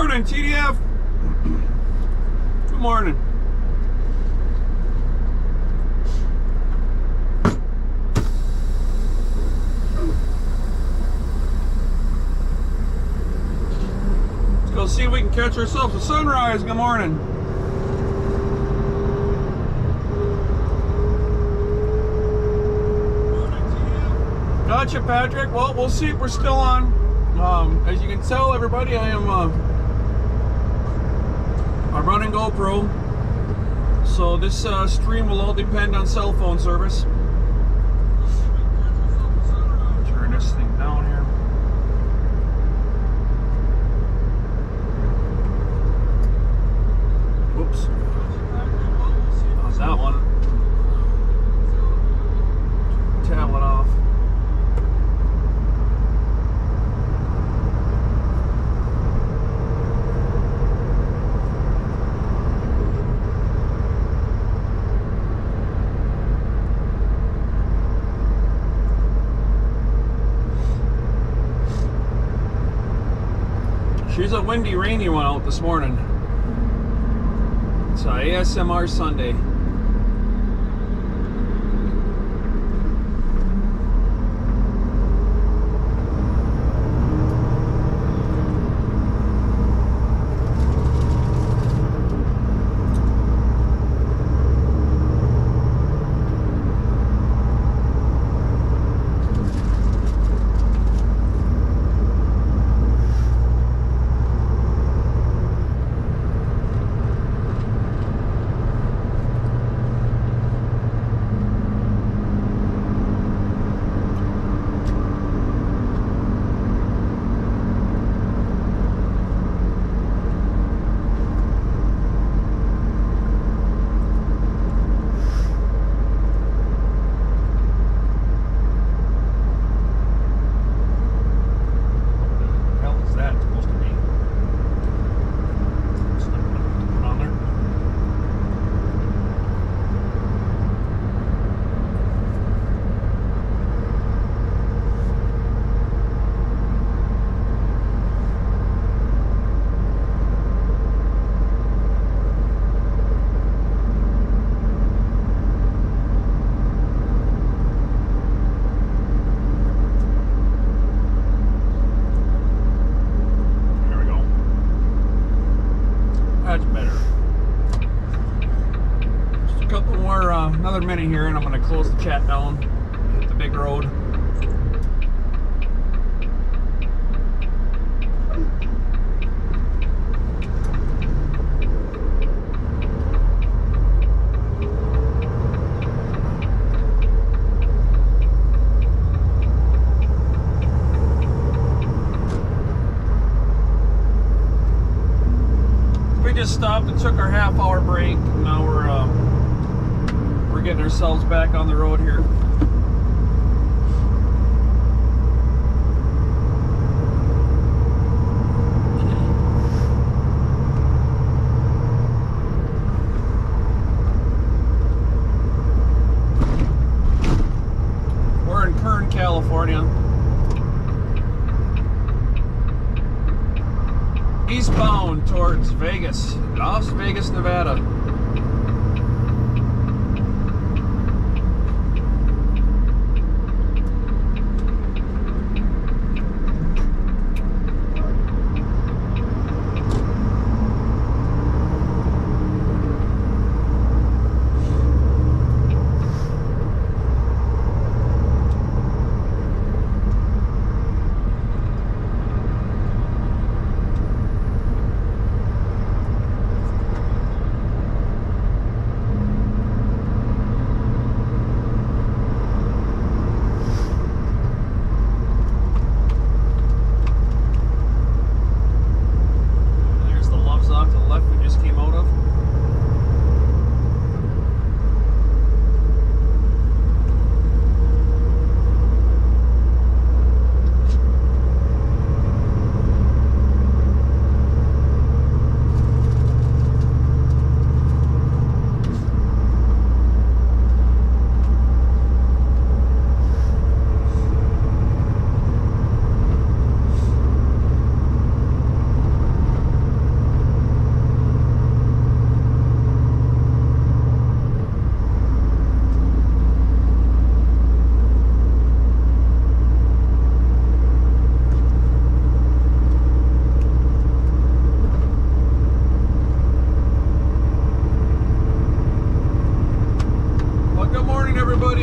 morning, TDF. Good morning. Let's go see if we can catch ourselves a sunrise. Good morning. Gotcha, Patrick. Well, we'll see if we're still on. As you can tell, everybody, I am a running GoPro, so this stream will all depend on cell phone service. Turn this thing down here. Whoops. How's that one? Tablet off. She's a windy, rainy one out this morning. It's ASMR Sunday. Another minute here and I'm going to close the chat down, hit the big road. We just stopped and took our half-hour break. Now we're getting ourselves back on the road here. We're in Kern, California. Eastbound towards Vegas, Las Vegas, Nevada.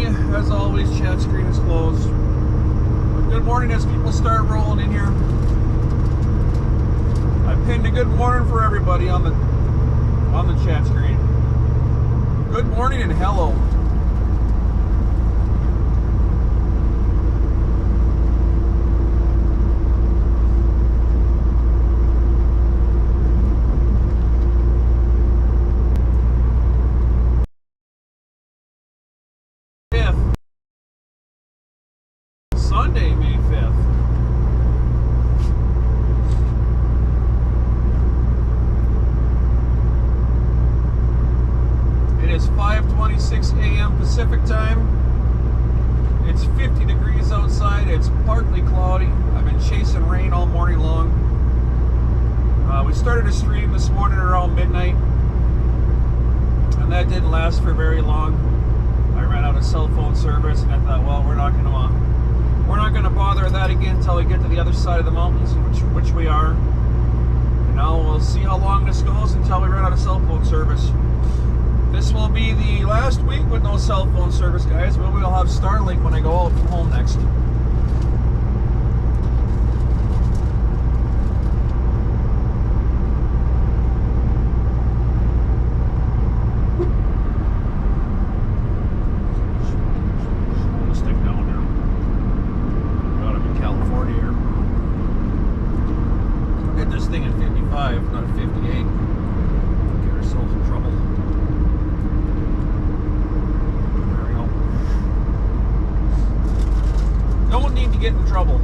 everybody. As always, chat screen is closed. Good morning as people start rolling in here. I pinned a good morning for everybody on the chat screen. Good morning and hello. Sunday, May 5th. It is 5:26 a.m. Pacific time. It's 50 degrees outside. It's partly cloudy. I've been chasing rain all morning long. We started a stream this morning around midnight, and that didn't last for very long. I ran out of cell phone service, and I thought, well, we're not going to bother with that again until we get to the other side of the mountains, which we are. And now we'll see how long this goes until we run out of cell phone service. This will be the last week with no cell phone service, guys, but we'll have Starlink when I go out from home next. Not 58. Get ourselves in trouble. There we go. Don't need to get in trouble.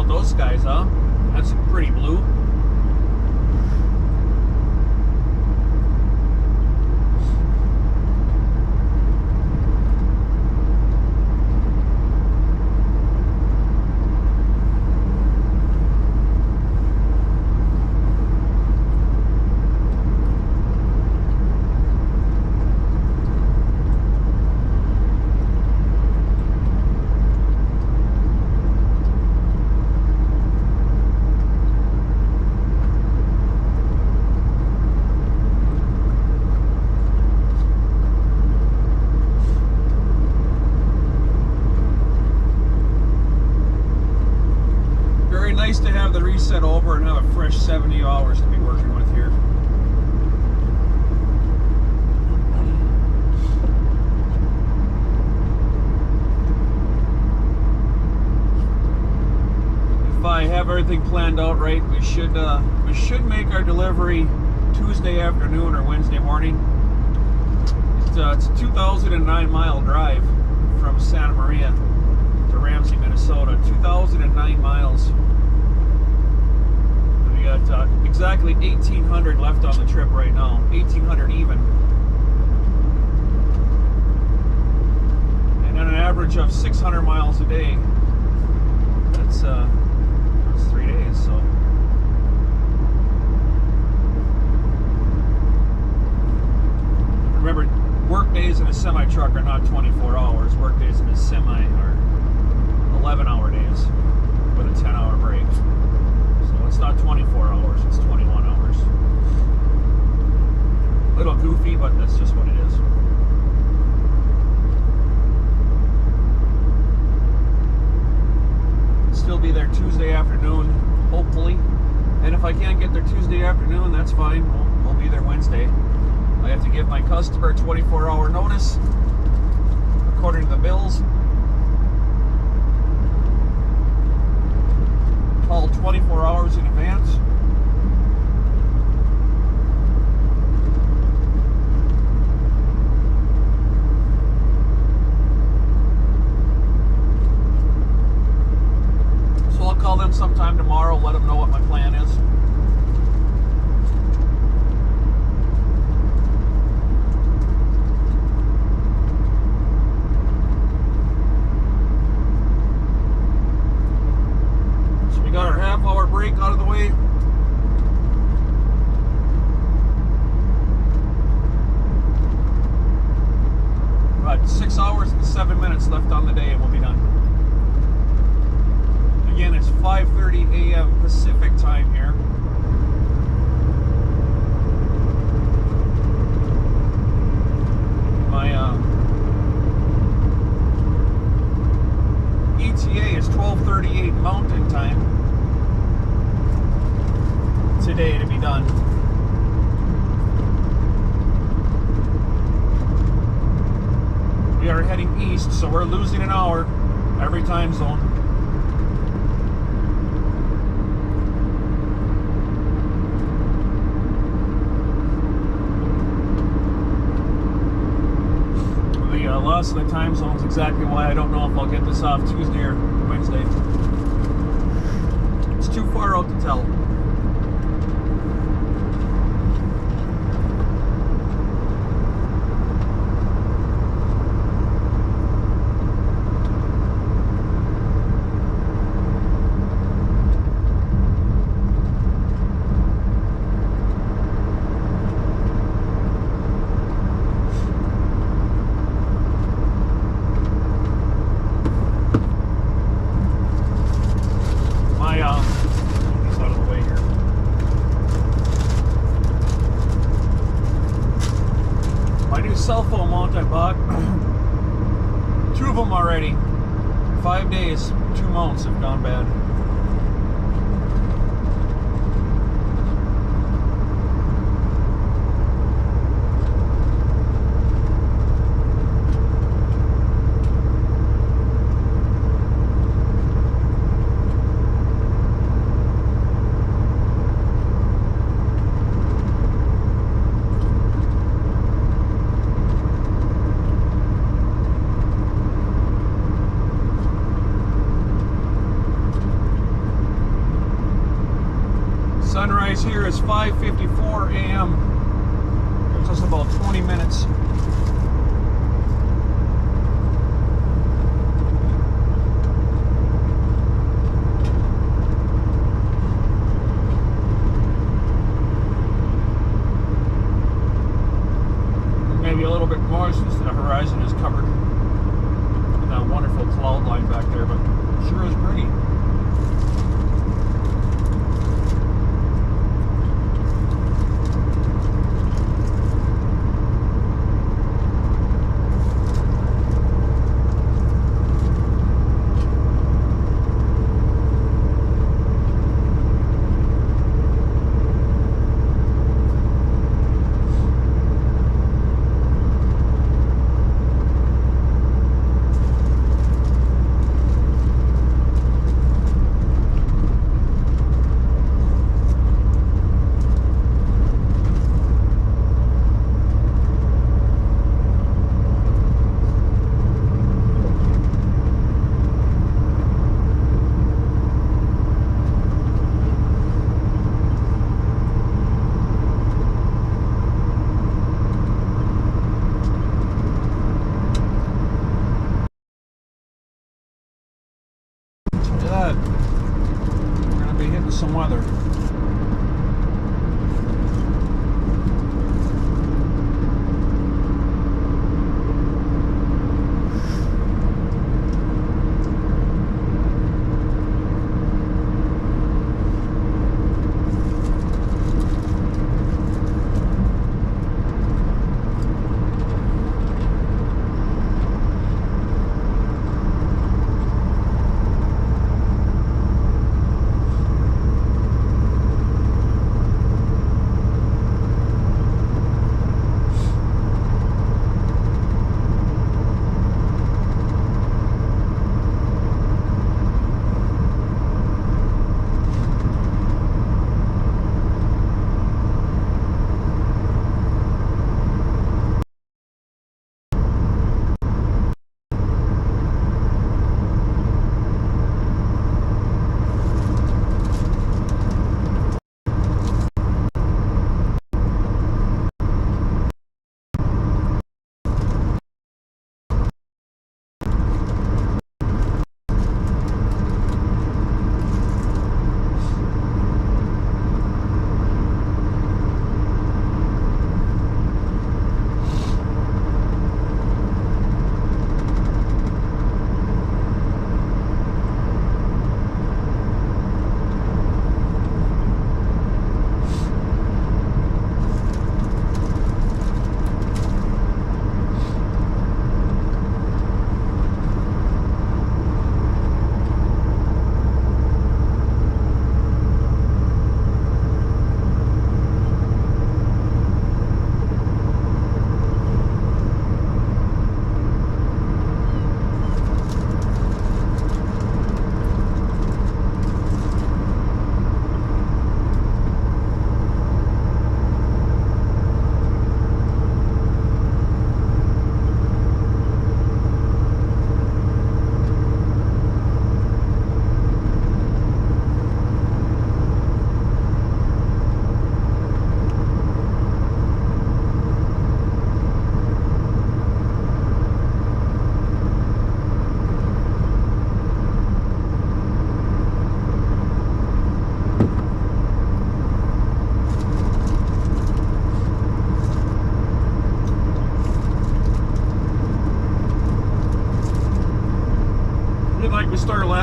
Those guys, huh? That's pretty blue. Nice to have the reset over and have a fresh 70 hours to be working with here. If I have everything planned out right, we should make our delivery Tuesday afternoon or Wednesday morning. It's a 2,009 mile drive from Santa Maria to Ramsey, Minnesota. 2,009 miles. We got exactly 1,800 left on the trip right now. 1,800 even. And at an average of 600 miles a day, that's 3 days. So remember, work days in a semi truck are not 24 hours. Work days in a semi are 11-hour days with a 10-hour break. So it's not 24 hours, it's 21 hours. A little goofy, but that's just what it is. Still be there Tuesday afternoon, hopefully. And if I can't get there Tuesday afternoon, that's fine. We'll be there Wednesday. I have to give my customer a 24-hour notice, according to the bills. Call 24 hours in advance. So I'll call them sometime tomorrow, let them know what my plan is. Got our half-hour break out left on the day and we'll be done. Again, it's 5:30 a.m. Pacific time here. My ETA is 12:38 Mountain Time today to be done. We are heading east, so we're losing an hour every time zone. The loss of the time zone is exactly why I don't know if I'll get this off Tuesday or Wednesday. It's too far out to tell. Cell phone mount I bought, 2 of them already. 5 days, 2 mounts have gone bad. Sunrise here is 5:54 a.m. Gives us about 20 minutes. Maybe a little bit more since the horizon is covered with that wonderful cloud line back there, but it sure is pretty.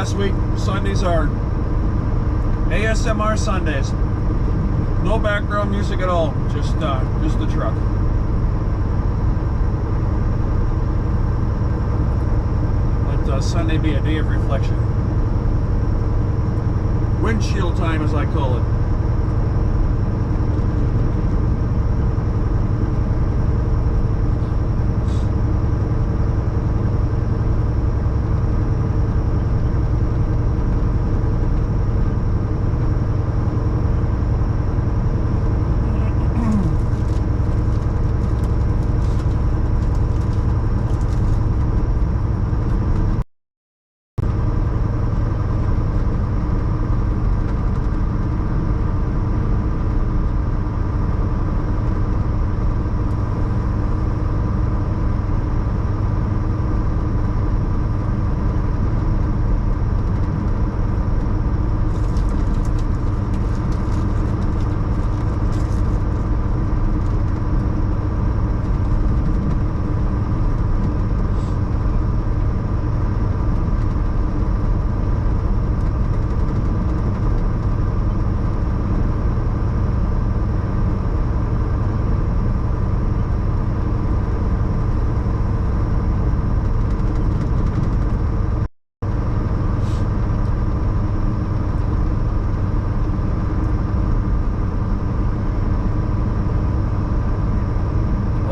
last week, Sundays are ASMR Sundays. No background music at all, just the truck. Let Sunday be a day of reflection. Windshield time, as I call it.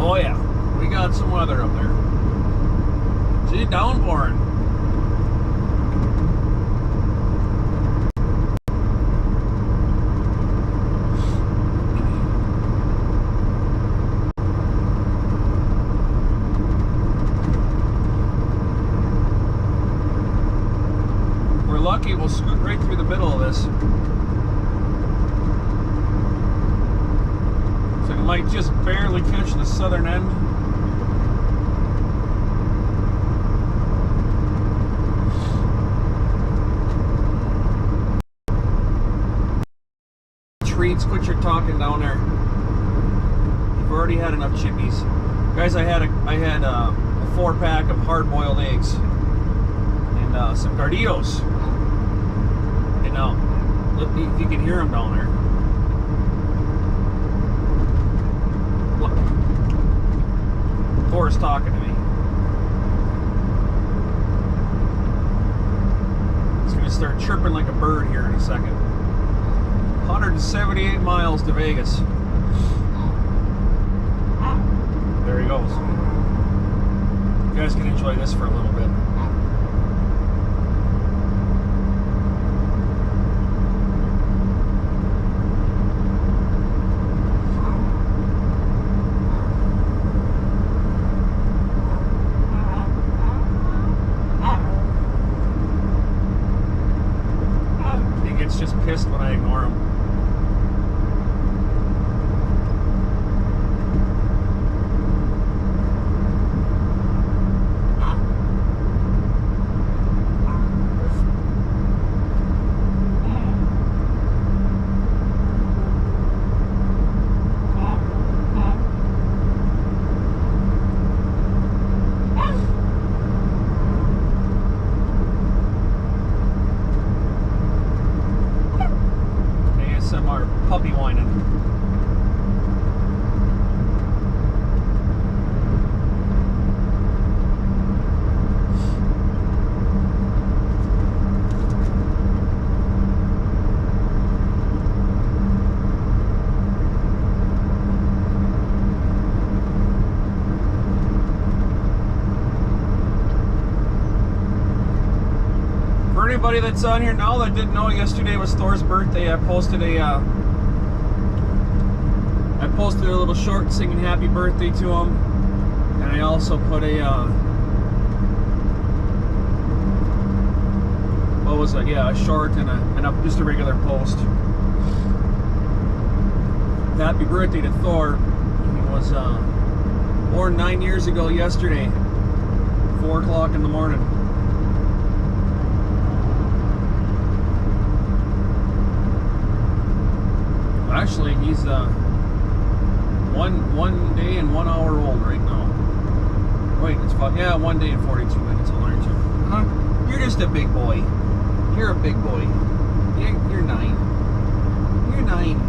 Oh yeah, we got some weather up there. See, downpouring. We're lucky we'll scoot right through the middle of this. So it might just barely catch the southern end. Treats, quit your talking down there. You've already had enough chippies. Guys, I had a 4-pack of hard-boiled eggs and some Garditos. And now, look if you can hear them down there. Look, Thor's talking to me. He's gonna start chirping like a bird here in a second. 178 miles to Vegas. There he goes. You guys can enjoy this for a little bit. He gets just pissed when I ignore him. Puppy whining. For anybody that's on here now that didn't know, yesterday was Thor's birthday. I posted a little short singing happy birthday to him, and I also put a what was it? Yeah, a short and just a regular post. Happy birthday to Thor. He was born 9 years ago yesterday, 4 o'clock in the morning. Actually, he's one day and 1 hour old right now. Wait, it's 1 day and 42 minutes older than you. Huh? You're just a big boy. You're a big boy. You're 9. You're 9.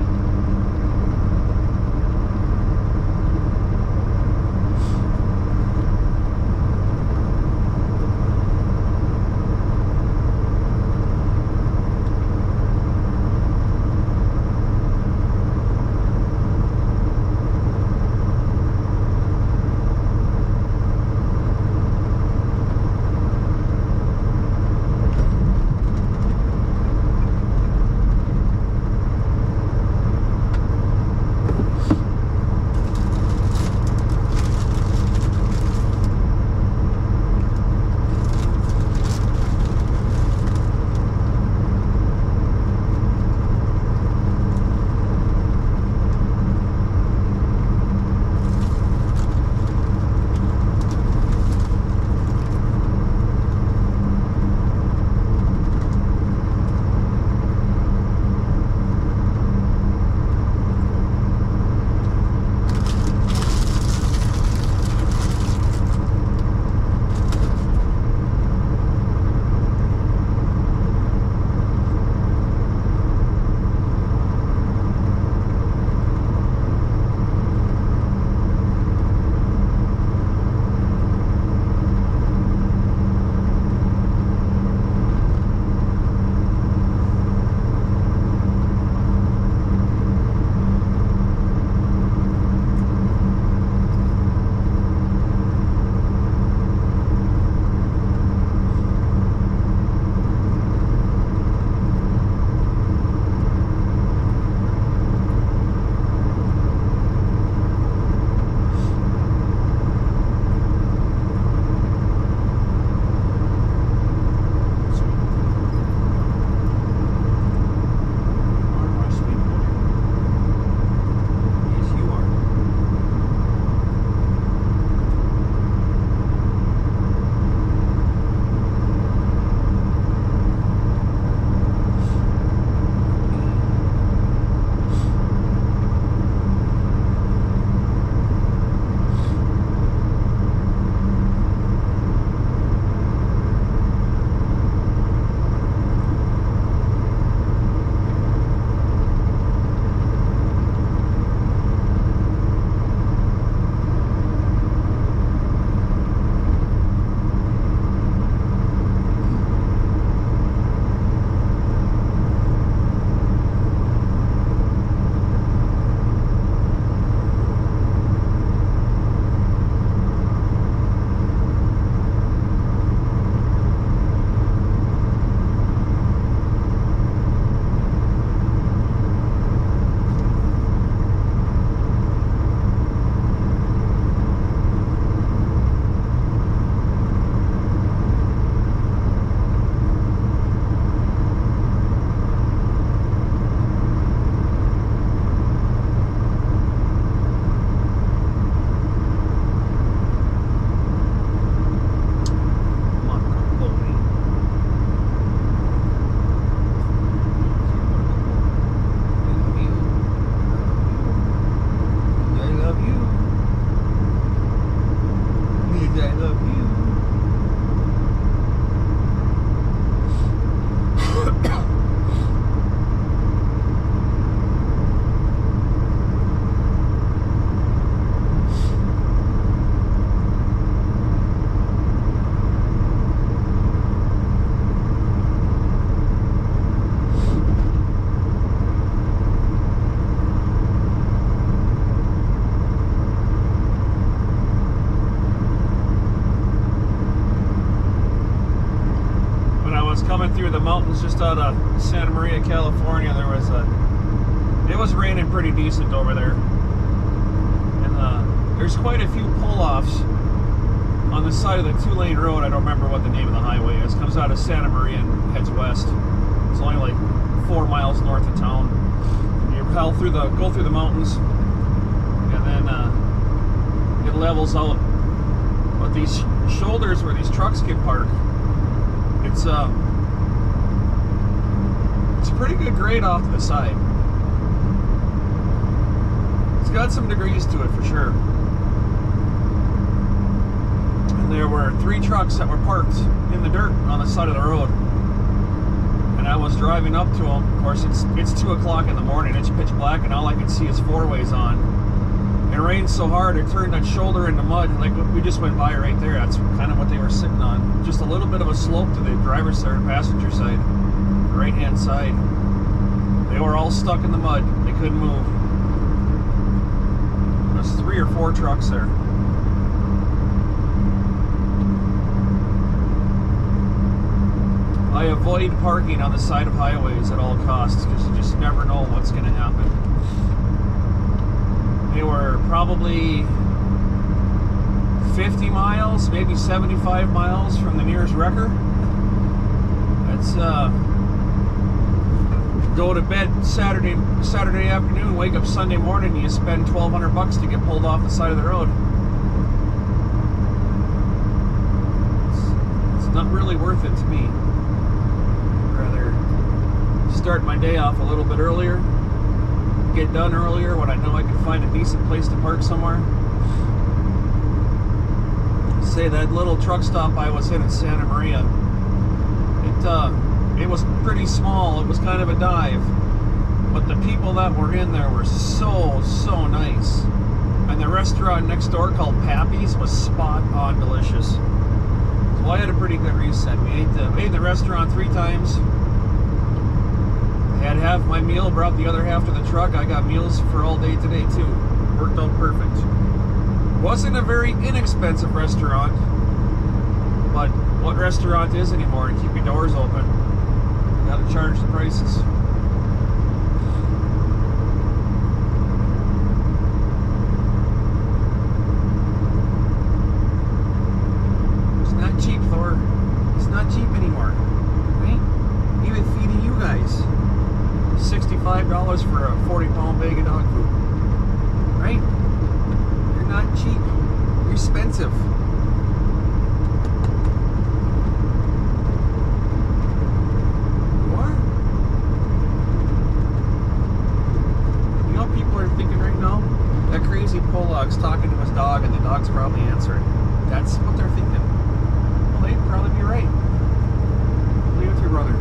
coming through the mountains just out of Santa Maria, California, it was raining pretty decent over there. And there's quite a few pull-offs on the side of the 2-lane road. I don't remember what the name of the highway is. It comes out of Santa Maria and heads west. It's only like 4 miles north of town. You go through the mountains, and then it levels out. But these shoulders where these trucks get parked, it's a pretty good grade off to the side. It's got some degrees to it for sure. And there were 3 trucks that were parked in the dirt on the side of the road. And I was driving up to him. Of course, it's 2 o'clock in the morning. It's pitch black, and all I could see is four-ways on. It rained so hard, it turned that shoulder into mud. Like we just went by right there. That's kind of what they were sitting on. Just a little bit of a slope to the driver's side or passenger side, right-hand side. They were all stuck in the mud. They couldn't move. There's 3 or 4 trucks there. I avoid parking on the side of highways at all costs because you just never know what's going to happen. They were probably 50 miles, maybe 75 miles from the nearest wrecker. That's go to bed Saturday afternoon, wake up Sunday morning, and you spend $1,200 to get pulled off the side of the road. It's not really worth it to me. I'd rather start my day off a little bit earlier, get done earlier when I know I can find a decent place to park somewhere. Say that little truck stop I was in Santa Maria, it was pretty small. It was kind of a dive, but the people that were in there were so nice. And the restaurant next door called Pappy's was spot on delicious. So I had a pretty good reset. We ate the restaurant 3 times. I had half my meal, brought the other half to the truck. I got meals for all day today too. Worked out perfect. Wasn't a very inexpensive restaurant, but what restaurant is anymore to keep your doors open? You gotta charge the prices. It's not cheap, Thor. It's not cheap anymore, right? Even feeding you guys $65 for a 40-pound bag of dog food, right? You're not cheap. You're expensive. Pollock's talking to his dog, and the dog's probably answering. That's what they're thinking. Well, they'd probably be right. Leave it with your brother.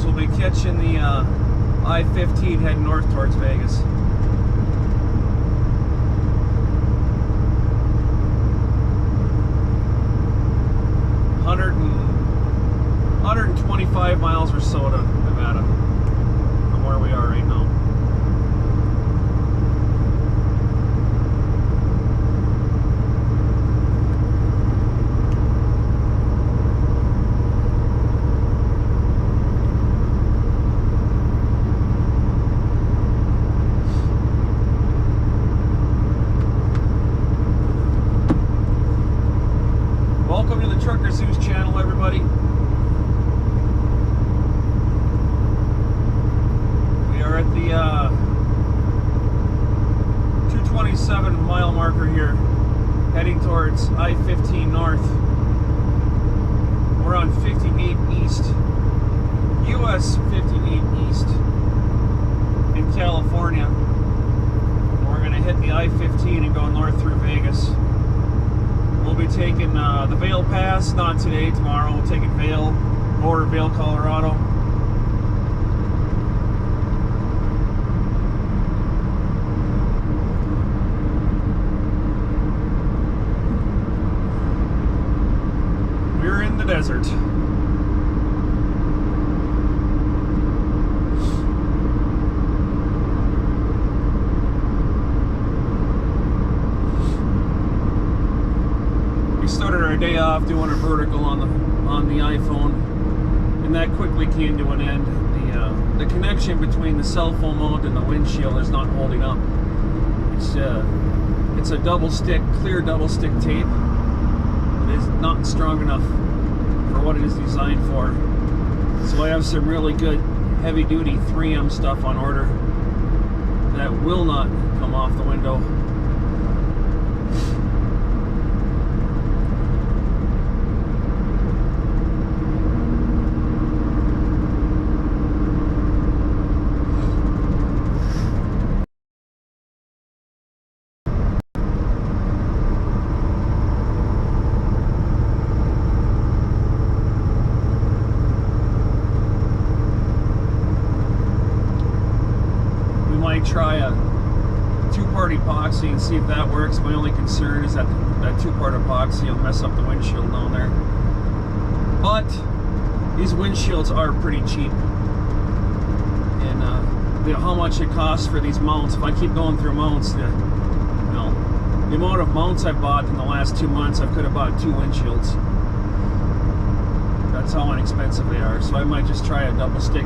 We'll be catching the I-15 heading north towards Vegas. and 125 miles or so to Nevada from where we are right now. Welcome to the Trucker Zeus channel, everybody. We are at the 227 mile marker here, heading towards I-15 north. We're on 58 east, US 58 east in California. We're going to hit the I-15 and go north through Vegas. We'll be taking the Vail Pass, not today, tomorrow. We'll take it Vail, over Vail, Colorado. We're in the desert. Started our day off doing a vertical on the iPhone, and that quickly came to an end. The connection between the cell phone mode and the windshield is not holding up. It's a double stick, clear double stick tape. It is not strong enough for what it is designed for. So I have some really good heavy duty 3M stuff on order that will not come off the window. two-part epoxy and see if that works. My only concern is that that two-part epoxy will mess up the windshield down there. But these windshields are pretty cheap. And how much it costs for these mounts, if I keep going through mounts, the amount of mounts I've bought in the last 2 months, I could have bought 2 windshields. That's how inexpensive they are. So I might just try a double stick.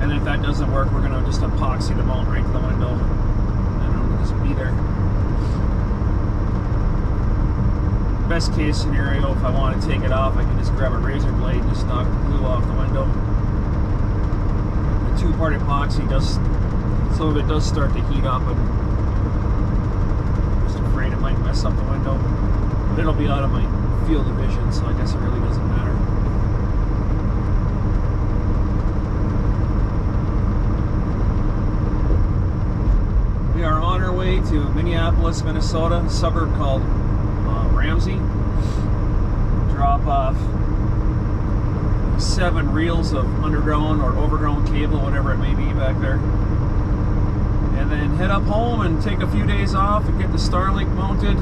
And if that doesn't work, we're gonna just epoxy the mount right to the window. And it'll just be there. Best case scenario, if I want to take it off, I can just grab a razor blade and just knock the glue off the window. The two-part epoxy does, some of it does start to heat up, and I'm just afraid it might mess up the window. But it'll be out of my field of vision, so I guess it really doesn't matter. We are on our way to Minneapolis, Minnesota, a suburb called Ramsey. Drop off 7 reels of underground or overgrown cable, whatever it may be back there. And then head up home and take a few days off and get the Starlink mounted.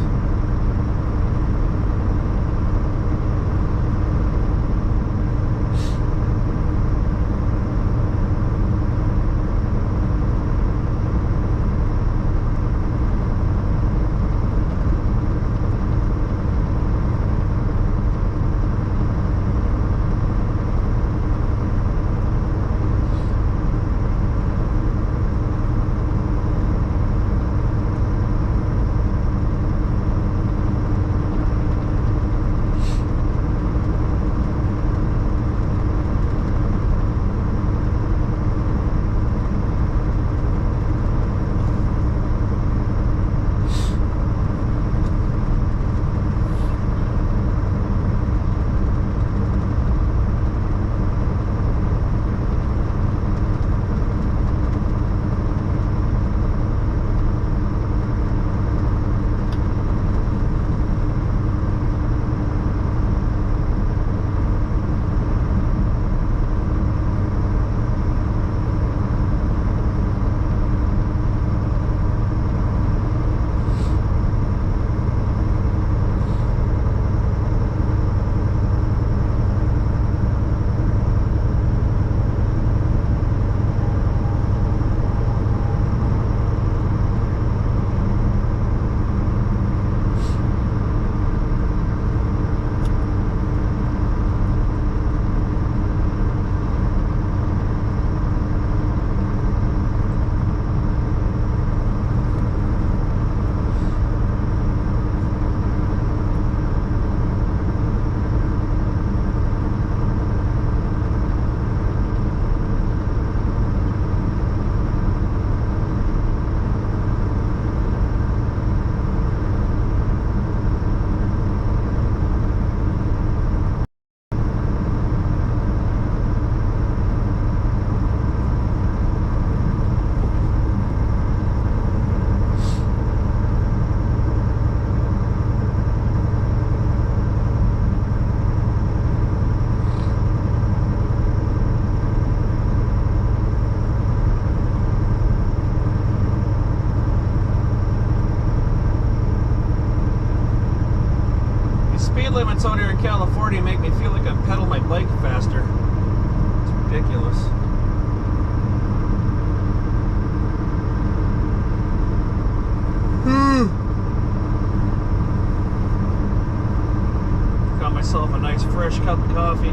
Limits out here in California make me feel like I'm pedaling my bike faster. It's ridiculous. Got myself a nice fresh cup of coffee.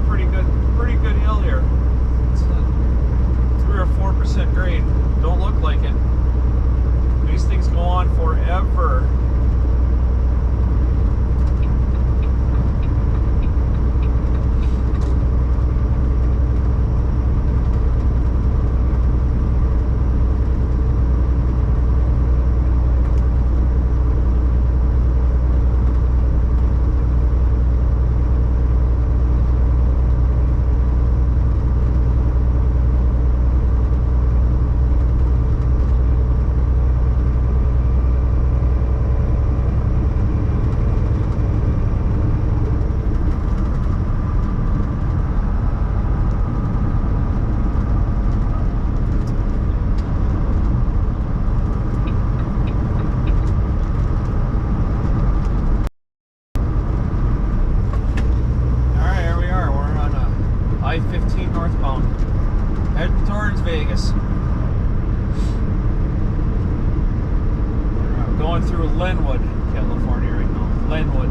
a pretty good hill here. It's a 3 or 4% grade. Don't look like it. These things go on forever. I-15 northbound, heading towards Vegas. We're going through Linwood, California right now. Linwood.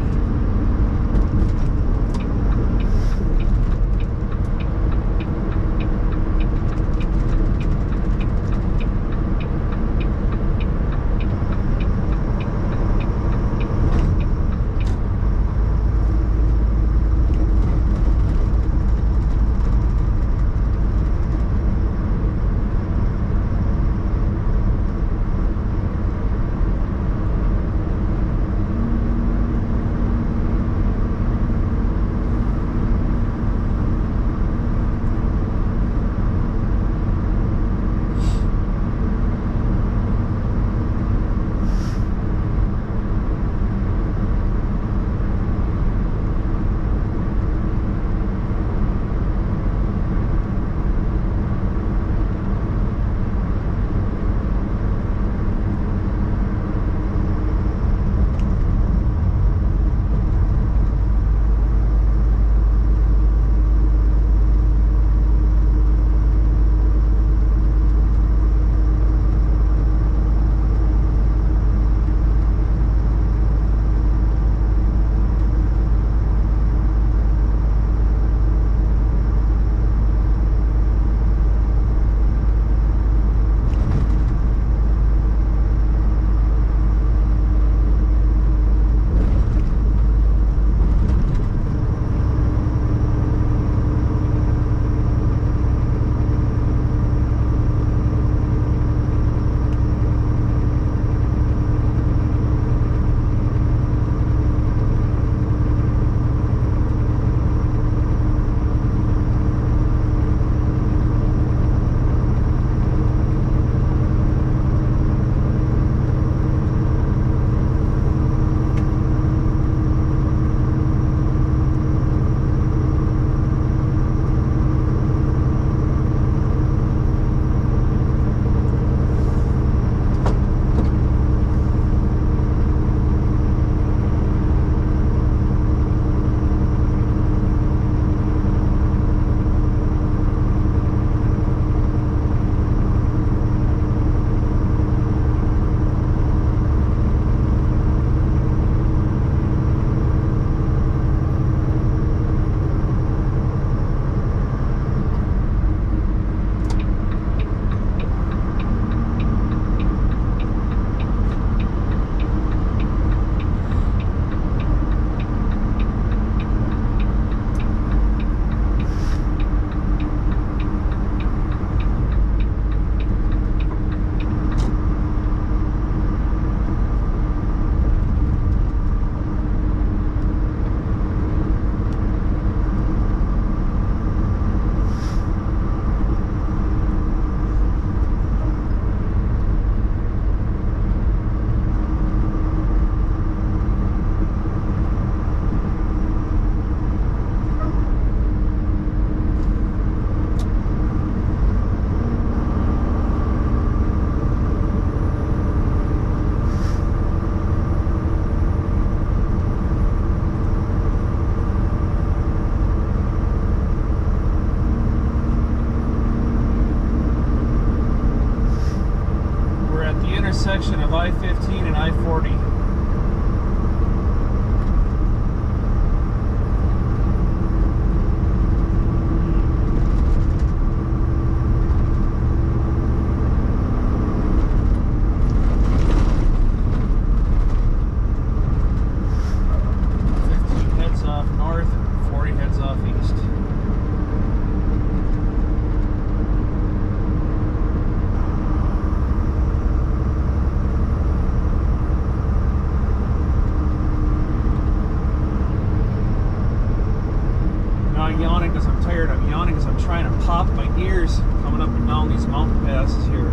trying to pop my ears coming up and down these mountain passes here.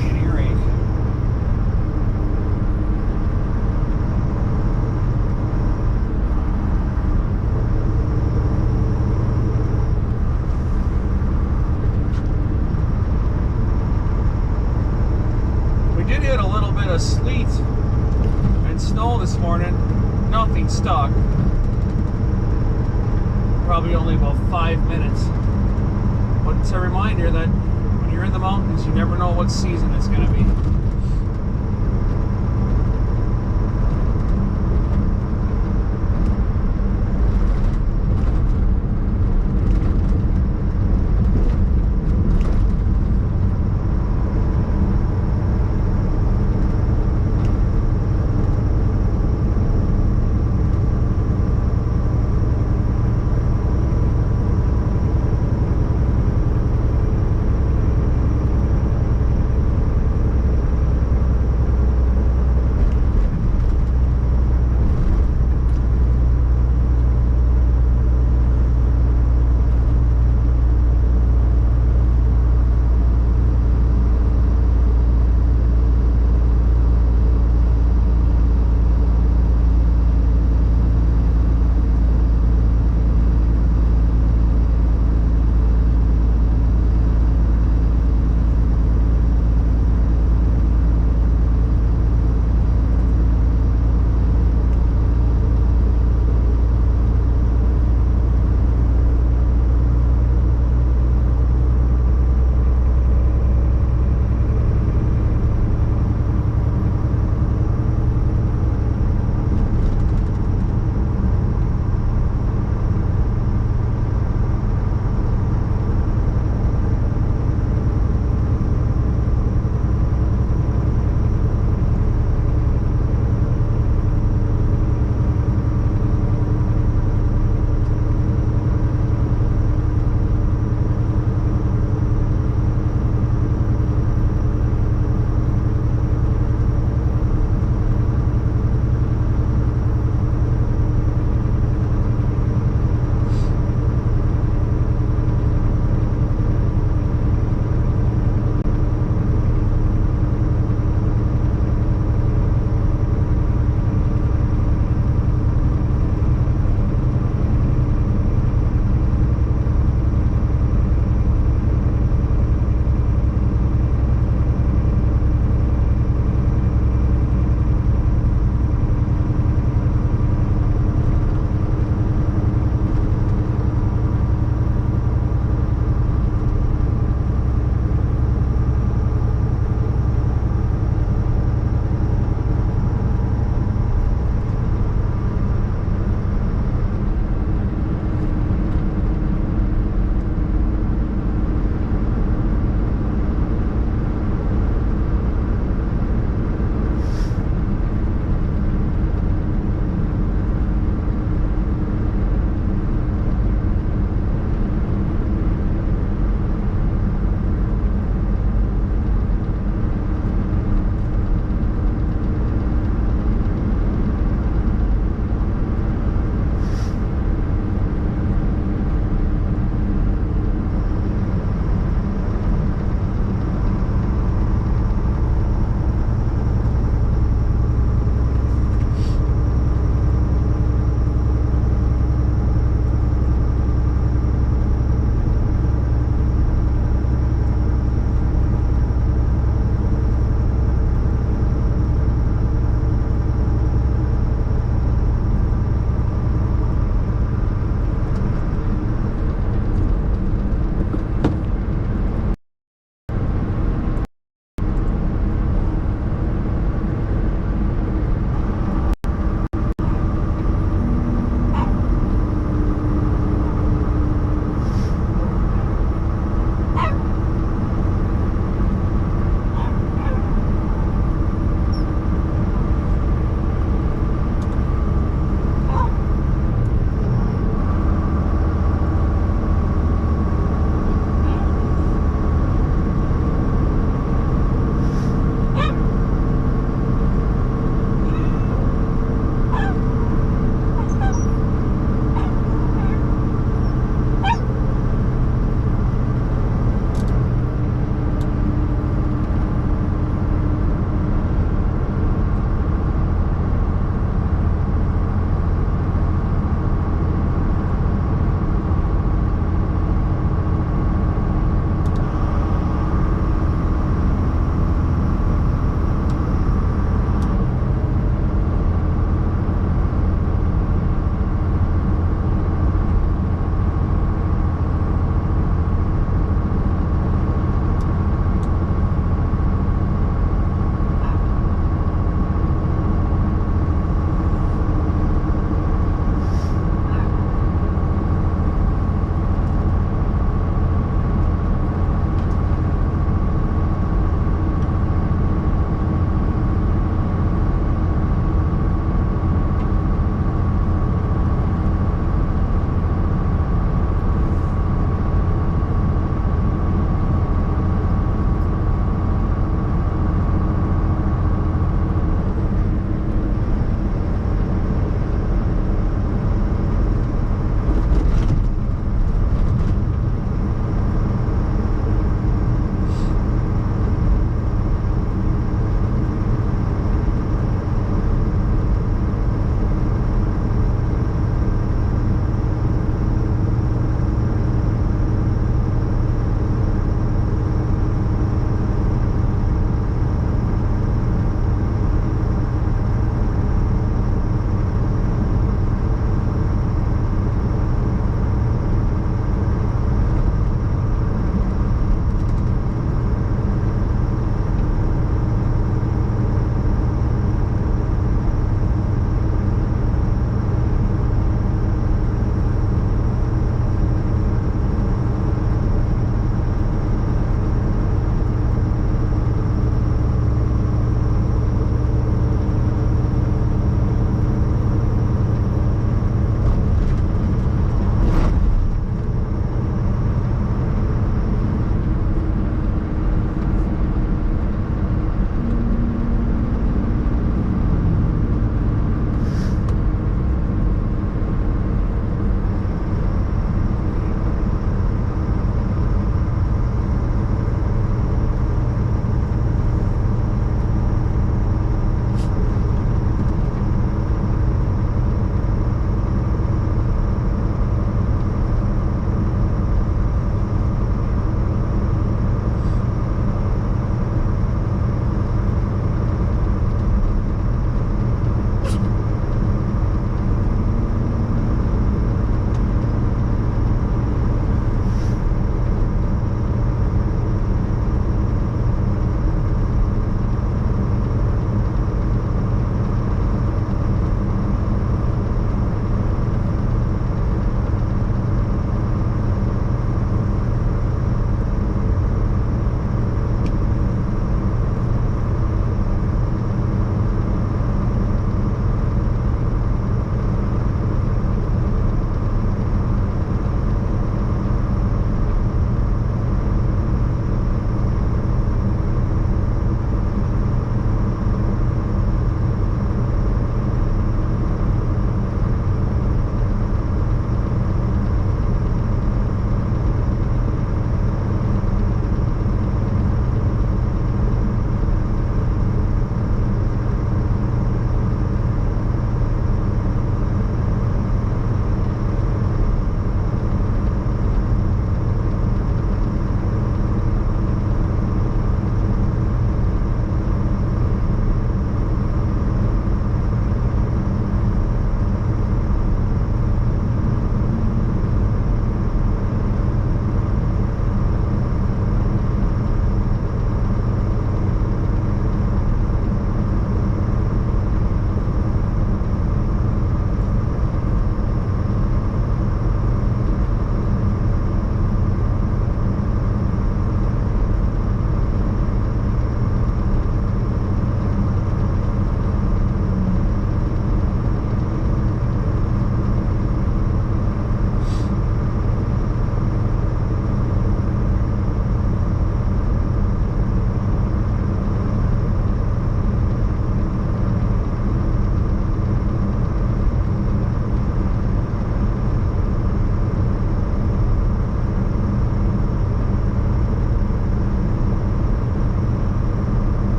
Give me an earache. We did hit a little bit of sleet and snow this morning. Nothing stuck. Probably only about 5 minutes. But it's a reminder that when you're in the mountains, you never know what season it's going to be.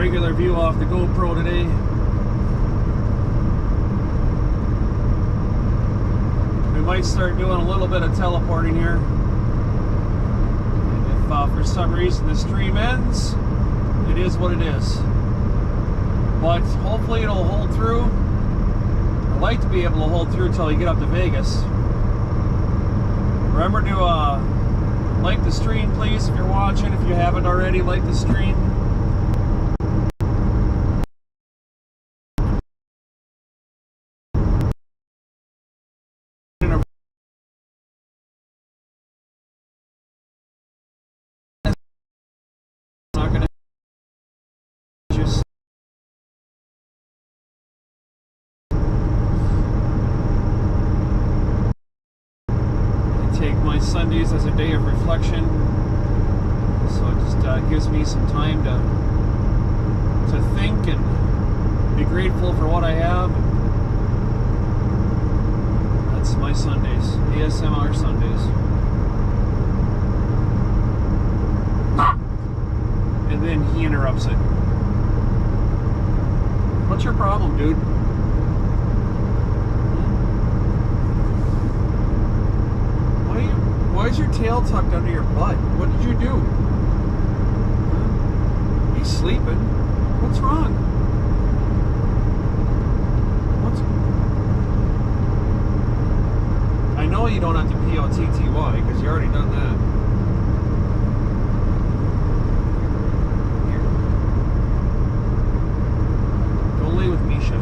regular view off the GoPro today. We might start doing a little bit of teleporting here. And if for some reason the stream ends, it is what it is. But hopefully it'll hold through. I'd like to be able to hold through until you get up to Vegas. Remember to like the stream, please, if you're watching. If you haven't already, like the stream. Not gonna just take my Sundays as a day of reflection, so it just gives me some time to think and be grateful for what I have. That's my Sundays, ASMR Sundays. And then he interrupts it. What's your problem, dude? Why is your tail tucked under your butt? What did you do? Huh? He's sleeping. What's wrong? I know you don't have to P-O-T-T-Y because you already done that. Here. Go lay with Misha.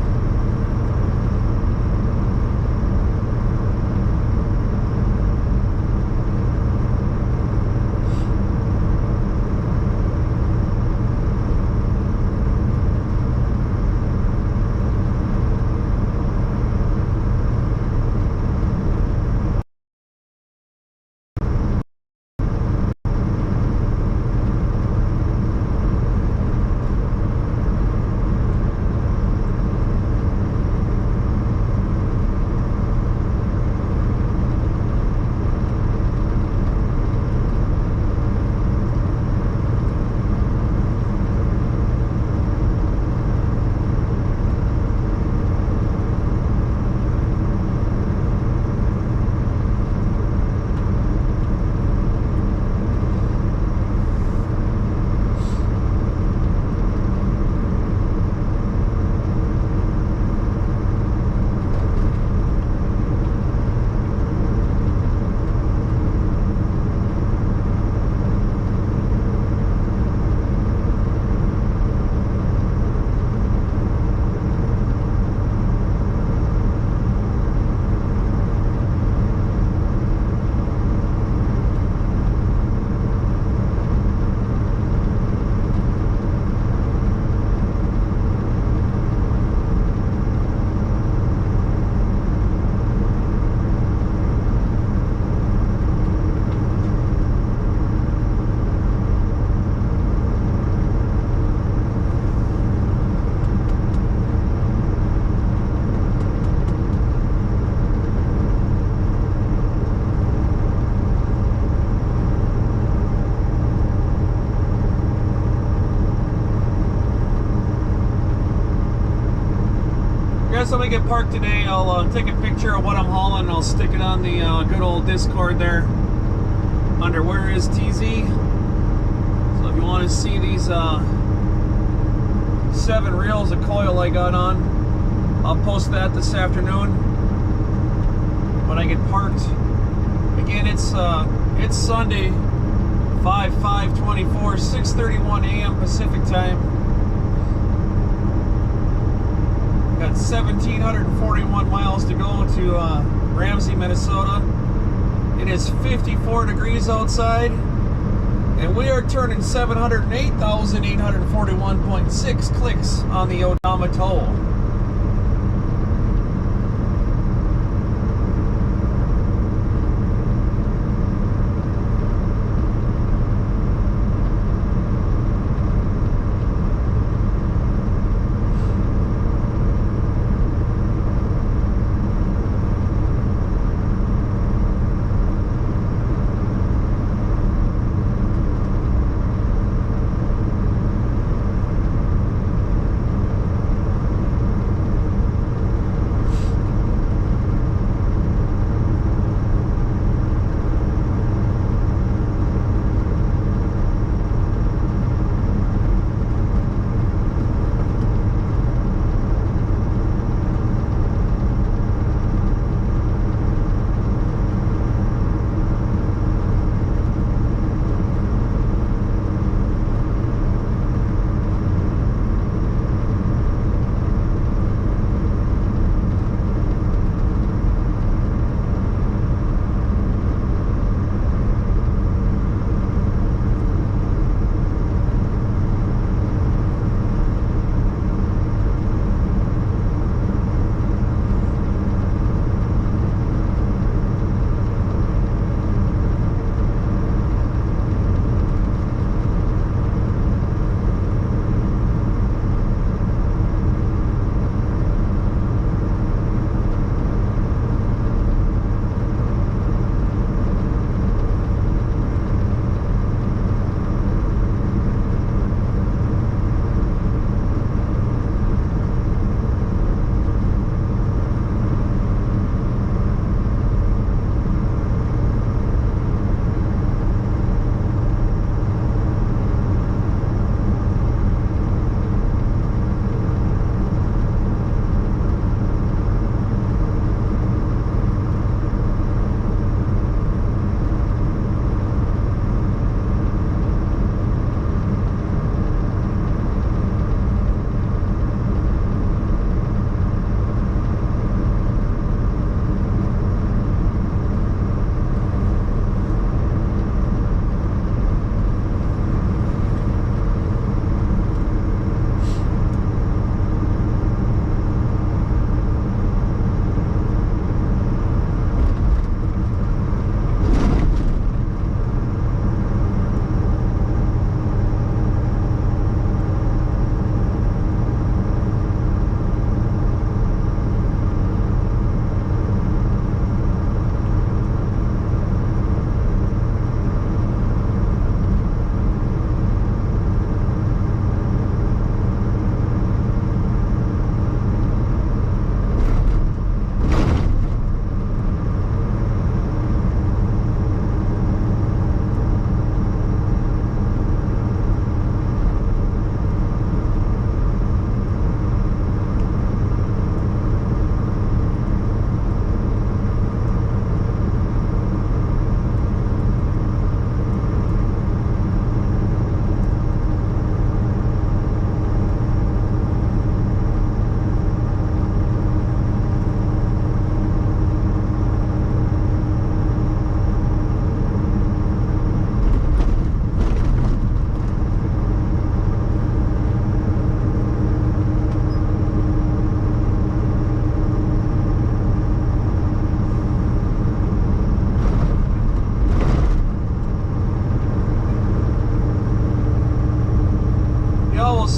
Guys, I'm gonna get parked today. I'll take a picture of what I'm hauling and I'll stick it on the good old Discord there under Where Is TZ. So if you want to see these 7 reels of coil I got on, I'll post that this afternoon when I get parked. Again, it's Sunday, 5/5/24, 6:31 a.m. Pacific time. Got 1,741 miles to go to Ramsey, Minnesota. It is 54 degrees outside, and we are turning 708,841.6 clicks on the odometer.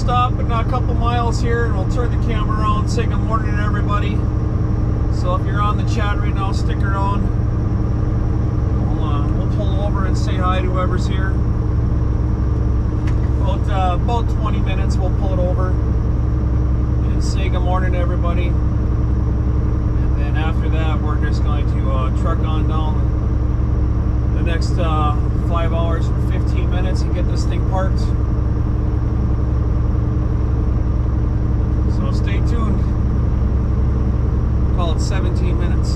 stop in a couple miles here, and we'll turn the camera around, say good morning to everybody. So if you're on the chat right now, stick around. We'll pull over and say hi to whoever's here. About 20 minutes, we'll pull it over and say good morning to everybody. And then after that, we're just going to truck on down the next 5 hours for 15 minutes and get this thing parked. So stay tuned. Call it 17 minutes.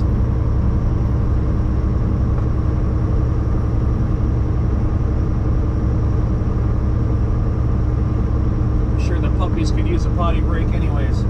I'm sure the puppies could use a potty break anyways.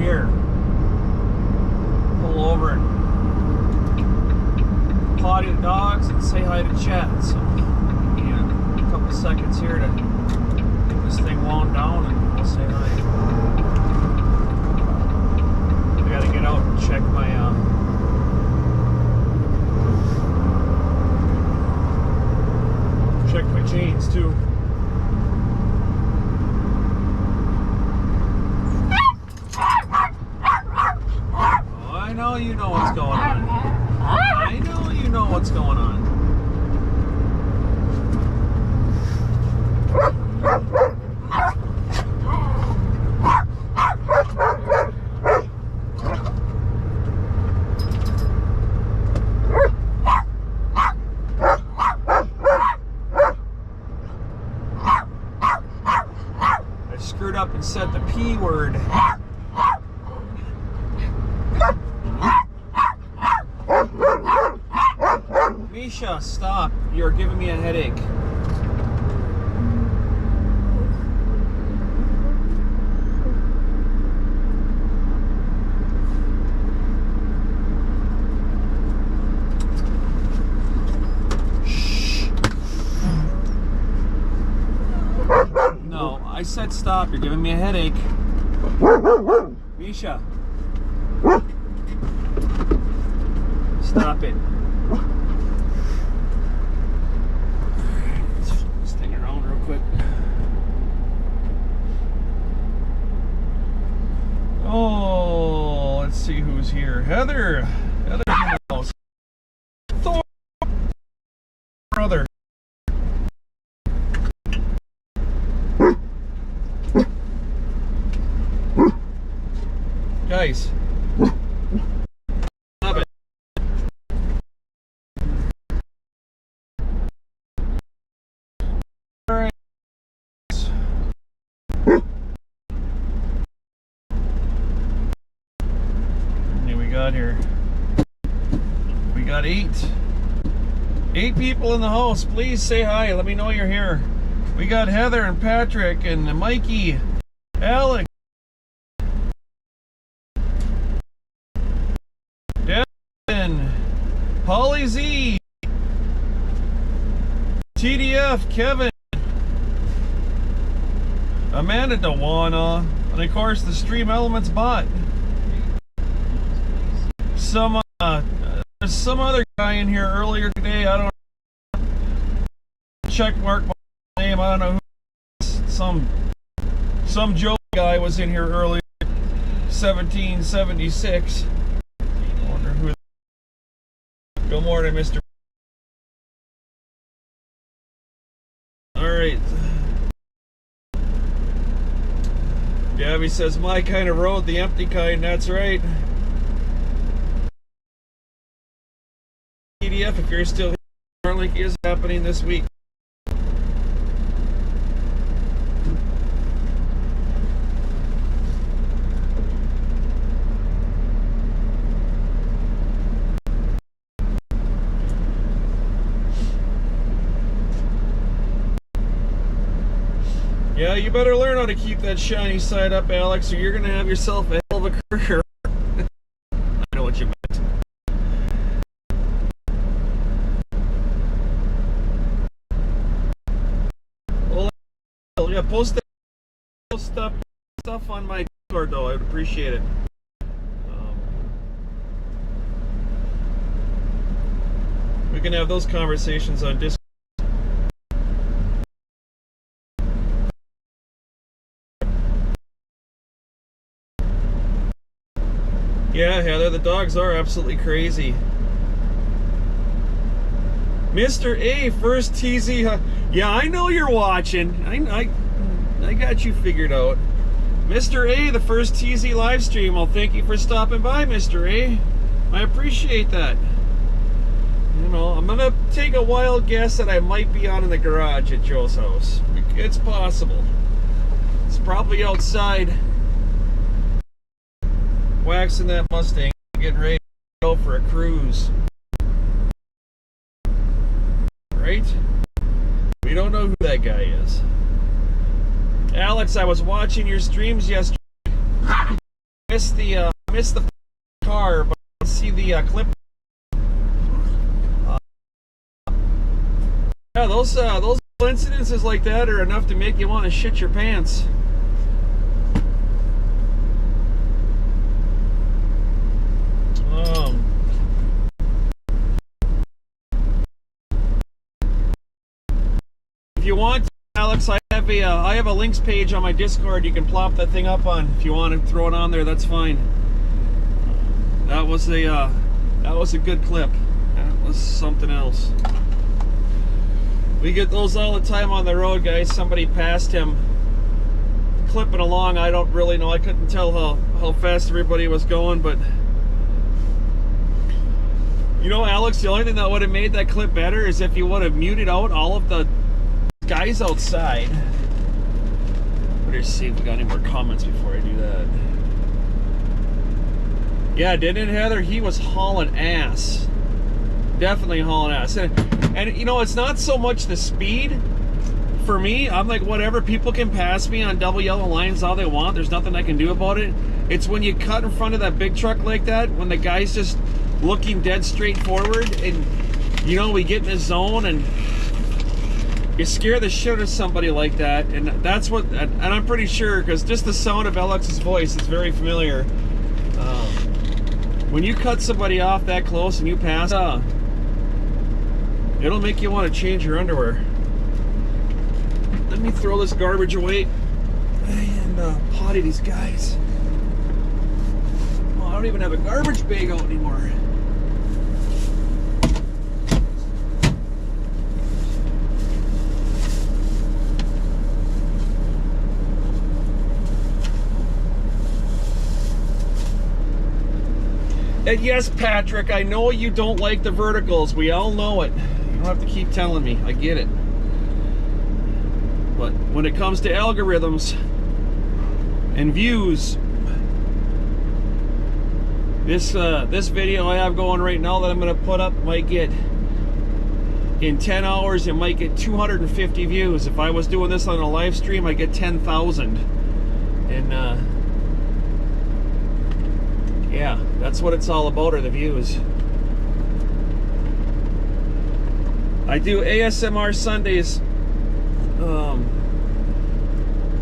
here. Pull over and potty the dogs and say hi to Chad. So, yeah, a couple seconds here to get this thing wound down and we'll say hi. I gotta get out and check my chains too. Oh, I know you know what's going on. I know you know what's going on. Screwed up and said the P word. Misha, stop. You're giving me a headache. No, I said stop. You're giving me a headache. Misha. Stop it. Let's flip this thing around real quick. Oh, let's see who's here. Heather. Heather's in the house. Thor. Brother. Guys, stop it. All right. How many we got here? We got eight people in the house. Please say hi. Let me know you're here. We got Heather and Patrick and Mikey, Alex. Holly Z, TDF, Kevin, Amanda Dewana, and of course the Stream Elements bot. There's some other guy in here earlier today. I don't know. Check mark my name. I don't know who. Some Joe guy was in here earlier. 1776. Good morning, Mr. All right. Gabby says, my kind of road, the empty kind. That's right. PDF, if you're still here, Starlink is happening this week. Yeah, you better learn how to keep that shiny side up, Alex, or you're going to have yourself a hell of a career. I know what you meant. Well, yeah, post stuff on my Discord, though. I would appreciate it. We can have those conversations on Discord. Yeah, Heather, the dogs are absolutely crazy. Mr. A, first TZ. Yeah, I know you're watching. I got you figured out. Mr. A, the first TZ live stream. Well, thank you for stopping by, Mr. A. I appreciate that. You know, I'm gonna take a wild guess that I might be on in the garage at Joe's house. It's possible. It's probably outside, waxing that Mustang, getting ready to go for a cruise. Right? We don't know who that guy is. Alex, I was watching your streams yesterday. missed the car, but I see the clip. Yeah, those incidences like that are enough to make you want to shit your pants. If you want, Alex, I have a links page on my Discord. You can plop that thing up on if you want to throw it on there. That's fine. That was a good clip. That was something else. We get those all the time on the road, guys. Somebody passed him clipping along. I don't really know. I couldn't tell how fast everybody was going, but you know, Alex, the only thing that would have made that clip better is if you would have muted out all of the guys outside. Better see if we got any more comments before I do that. Yeah, didn't it, Heather? He was hauling ass. Definitely hauling ass. And you know, it's not so much the speed. For me, I'm like, whatever, people can pass me on double yellow lines all they want. There's nothing I can do about it. It's when you cut in front of that big truck like that, when the guy's just looking dead straight forward, and you know, we get in a zone and you scare the shit out of somebody like that. And that's what, and I'm pretty sure, because just the sound of Alex's voice is very familiar. When you cut somebody off that close and you pass, it'll make you want to change your underwear. Let me throw this garbage away and potty these guys. Oh, I don't even have a garbage bag out anymore. And yes, Patrick, I know you don't like the verticals. We all know it. You don't have to keep telling me. I get it. But when it comes to algorithms and views, this video I have going right now that I'm going to put up might get, in 10 hours, it might get 250 views. If I was doing this on a live stream, I'd get 10,000. And yeah, that's what it's all about, are the views. I do ASMR Sundays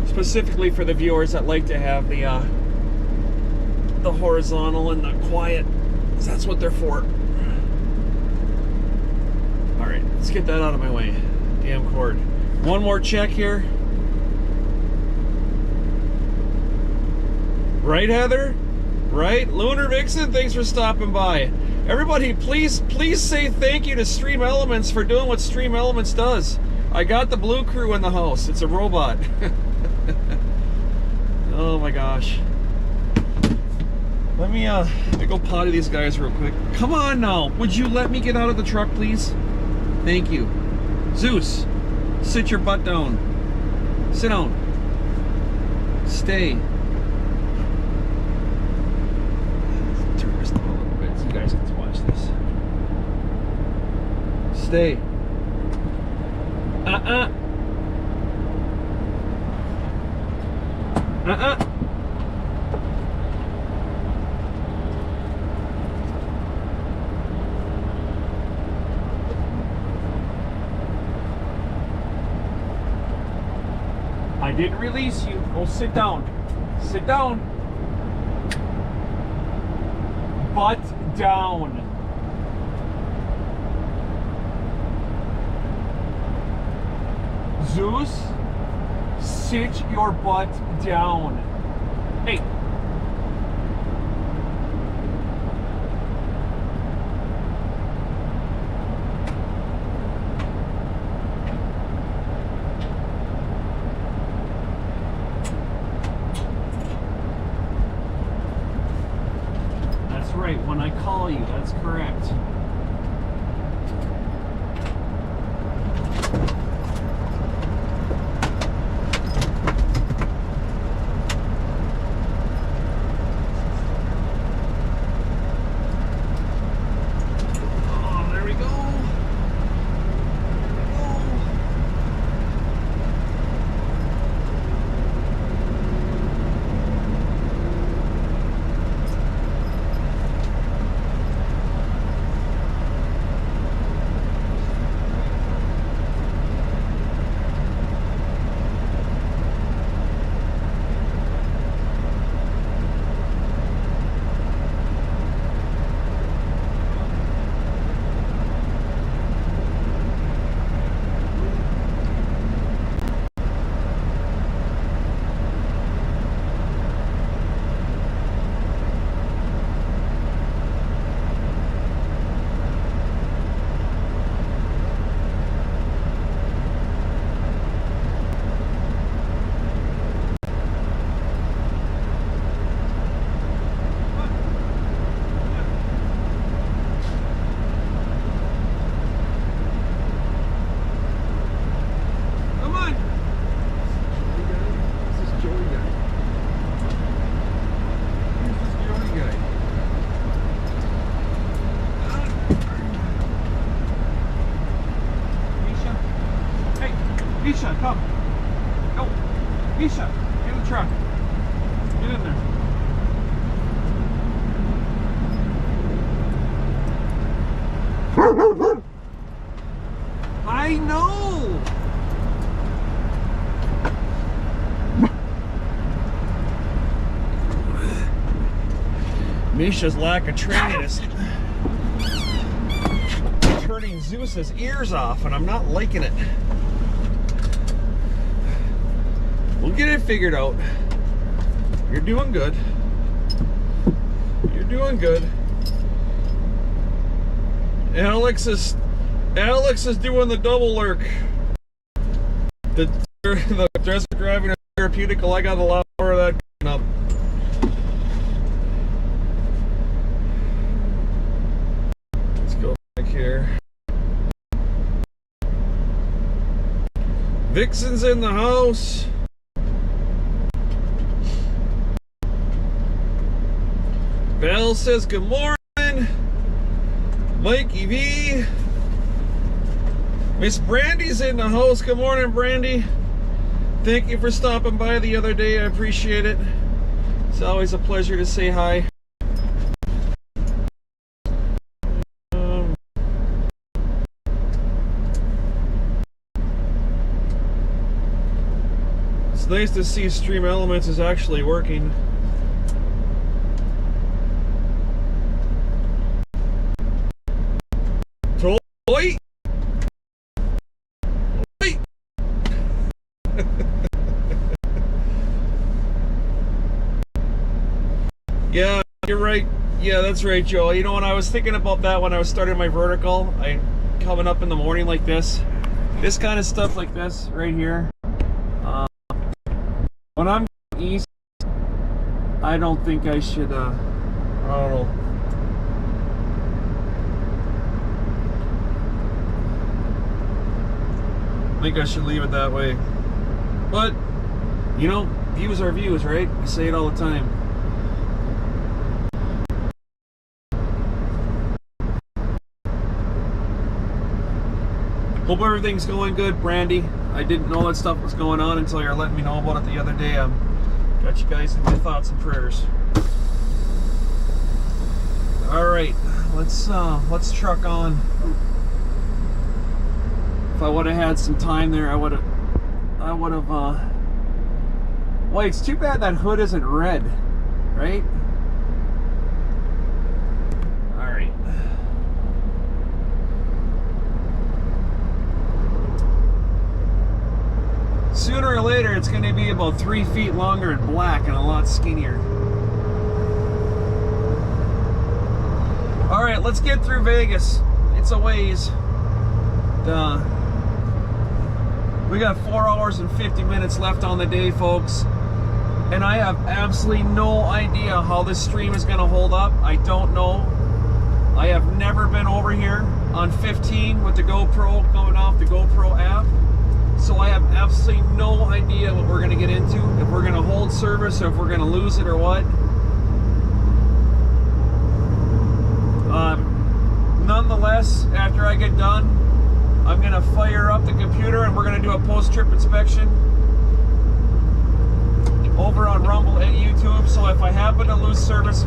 specifically for the viewers that like to have the horizontal and the quiet. That's what they're for. All right, let's get that out of my way. Damn cord. One more check here. Right, Heather? Right? Lunar Vixen, thanks for stopping by. Everybody, please say thank you to Stream Elements for doing what Stream Elements does. I got the Blue Crew in the house. It's a robot. Oh my gosh. Let me go potty these guys real quick. Come on now. Would you let me get out of the truck, please? Thank you. Zeus, sit your butt down. Sit down. Stay. Turn this down a little bit so you guys can watch this. Stay. I didn't release you. Go sit down. Sit down. Butt down. Zeus, sit your butt down. Hey. That's right, when I call you, that's correct. come. Go. Misha, get in the truck. Get in there. I know! Misha's lack of training is turning Zeus's ears off, and I'm not liking it. We'll get it figured out. You're doing good. You're doing good. Alex is doing the double lurk. The dress driving is therapeutical. I got a lot more of that coming up. Let's go back here. Vixen's in the house. Val says good morning. Mikey V. Miss Brandy's in the house. Good morning, Brandy. Thank you for stopping by the other day. I appreciate it. It's always a pleasure to say hi. It's nice to see Stream Elements is actually working. Oi! Oi! Yeah, you're right. Yeah, that's right, Joe. You know, when I was thinking about that when I was starting my vertical, coming up in the morning like this kind of stuff like this right here. When I'm east, I don't think I should. I don't know. I think I should leave it that way. But, you know, views are views, right? We say it all the time. Hope everything's going good, Brandy. I didn't know that stuff was going on until you're letting me know about it the other day. Got you guys in my thoughts and prayers. All right, let's truck on. If I would have had some time there, I would have. Well, it's too bad that hood isn't red, right? All right. Sooner or later, it's going to be about 3 feet longer and black and a lot skinnier. All right, let's get through Vegas. It's a ways. We got 4 hours and 50 minutes left on the day, folks. And I have absolutely no idea how this stream is going to hold up. I don't know. I have never been over here on 15 with the GoPro going off the GoPro app. So I have absolutely no idea what we're going to get into. If we're going to hold service or if we're going to lose it or what. Nonetheless, after I get done, I'm going to fire up the computer and we're going to do a post-trip inspection over on Rumble and YouTube. So if I happen to lose service,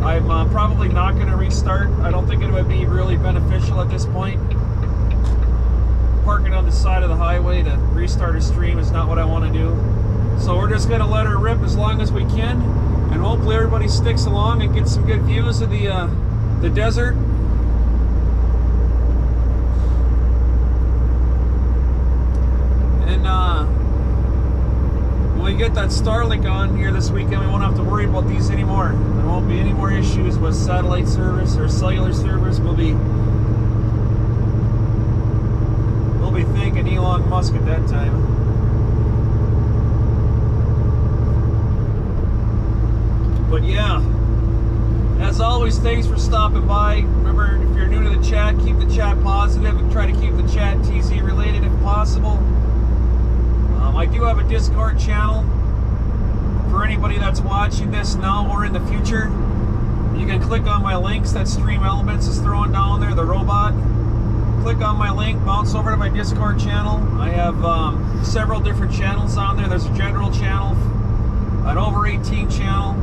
I'm probably not going to restart. I don't think it would be really beneficial at this point. Parking on the side of the highway to restart a stream is not what I want to do. So we're just going to let her rip as long as we can, and hopefully everybody sticks along and gets some good views of the desert. And when we get that Starlink on here this weekend, we won't have to worry about these anymore. There won't be any more issues with satellite service or cellular service. We'll be thanking Elon Musk at that time. But yeah, as always, thanks for stopping by. Remember, if you're new to the chat, keep the chat positive and try to keep the chat TZ related if possible. I do have a Discord channel for anybody that's watching this now or in the future. You can click on my links that Stream Elements is throwing down there, the robot. click on my link, bounce over to my Discord channel. I have several different channels on there. There's a general channel, an over 18 channel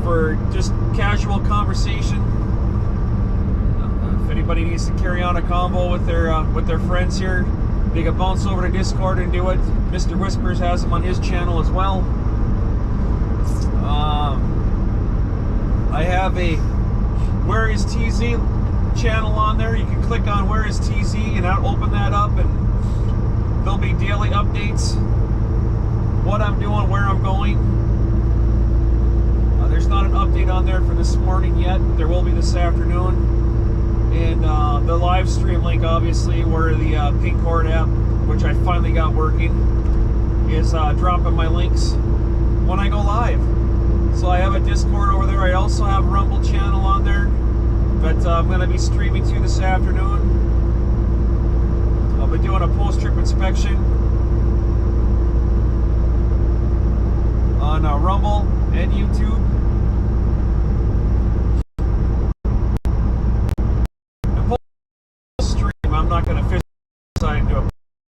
for just casual conversation. If anybody needs to carry on a convo with their friends here, they can bounce over to Discord and do it. Mr. Whispers has them on his channel as well. I have a Where is TZ channel on there. You can click on Where is TZ and I'll open that up, and there'll be daily updates, what I'm doing, where I'm going. There's not an update on there for this morning yet. There will be this afternoon. And the live stream link, obviously, where the Pinkcord app, which I finally got working, is dropping my links when I go live. So I have a Discord over there. I also have a Rumble channel on there that I'm going to be streaming to this afternoon. I'll be doing a post-trip inspection on Rumble and YouTube. I'm not going to physically decide to do a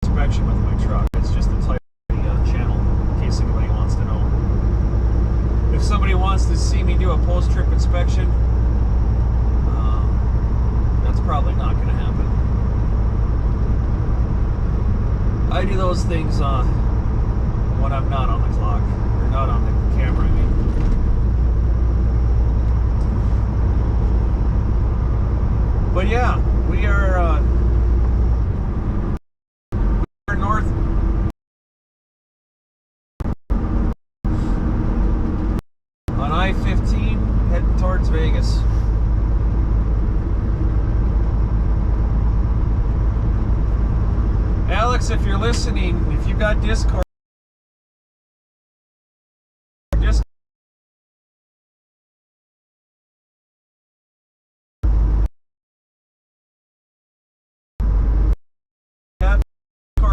inspection with my truck. It's just the type of the channel, in case anybody wants to know. If somebody wants to see me do a post-trip inspection, that's probably not going to happen. I do those things when I'm not on the clock, or not on the camera, I mean. But yeah, we are north on I-15 heading towards Vegas. Alex, if you're listening, if you've got Discord,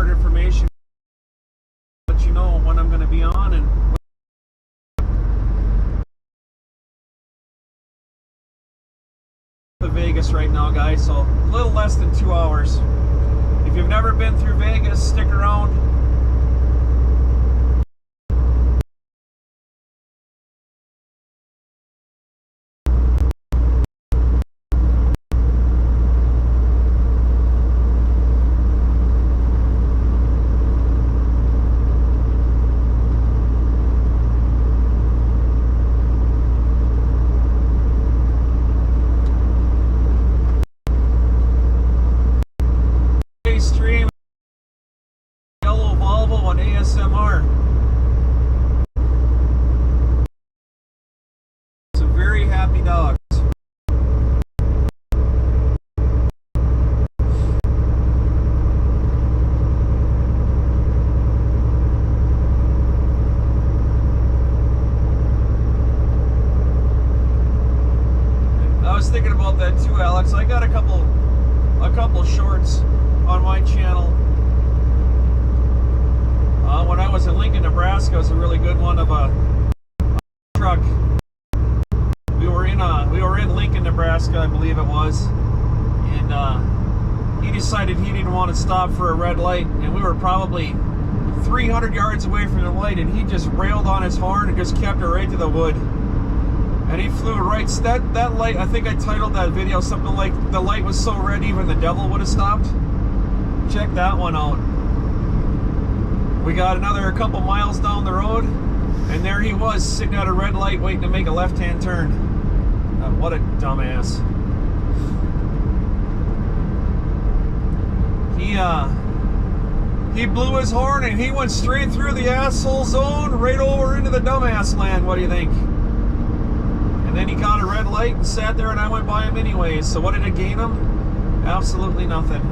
information, let you know when I'm going to be on. And to Vegas right now, guys, so a little less than 2 hours. If you've never been through Vegas, stick around. Stream yellow Volvo on ASMR. Some very happy dogs. I was thinking about that too, Alex. I got a couple shorts on my channel. When I was in Lincoln, Nebraska, it was a really good one of a truck. We were in Lincoln, Nebraska, I believe it was, and he decided he didn't want to stop for a red light, and we were probably 300 yards away from the light, and he just railed on his horn and just kept it right to the wood. And he flew right. That light, I think I titled that video something like "The light was so red even the devil would have stopped." Check that one out. We got another couple miles down the road, and there he was sitting at a red light waiting to make a left-hand turn. What a dumbass. He blew his horn and he went straight through the asshole zone, right over into the dumbass land. What do you think? And then he got a red light and sat there, and I went by him anyways. So what did it gain him? Absolutely nothing.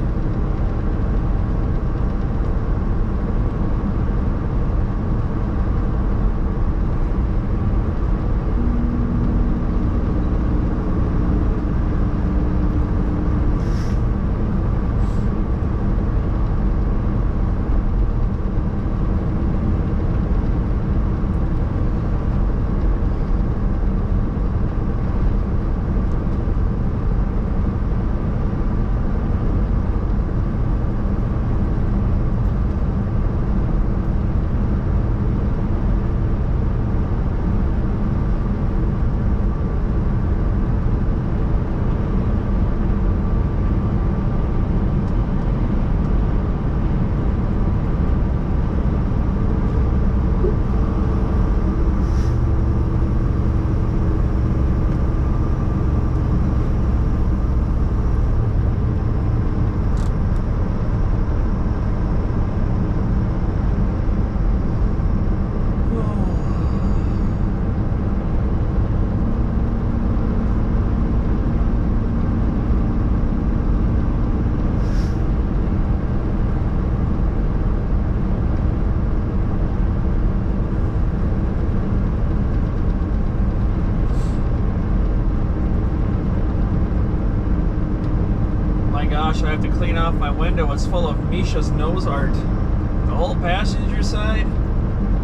much I have to clean off my window. It's full of Misha's nose art. The whole passenger side.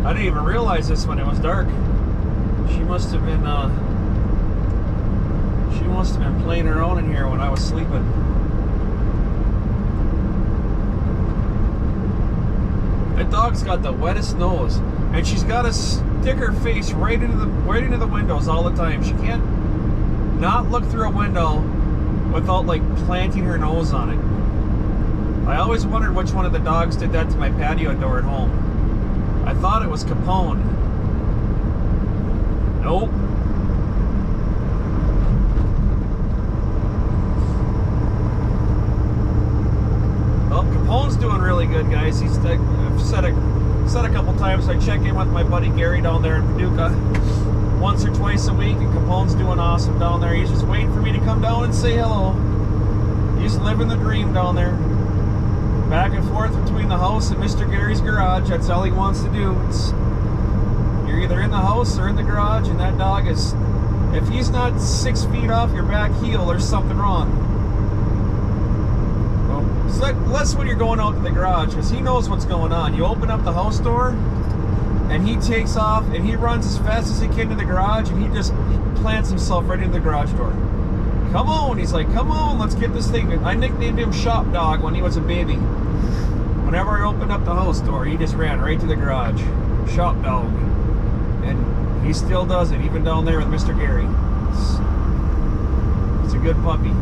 I didn't even realize this when it was dark. She must have been playing around in here when I was sleeping. That dog's got the wettest nose, and she's got to stick her face right into the windows all the time. She can't not look through a window without like planting her nose on it. I always wondered which one of the dogs did that to my patio door at home. I thought it was Capone. Nope. Well, Capone's doing really good, guys. I've said a couple times I check in with my buddy Gary down there in Paducah once or twice a week, and Capone's doing awesome down there. He's just waiting for me to come down and say hello. He's living the dream down there. Back and forth between the house and Mr. Gary's garage. That's all he wants to do. You're either in the house or in the garage, and that dog is, if he's not 6 feet off your back heel, there's something wrong. So that's when you're going out to the garage, because he knows what's going on. You open up the house door, and he takes off, and he runs as fast as he can to the garage, and he just plants himself right into the garage door. Come on, he's like, come on, let's get this thing. I nicknamed him Shop Dog when he was a baby. Whenever I opened up the house door, he just ran right to the garage. Shop Dog. And he still does it, even down there with Mr. Gary. It's a good puppy.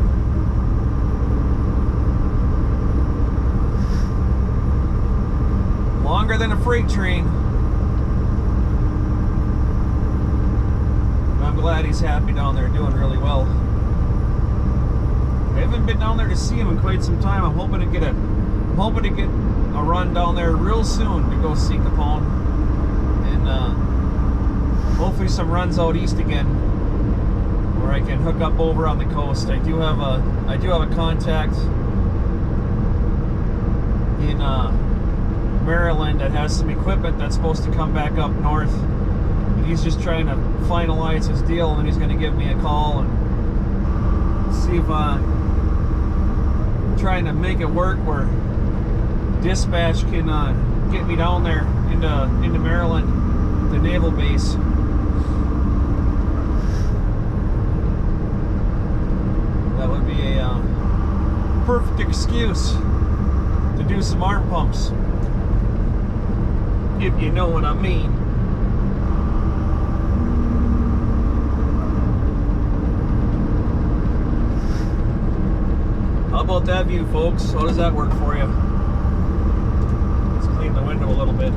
Longer than a freight train. I'm glad he's happy down there, doing really well. I haven't been down there to see him in quite some time. I'm hoping to get a run down there real soon to go see Capone, and hopefully some runs out east again, where I can hook up over on the coast. I do have a contact in Maryland that has some equipment that's supposed to come back up north. And he's just trying to finalize his deal, and he's going to give me a call and see if trying to make it work where dispatch can get me down there into Maryland, the naval base. That would be a perfect excuse to do some arm pumps, if you know what I mean. How about that view, folks? How does that work for you? Let's clean the window a little bit.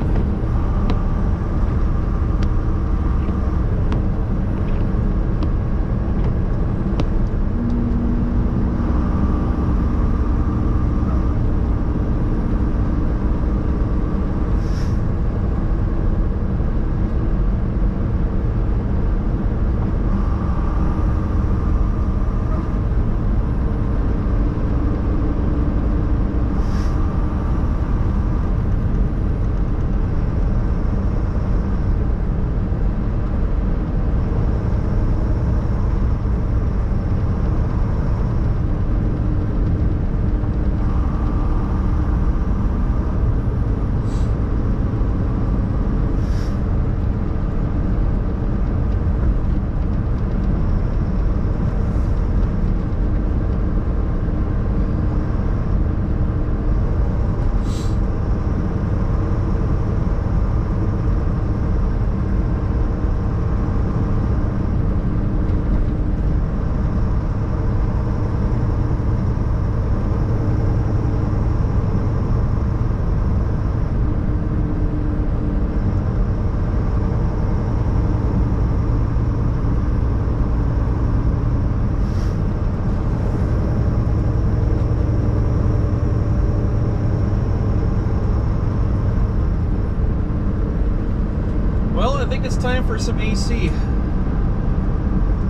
I think it's time for some AC.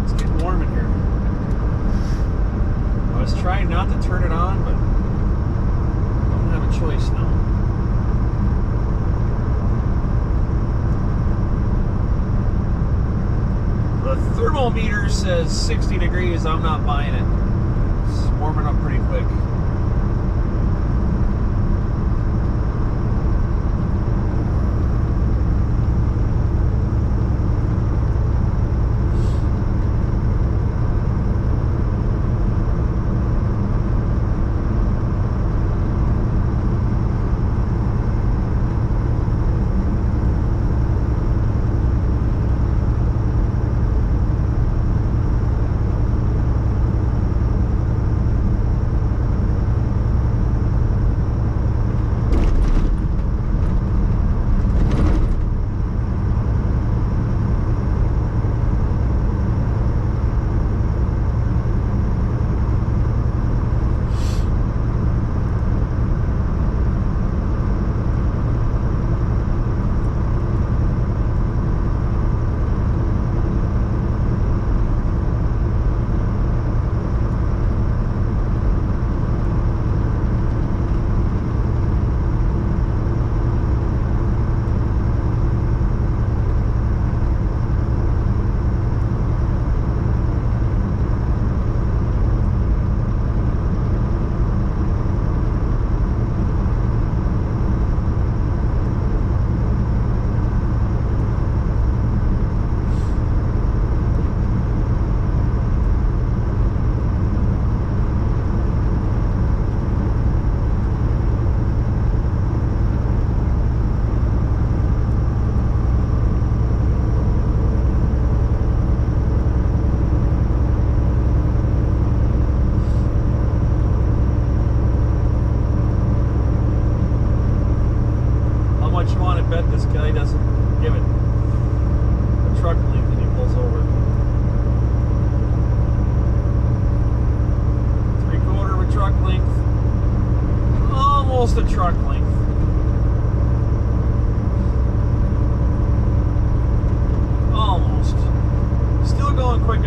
It's getting warm in here. I was trying not to turn it on, but I don't have a choice now. The thermometer says 60 degrees. I'm not buying it. It's warming up pretty quick.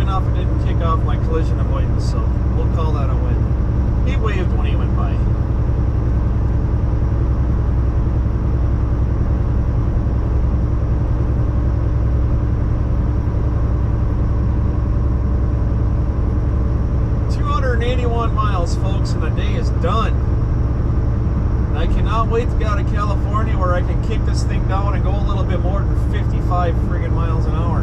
enough it didn't kick off my collision avoidance, so we'll call that a win. He waved when he went by. Miles, folks, and the day is done. And I cannot wait to get out of California where I can kick this thing down and go a little bit more than 55 friggin' miles an hour.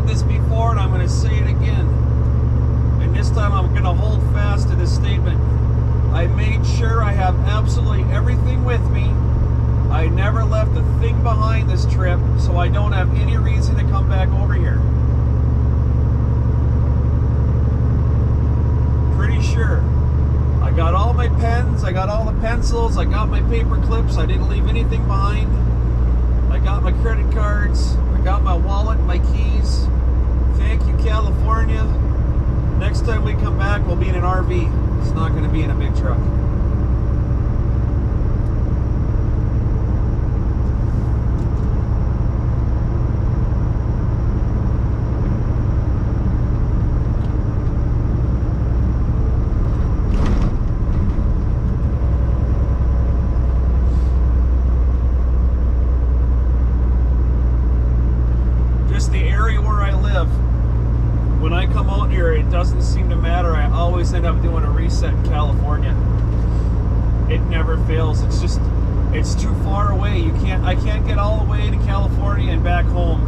This before and I'm going to say it again, and this time I'm going to hold fast to this statement. I made sure I have absolutely everything with me. I never left a thing behind this trip, so I don't have any reason to come back over here. Pretty sure. I got all my pens, I got all the pencils, I got my paper clips, I didn't leave anything behind. I got my credit cards, I got my wallet, my keys. Thank you, California. Next time we come back, we'll be in an RV. It's not going to be in a big truck. It doesn't seem to matter. I always end up doing a reset in California. It never fails. It's just, it's too far away. I can't get all the way to California and back home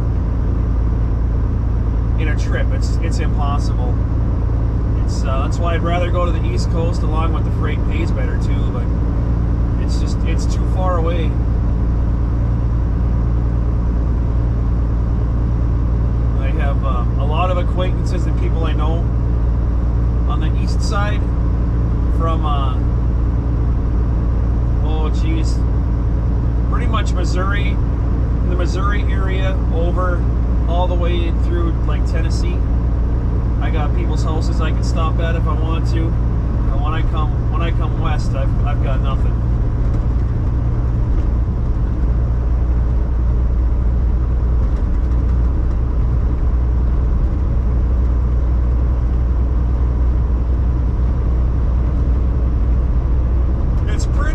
in a trip. It's impossible. That's why I'd rather go to the East Coast, along with the freight pays better too, but it's too far away. I have a lot of acquaintances and people I know on the east side from, pretty much Missouri, the Missouri area over all the way through like Tennessee. I got people's houses I can stop at if I want to. And when I come west, I've got nothing.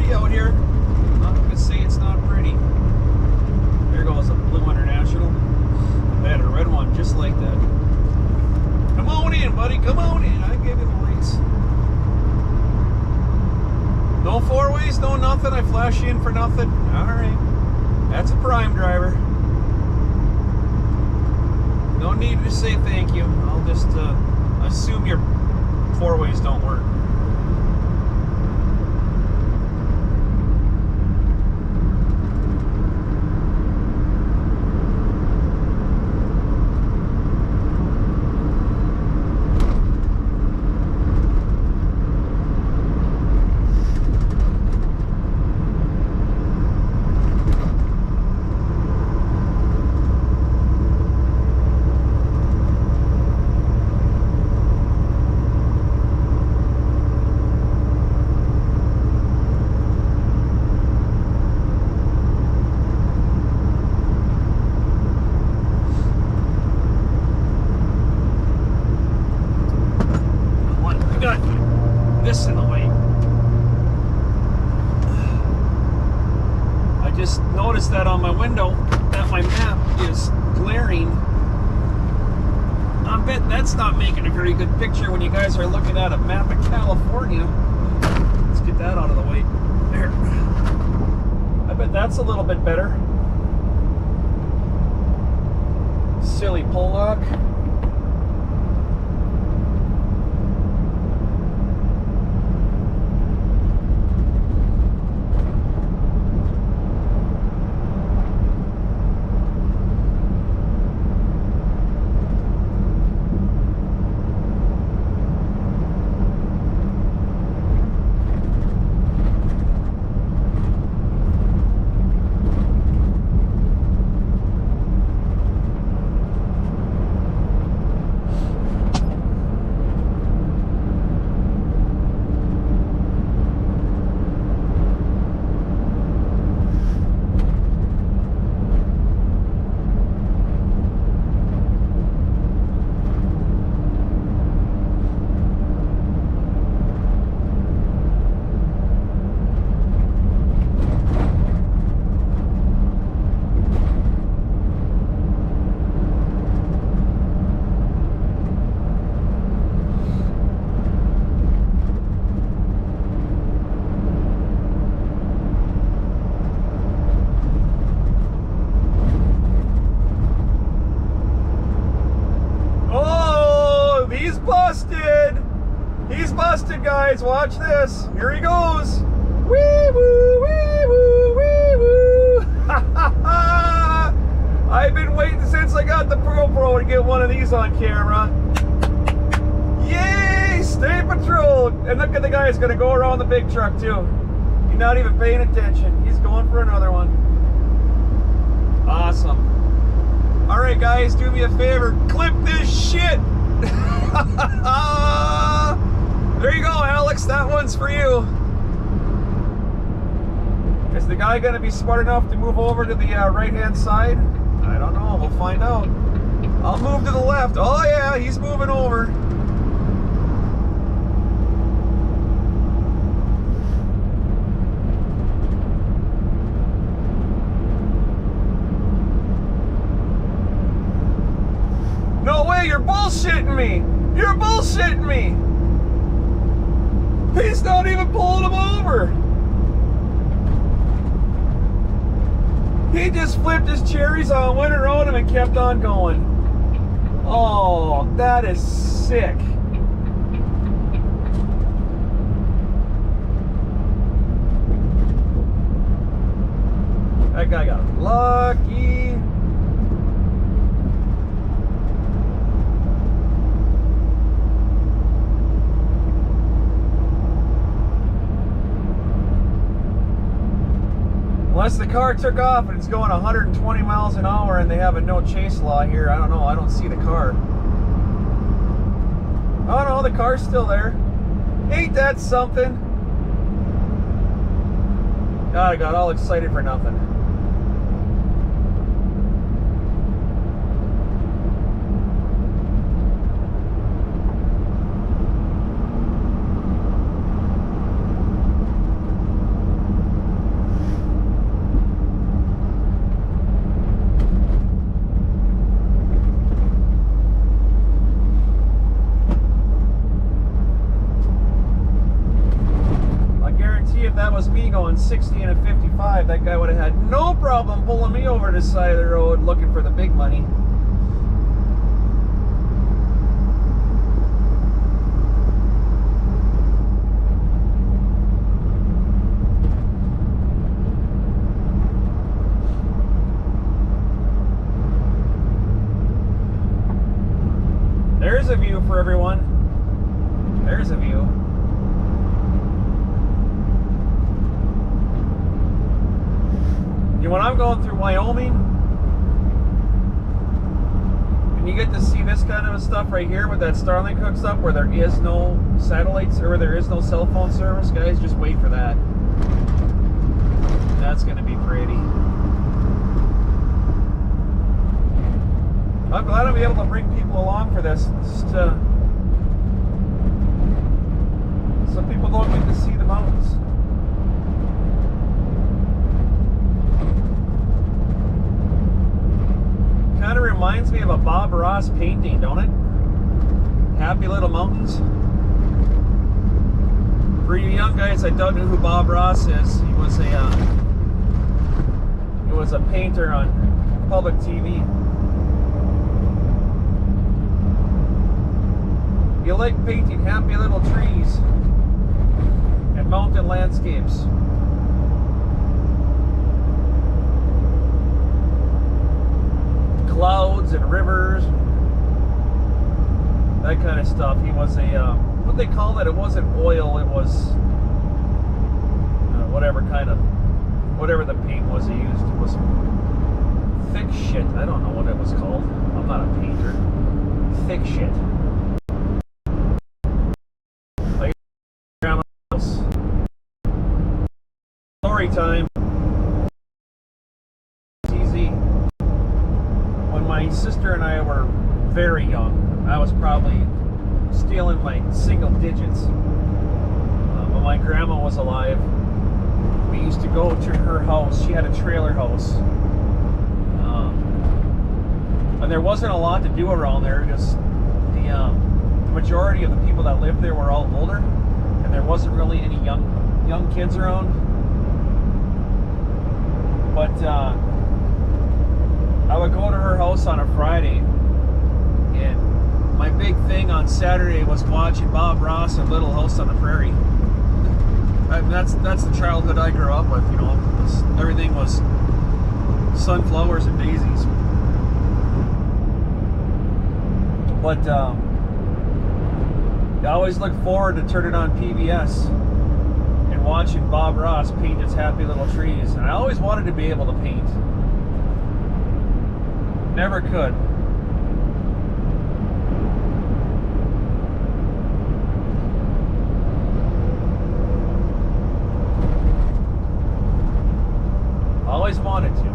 Out here, I'm not going to say it's not pretty. There goes a blue International. I had a red one just like that. Come on in, buddy. Come on in. I gave you the race. No four ways, no nothing. I flash you in for nothing. All right. That's a prime driver. No need to say thank you. I'll just assume your four ways don't work. This in the way. I just noticed that on my window that my map is glaring. I bet that's not making a very good picture when you guys are looking at a map of California. Let's get that out of the way. There. I bet that's a little bit better. Silly pull lock. watch this. Here he goes. Wee woo, wee woo, wee woo. Ha ha ha. I've been waiting since I got the GoPro to get one of these on camera. Yay! Stay patrol. And look at the guy who's gonna go around the big truck too. He's not even paying attention. He's going for another one. Awesome. All right, guys, do me a favor. Clip this shit. There you go, Alex. That one's for you. Is the guy going to be smart enough to move over to the right-hand side? I don't know. We'll find out. I'll move to the left. Oh, yeah, he's moving over. No way, you're bullshitting me. You're bullshitting me. He's not even pulling him over. He just flipped his cherries on, went around him, and kept on going. Oh, that is sick. That guy got lucky. Unless the car took off and it's going 120 miles an hour and they have a no chase law here. I don't know. I don't see the car. Oh no, the car's still there. Ain't that something? God, I got all excited for nothing. If that was me going 60 and a 55, that guy would have had no problem pulling me over to the side of the road looking for the big money. There's a view for everyone. There's a view. When I'm going through Wyoming and you get to see this kind of stuff right here with that Starlink hooks up where there is no satellites or where there is no cell phone service, guys, just wait for that. That's going to be pretty. I'm glad I'll be able to bring people along for this. Just, some people don't get to see the mountains. Kind of reminds me of a Bob Ross painting, don't it? Happy Little Mountains. For you young guys that don't know who Bob Ross is, he was a painter on public TV. You like painting happy little trees and mountain landscapes. Clouds and rivers, that kind of stuff. He was a, what they call it, it wasn't oil, it was whatever the paint was he used. It was thick shit. I don't know what it was called. I'm not a painter. Thick shit. Like grandma's story time. My sister and I were very young. I was probably still in my single digits. When my grandma was alive, we used to go to her house. She had a trailer house. And there wasn't a lot to do around there. Just the majority of the people that lived there were all older. And there wasn't really any young kids around. But I would go to her house on a Friday, and my big thing on Saturday was watching Bob Ross and Little House on the Prairie. That's the childhood I grew up with. You know, everything was sunflowers and daisies. But I always look forward to turning on PBS and watching Bob Ross paint his happy little trees. And I always wanted to be able to paint. Never could. Always wanted to.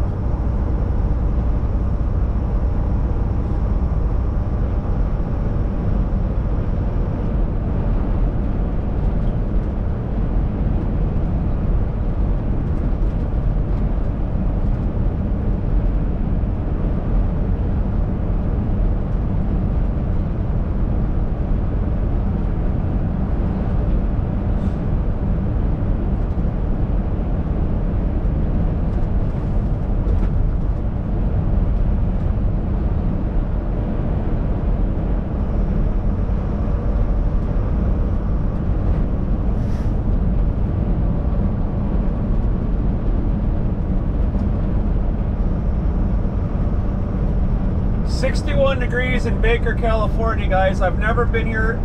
Degrees in Baker, California, guys. I've never been here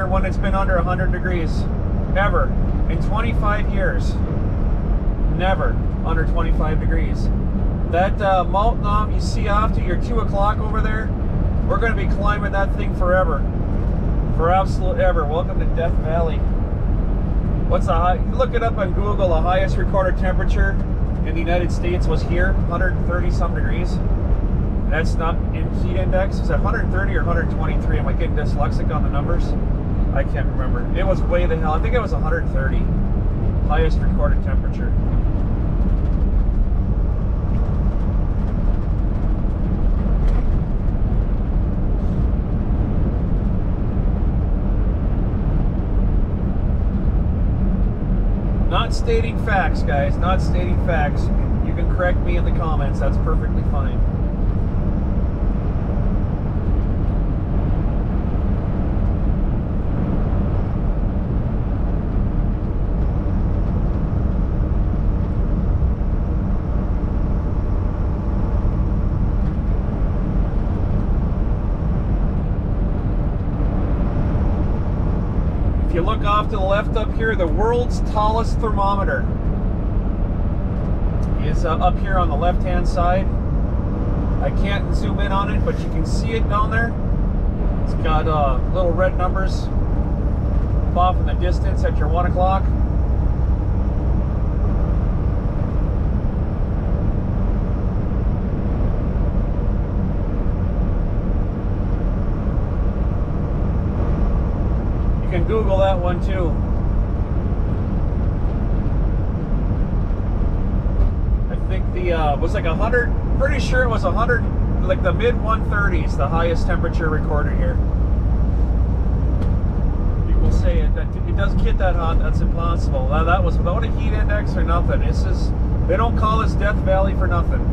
when it's been under 100 degrees. Ever. In 25 years. Never under 25 degrees. That mountain off you see off to your 2 o'clock over there, we're going to be climbing that thing forever. For absolute ever. Welcome to Death Valley. What's the high? You look it up on Google. The highest recorded temperature in the United States was here, 130 some degrees. That's not in heat index. Is that 130 or 123? Am I getting dyslexic on the numbers? I can't remember. It was way the hell. I think it was 130. Highest recorded temperature. Not stating facts, guys. Not stating facts. You can correct me in the comments. That's perfectly fine. If you look off to the left up here, the world's tallest thermometer is up here on the left-hand side. I can't zoom in on it, but you can see it down there. It's got little red numbers off in the distance at your 1 o'clock. You can Google that one too. I think the was like 100. Pretty sure it was 100, like the mid 130s, the highest temperature recorded here. People say it doesn't get that hot. That's impossible. That was without a heat index or nothing. They don't call this Death Valley for nothing.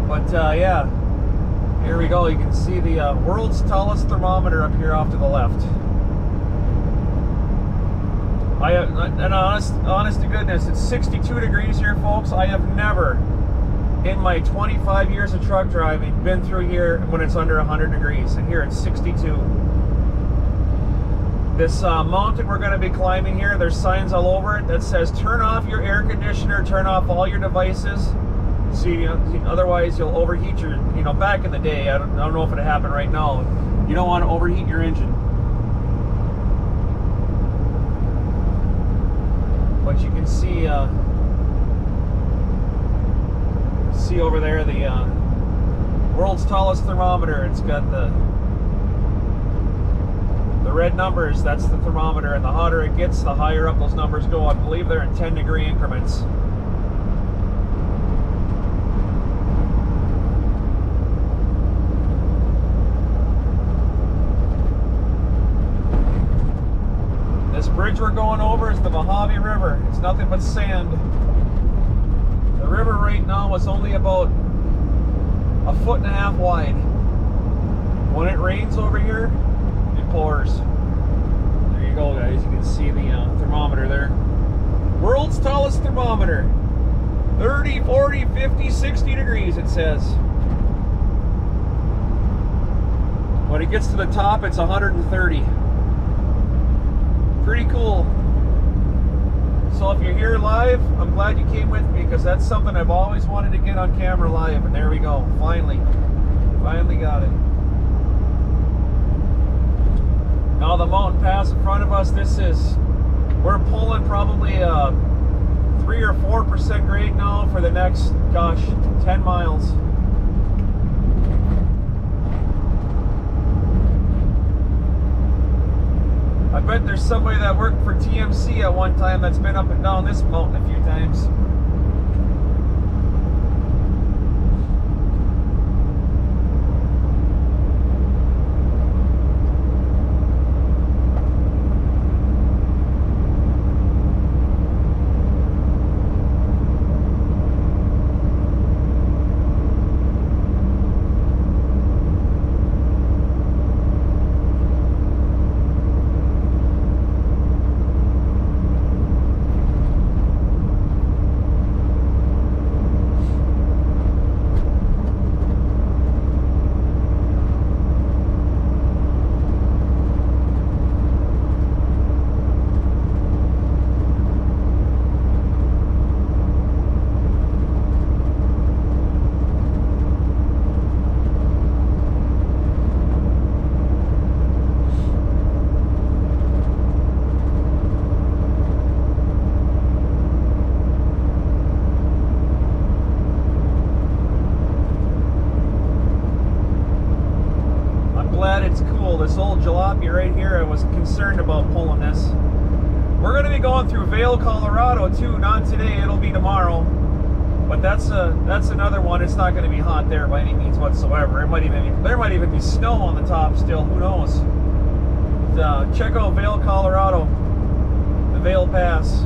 But yeah. Here we go. You can see the world's tallest thermometer up here off to the left. And honest to goodness, it's 62 degrees here, folks. I have never, in my 25 years of truck driving, been through here when it's under 100 degrees. And here it's 62. This mountain we're going to be climbing here, there's signs all over it that says turn off your air conditioner, turn off all your devices. So otherwise you'll overheat your, back in the day, I don't know if it happened right now, you don't want to overheat your engine. But you can see over there the world's tallest thermometer. It's got the red numbers, that's the thermometer, and the hotter it gets, the higher up those numbers go. I believe they're in 10-degree increments. This bridge we're going over is the Mojave River. It's nothing but sand. The river right now is only about 1.5 feet wide. When it rains over here, it pours. There you go, guys. You can see the thermometer there. World's tallest thermometer. 30, 40, 50, 60 degrees, it says. When it gets to the top, it's 130. Pretty cool. So if you're here live, I'm glad you came with me, because that's something I've always wanted to get on camera live, and there we go. Finally got it. Now the mountain pass in front of us, we're pulling probably a 3 or 4% grade now for the next, 10 miles. I bet there's somebody that worked for TMC at one time that's been up and down this mountain a few times. This old jalopy right here, I was concerned about pulling this. We're going to be going through Vail, Colorado too. Not today, it'll be tomorrow. But that's another one. It's not going to be hot there by any means whatsoever. There might even be snow on the top still. Who knows? Check out Vail, Colorado. The Vail Pass.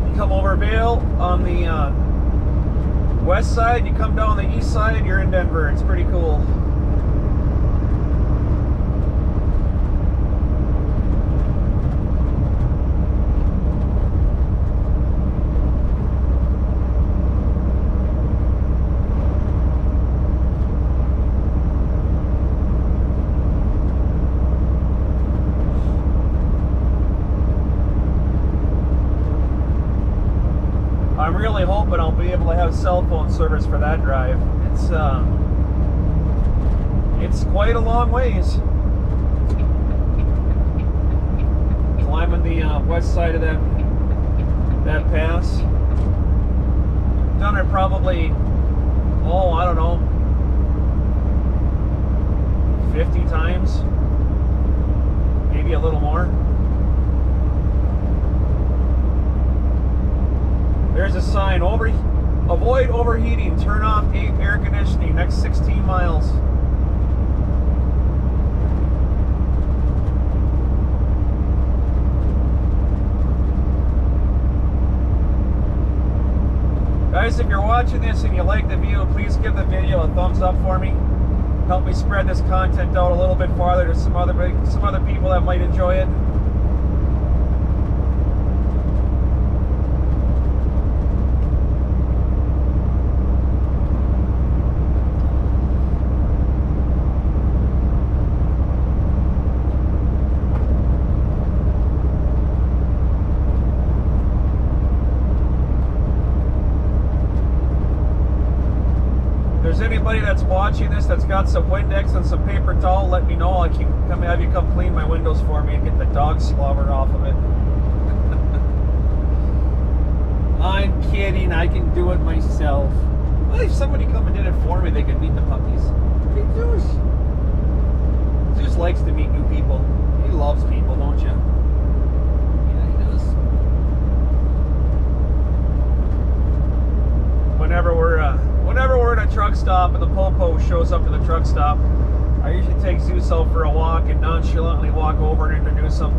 You come over Vail on the west side, you come down the east side, you're in Denver. It's pretty cool. I'm really hoping I'll be able to have cell phone service for that drive. It's quite a long ways. Climbing the west side of that pass. Done it probably, I don't know, 50 times, maybe a little more. There's a sign, avoid overheating, turn off air conditioning, next 16 miles. Guys, if you're watching this and you like the view, please give the video a thumbs up for me. Help me spread this content out a little bit farther to some other people that might enjoy it. Anybody that's watching this that's got some Windex and some paper towel, let me know. I can have you come clean my windows for me and get the dog slobber off of it. I'm kidding, I can do it myself. Well, if somebody come and did it for me, they could meet the puppies. Hey, Zeus. Zeus likes to meet new people. He loves people, don't you? Yeah, he does. Whenever we're in a truck stop and the Popo shows up to the truck stop, I usually take Zeus out for a walk and nonchalantly walk over and introduce him.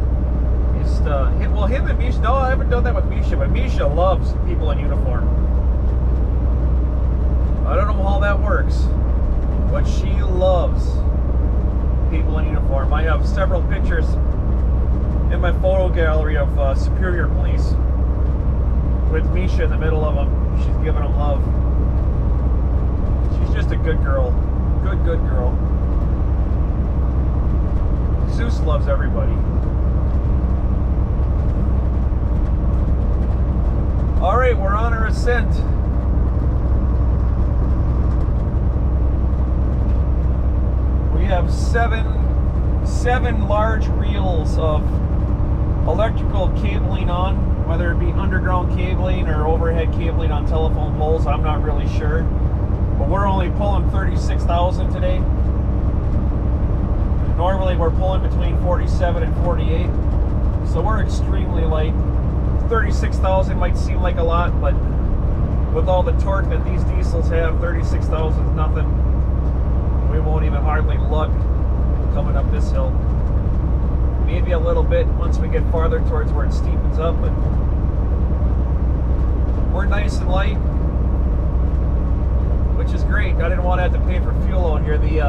Him and Misha, no, I haven't done that with Misha, but Misha loves people in uniform. I don't know how that works, but she loves people in uniform. I have several pictures in my photo gallery of Superior Police with Misha in the middle of them. She's giving them love. She's just a good girl. Good girl. Zeus loves everybody. Alright, we're on our ascent. We have seven large reels of electrical cabling on, whether it be underground cabling or overhead cabling on telephone poles. I'm not really sure, but we're only pulling 36,000 today. Normally we're pulling between 47 and 48, so we're extremely light. 36,000 might seem like a lot, but with all the torque that these diesels have, 36,000 is nothing. We won't even hardly lug coming up this hill. Maybe a little bit once we get farther towards where it steepens up, but we're nice and light, which is great. I didn't want to have to pay for fuel out here. The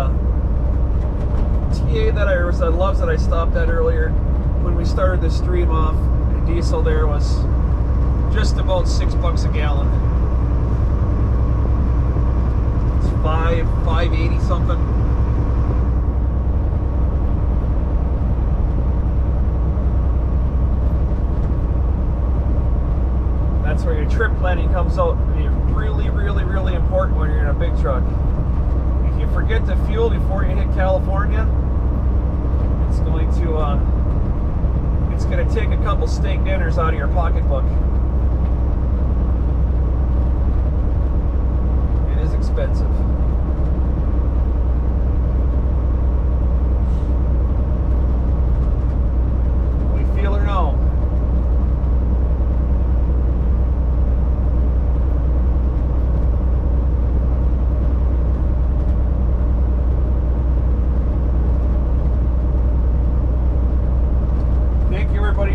TA that I loves that I stopped at earlier when we started the stream off, the diesel there was just about $6 a gallon. It's $5.80 something. That's where your trip planning comes out. Really important when you're in a big truck. If you forget to fuel before you hit California, it's going to take a couple steak dinners out of your pocketbook. It is expensive. We feel her now.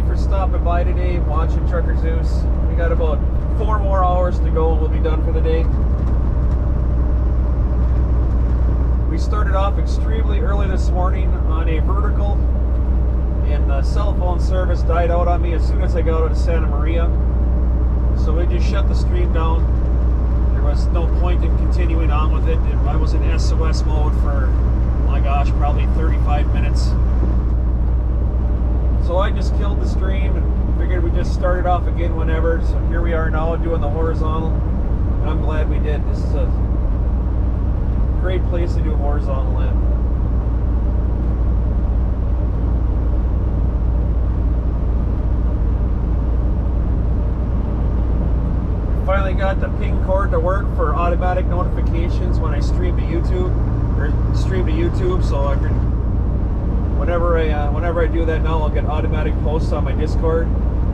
For stopping by today, watching Trucker Zeus. We got about 4 more hours to go and we'll be done for the day. We started off extremely early this morning on a vertical, and the cell phone service died out on me as soon as I got out of Santa Maria. So we just shut the stream down. There was no point in continuing on with it. I was in SOS mode for, oh my gosh, probably 35 minutes. So I just killed the stream and figured we just started off again whenever. So here we are now doing the horizontal, and I'm glad we did. This is a great place to do horizontal at. Finally got the ping cord to work for automatic notifications when I stream to YouTube, so I can. Whenever I do that now, I'll get automatic posts on my Discord.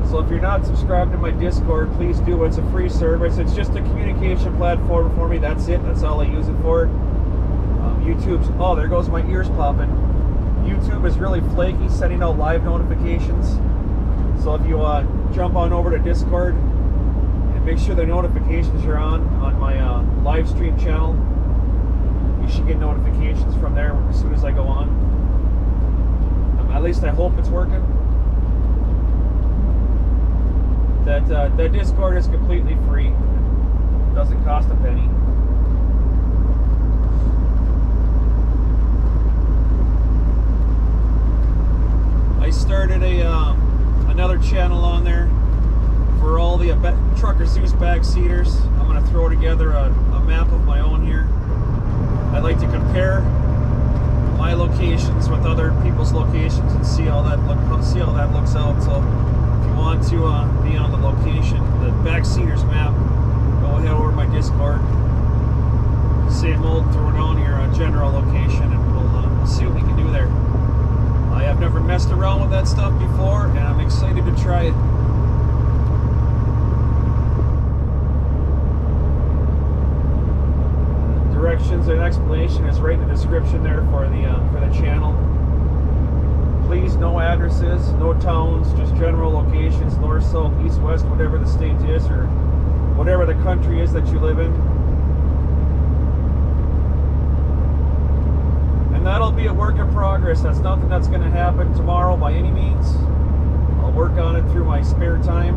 So if you're not subscribed to my Discord, please do. It's a free service. It's just a communication platform for me. That's it. That's all I use it for. YouTube's, oh, there goes my ears popping. YouTube is really flaky, sending out live notifications. So if you jump on over to Discord and make sure the notifications are on my live stream channel, you should get notifications from there as soon as I go on. At least I hope it's working. That Discord is completely free. It doesn't cost a penny. I started another channel on there for all the Trucker Zeus backseaters. I'm going to throw together a map of my own here. I'd like to compare my locations with other people's locations and see how that looks out. So if you want to be on the location, the backseaters map, go ahead over to my Discord. Same old, throw down your general location, and we'll see what we can do there. I have never messed around with that stuff before, and I'm excited to try it. Directions and explanation is right in the description there for the channel. Please, no addresses, no towns, just general locations, north, south, east, west, whatever the state is or whatever the country is that you live in. And that'll still be a work in progress. That's nothing that's going to happen tomorrow by any means. I'll work on it through my spare time.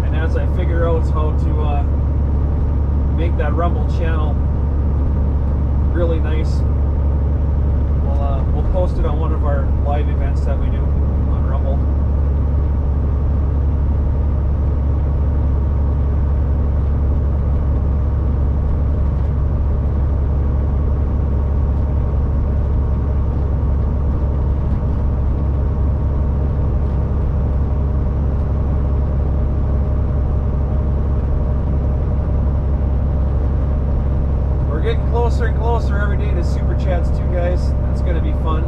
And as I figure out how to make that Rumble channel really nice, we'll post it on one of our live events that we do on Rumble. Getting closer and closer every day to Super Chats too, guys. That's going to be fun.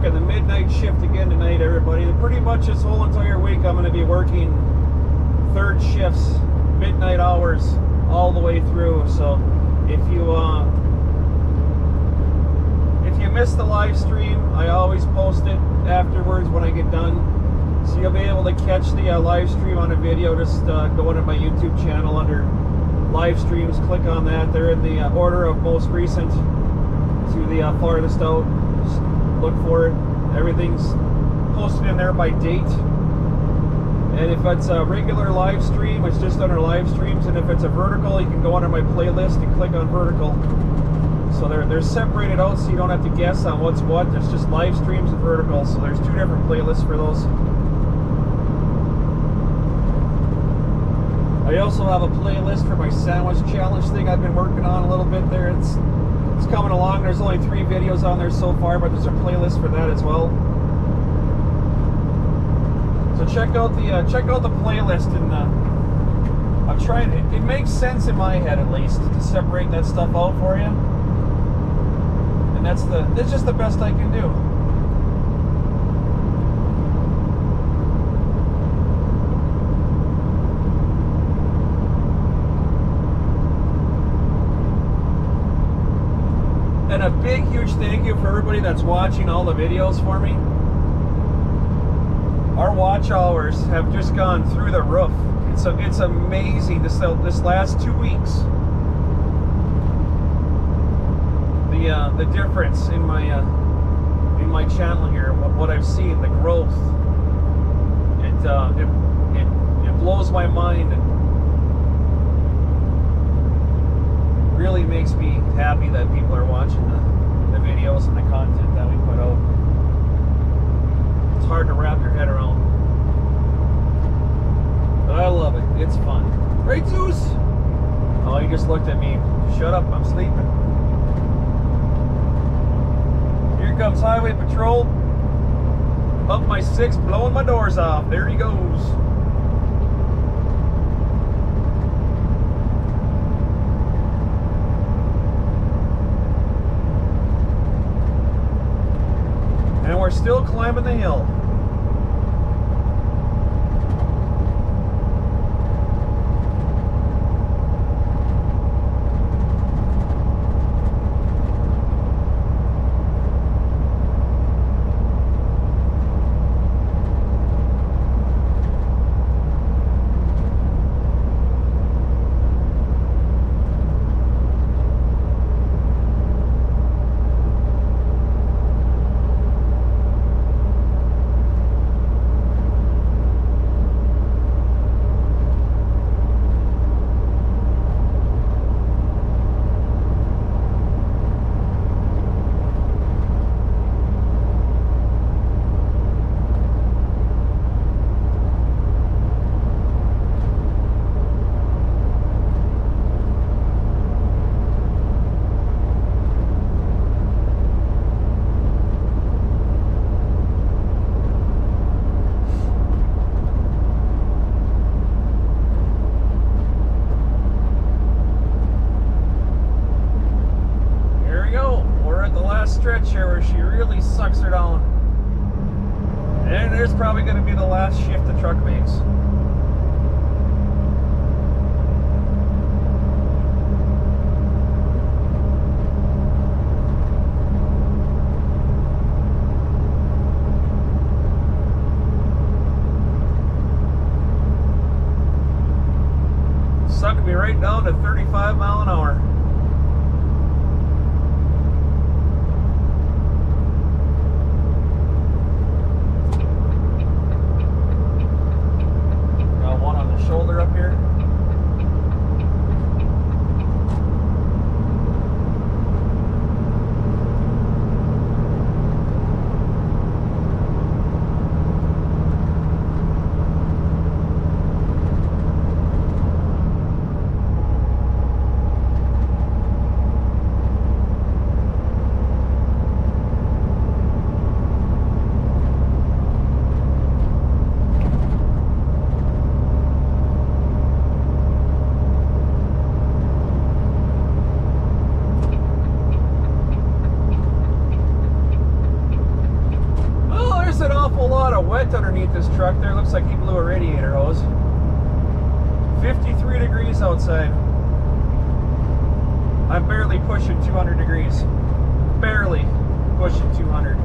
The midnight shift again tonight, everybody. Pretty much this whole entire week I'm going to be working third shifts, midnight hours, all the way through. So if you miss the live stream, I always post it afterwards when I get done. So you'll be able to catch the live stream on a video. Just go into my YouTube channel under live streams, click on that. They're in the order of most recent to the farthest out. Just look for it. Everything's posted in there by date. And if it's a regular live stream, it's just under live streams. And if it's a vertical, you can go under my playlist and click on vertical. So they're separated out so you don't have to guess on what's what. There's just live streams and vertical. So there's two different playlists for those. I also have a playlist for my sandwich challenge thing I've been working on a little bit there. It's coming along. There's only 3 videos on there so far, but there's a playlist for that as well. So check out the playlist, and I'm trying. It makes sense in my head at least to separate that stuff out for you, and that's just the best I can do. And a big, huge thank you for everybody that's watching all the videos for me. Our watch hours have just gone through the roof. It's amazing this last 2 weeks. The difference in my channel here, what I've seen, the growth. It blows my mind and really makes me happy that people are watching the videos and the content that we put out. It's hard to wrap your head around, but I love it. It's fun. Right, Zeus? Oh, you just looked at me. Shut up, I'm sleeping. Here comes Highway Patrol. Up my 6, blowing my doors off. There he goes. And we're still climbing the hill. sucks her down. And there's probably going to be the last shift the truck makes. Sucked me right down to 35 mile an hour. Got one on the shoulder up here. Wet underneath this truck there. Looks like he blew a radiator hose. 53 degrees outside. I'm barely pushing 200 degrees. Barely pushing 200.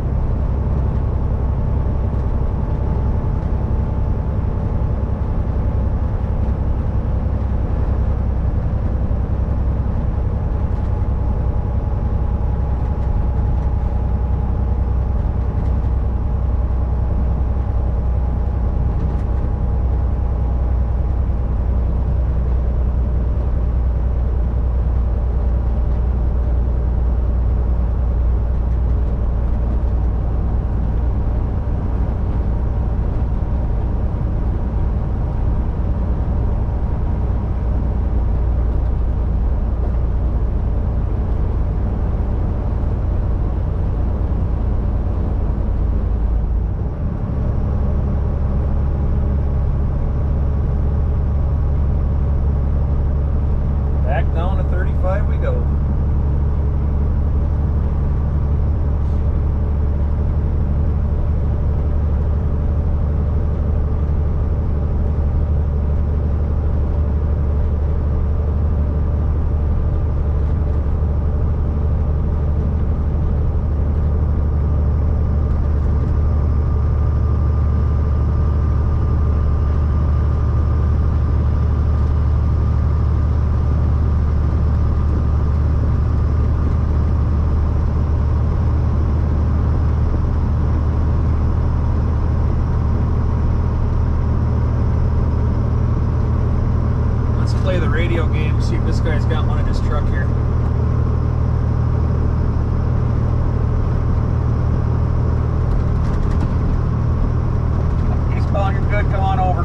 Down to 35 we go. Play the radio game, see if this guy's got one in his truck here. He's calling, you're good, come on over.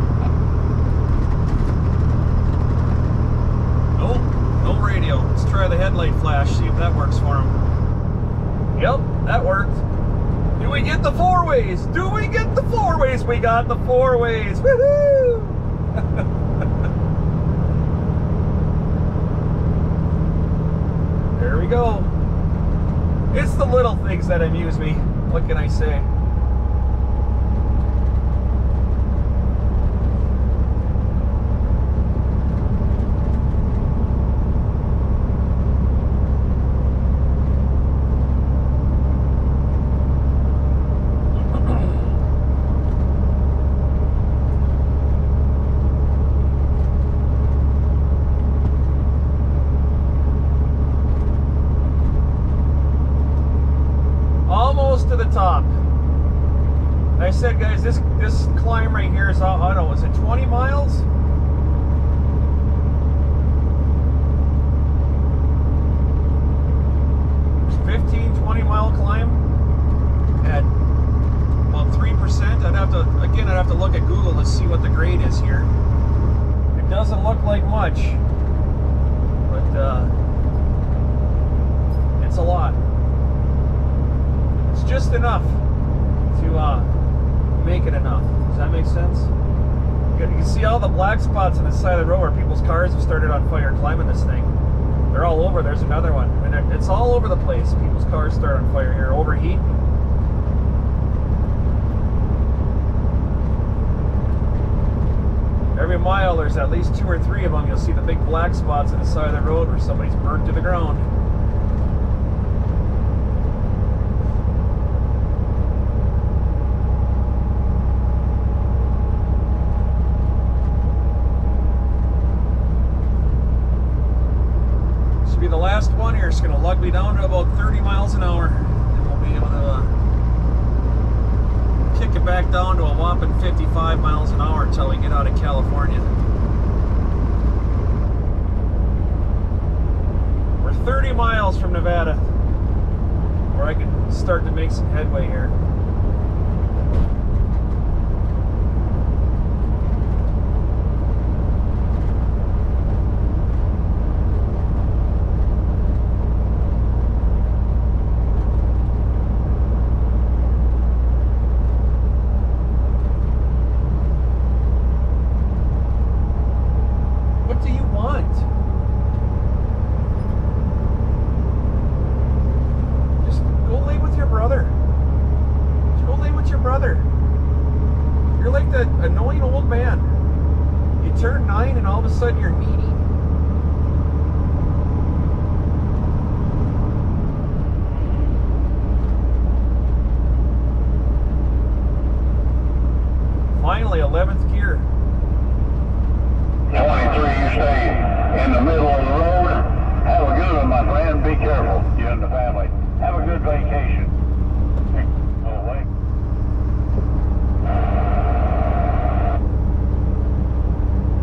Nope, no radio. Let's try the headlight flash, see if that works for him. Yep, that worked. Do we get the four ways? Do we get the four ways? We got the four ways. Woohoo! There we go. It's the little things that amuse me. What can I say? To the top. I said, guys, this climb right here is, I don't know, is it 20 miles? $15, 20 mile climb at about 3%. I'd have to look at Google to see what the grade is here. It doesn't look like much, but it's a lot. Just enough to make it enough. Does that make sense? You can see all the black spots on the side of the road where people's cars have started on fire climbing this thing. They're all over. There's another one. And it's all over the place. People's cars start on fire here, overheating. Every mile there's at least 2 or 3 of them. You'll see the big black spots on the side of the road where somebody's burnt to the ground. This should be the last one here. It's going to lug me down to about 30 miles an hour. And we'll be able to kick it back down to a whopping 55 miles an hour until we get out of California. We're 30 miles from Nevada, where I can start to make some headway here. Annoying old man. You turn 9 and all of a sudden you're needy. Finally, 11th gear. 23, you stay in the middle of the road. Have a good one, my friend. Be careful, you and the family. Have a good vacation. Oh, wait.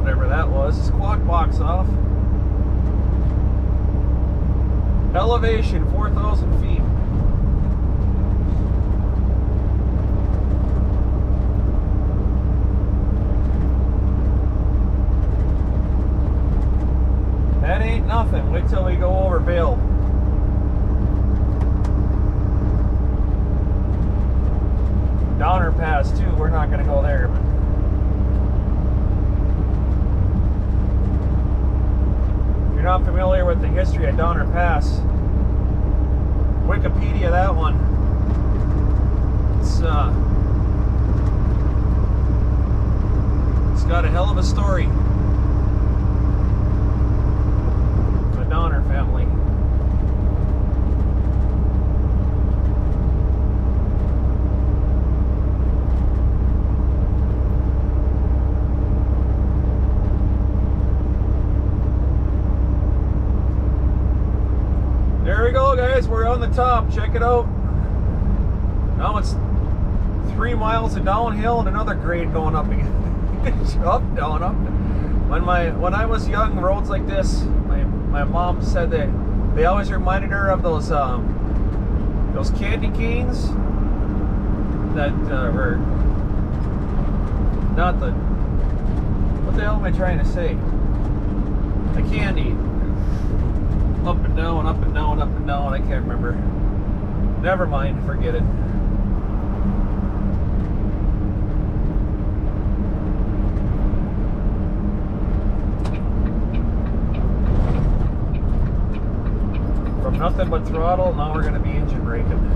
Whatever that was. Squawk box off. Elevation 4,000 feet. That ain't nothing. Wait till we go over Vail. Donner Pass too. We're not going to go there, but if you're not familiar with the history of Donner Pass, Wikipedia that one. It's got a hell of a story. The Donner family. There we go, guys. We're on the top. Check it out. Now it's 3 miles of downhill and another grade going up again. Up, down, up. When I was young, roads like this, my mom said that they always reminded her of those candy canes that were not the. What the hell am I trying to say? The candy. Up and down, up and down, up and down. I can't remember. Never mind, forget it. From nothing but throttle, now we're going to be engine braking.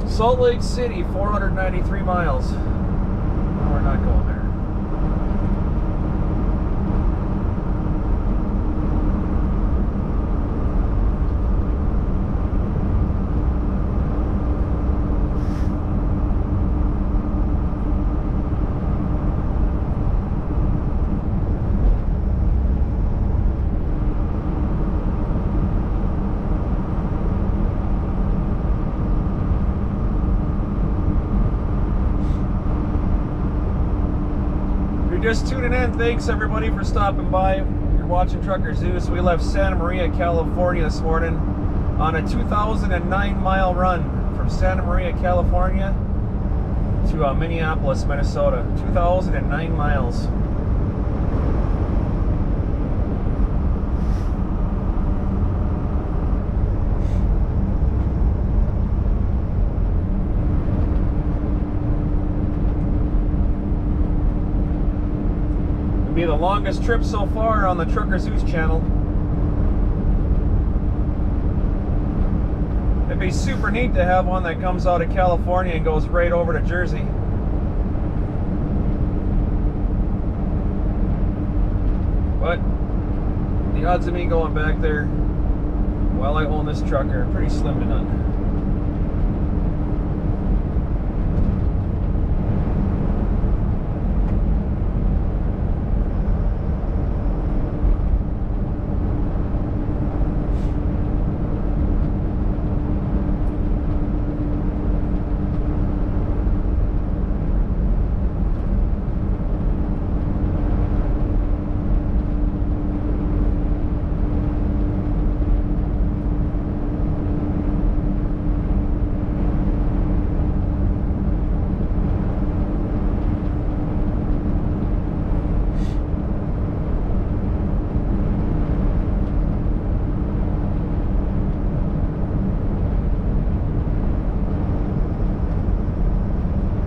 Salt Lake City, 493 miles. No, we're not going there. Just tuning in, thanks everybody for stopping by. You're watching Trucker Zeus. We left Santa Maria, California this morning on a 2009 mile run from Santa Maria, California to Minneapolis, Minnesota. 2009 miles. Be the longest trip so far on the Trucker Zeus channel. It'd be super neat to have one that comes out of California and goes right over to Jersey. But the odds of me going back there while I own this truck are pretty slim to none.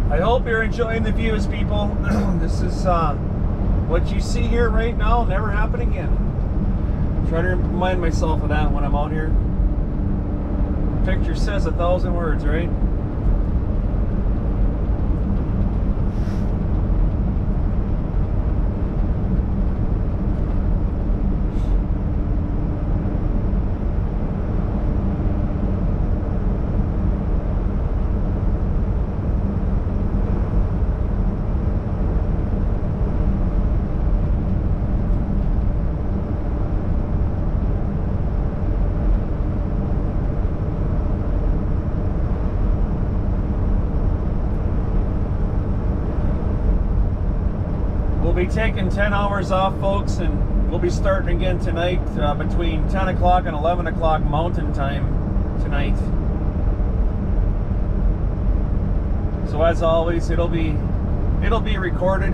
I hope you're enjoying the views, people. This is what you see here right now, never happen again. Try to remind myself of that when I'm out here. Picture says 1,000 words, right? We'll be taking 10 hours off, folks, and we'll be starting again tonight between 10 o'clock and 11 o'clock Mountain Time tonight. So as always, it'll be recorded,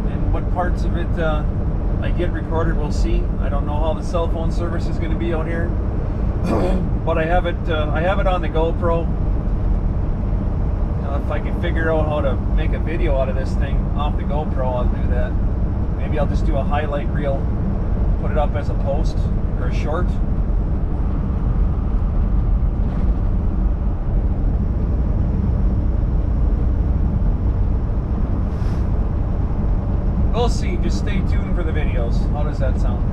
and what parts of it I get recorded, we'll see. I don't know how the cell phone service is going to be out here, but I have it on the GoPro. If I can figure out how to make a video out of this thing off the GoPro, I'll do that. Maybe I'll just do a highlight reel, put it up as a post or a short. We'll see. Just stay tuned for the videos. How does that sound?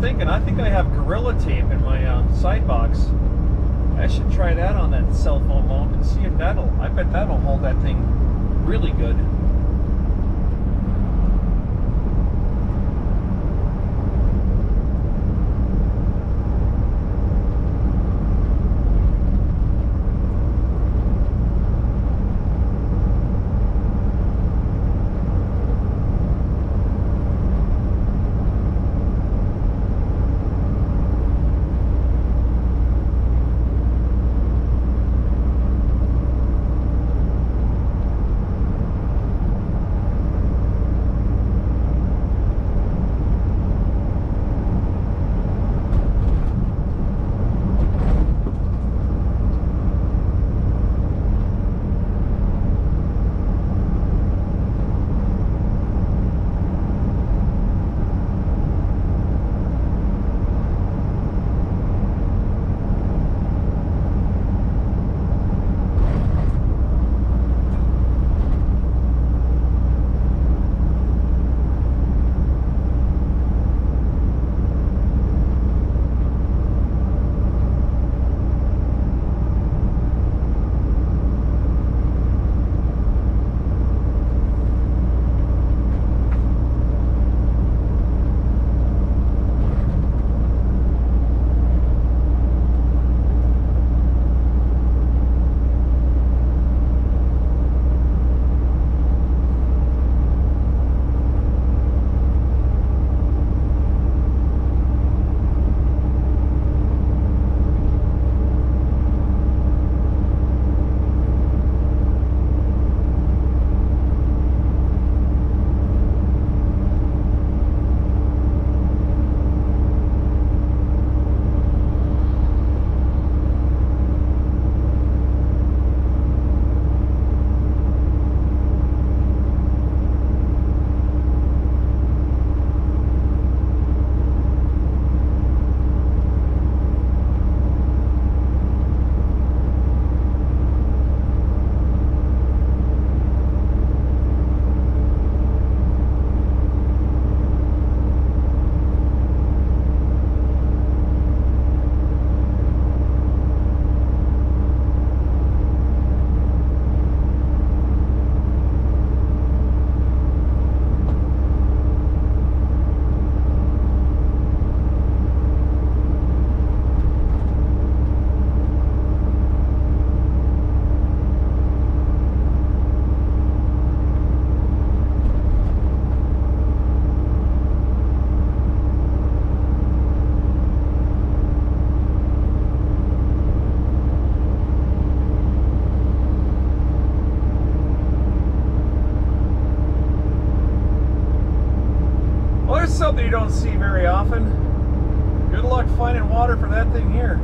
Thinking, I think I have Gorilla Tape in my side box. I should try that on that cell phone mount and see if I bet that'll hold that thing really good. something you don't see very often. Good luck finding water for that thing here.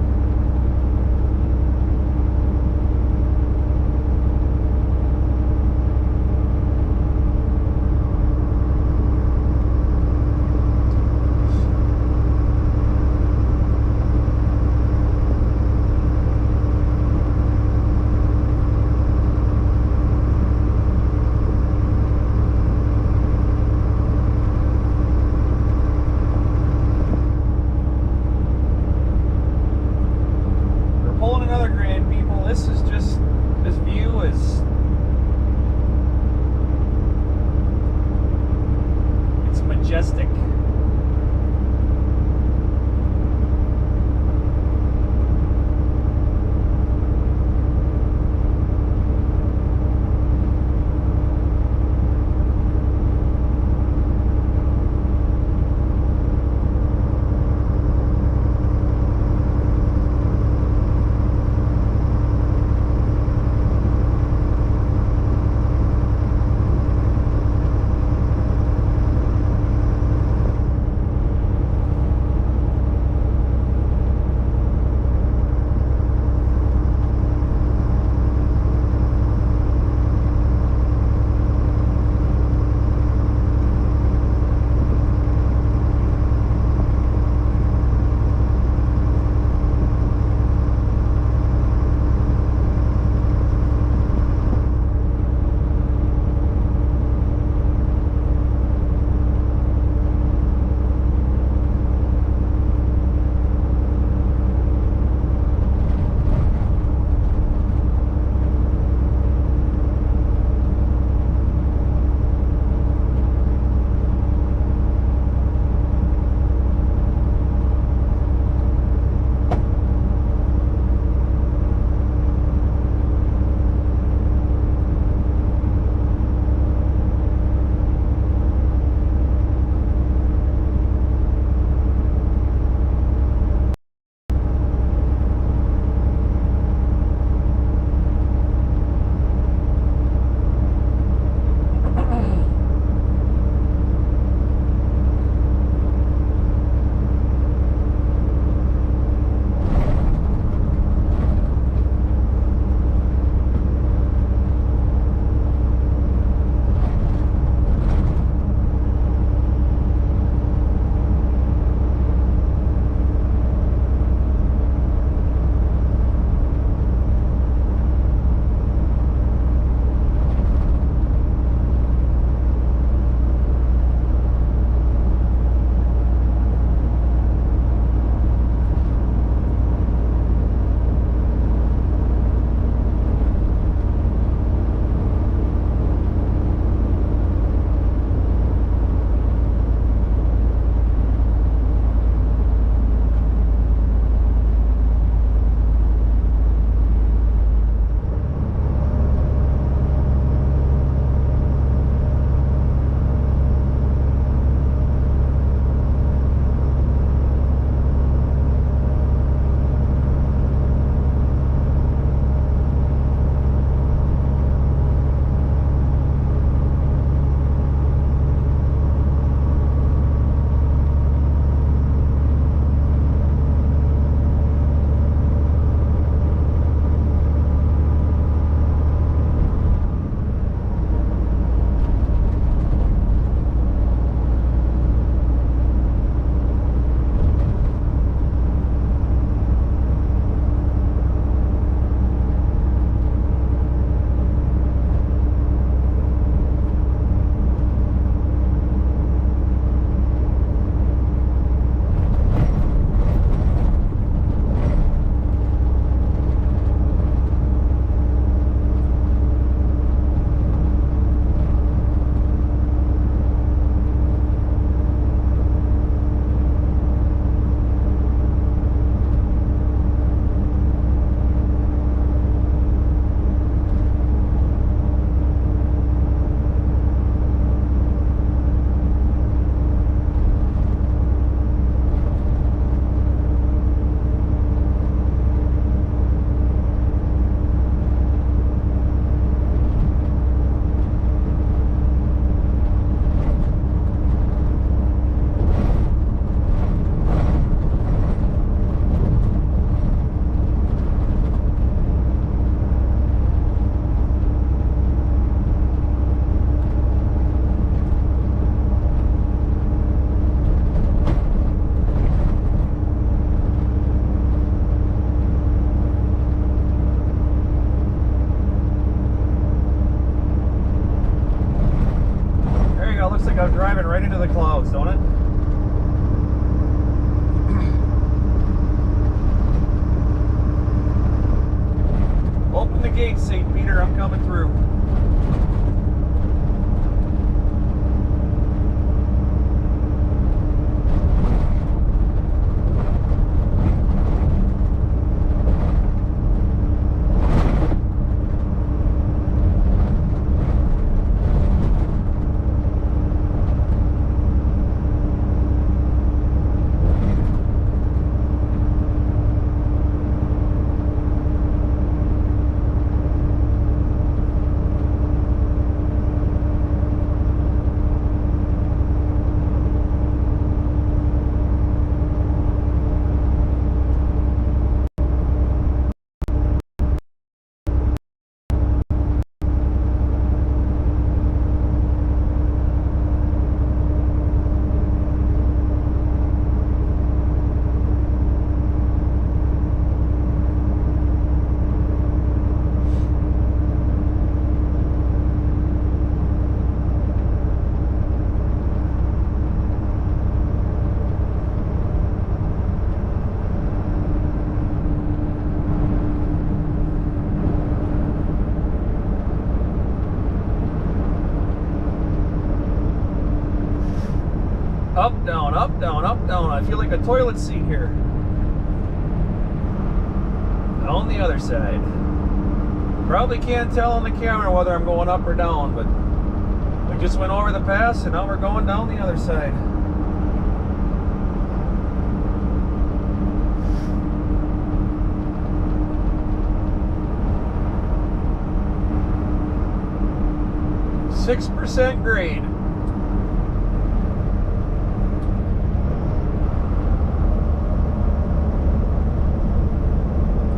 looks like I'm driving right into the clouds, don't it? Open the gate, St. Peter, I'm coming through. Up, down, up, down, up, down. I feel like a toilet seat here. On the other side. Probably can't tell on the camera whether I'm going up or down, but we just went over the pass and now we're going down the other side. .6% grade.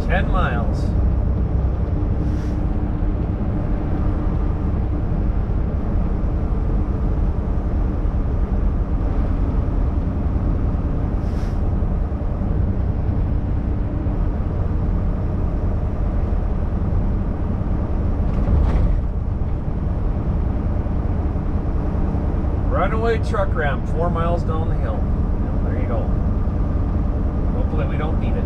10 miles. Runaway truck ramp 4 miles down the hill. Well, there you go. Hopefully we don't need it.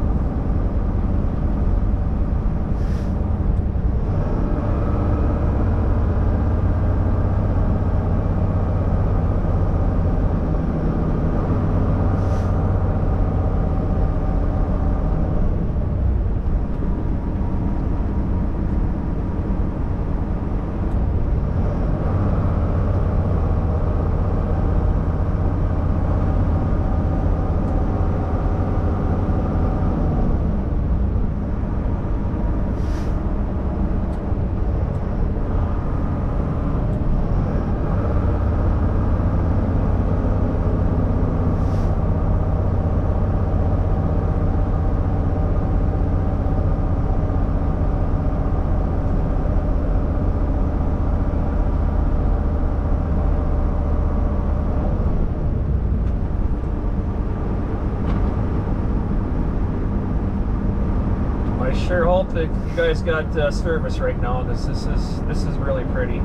Sure hope that you guys got service right now, because this is really pretty.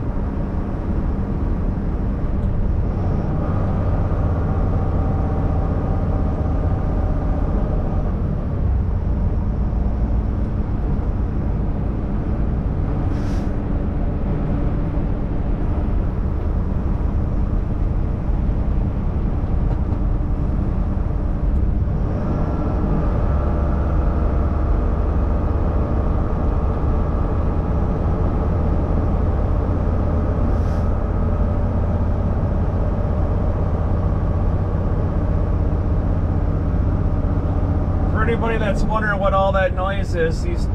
Anybody that's wondering what all that noise is, these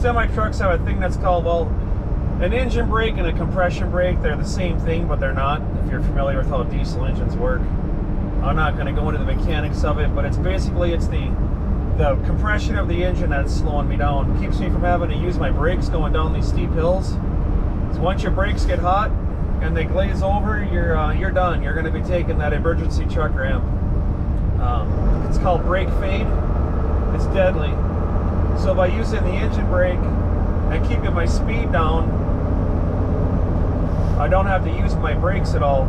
semi trucks have a thing that's called, well, an engine brake and a compression brake. They're the same thing, but they're not, if you're familiar with how diesel engines work. I'm not going to go into the mechanics of it, but it's basically the compression of the engine that's slowing me down. It keeps me from having to use my brakes going down these steep hills. So once your brakes get hot and they glaze over, you're done. You're going to be taking that emergency truck ramp. It's called brake fade. It's deadly. So by using the engine brake and keeping my speed down, I don't have to use my brakes at all.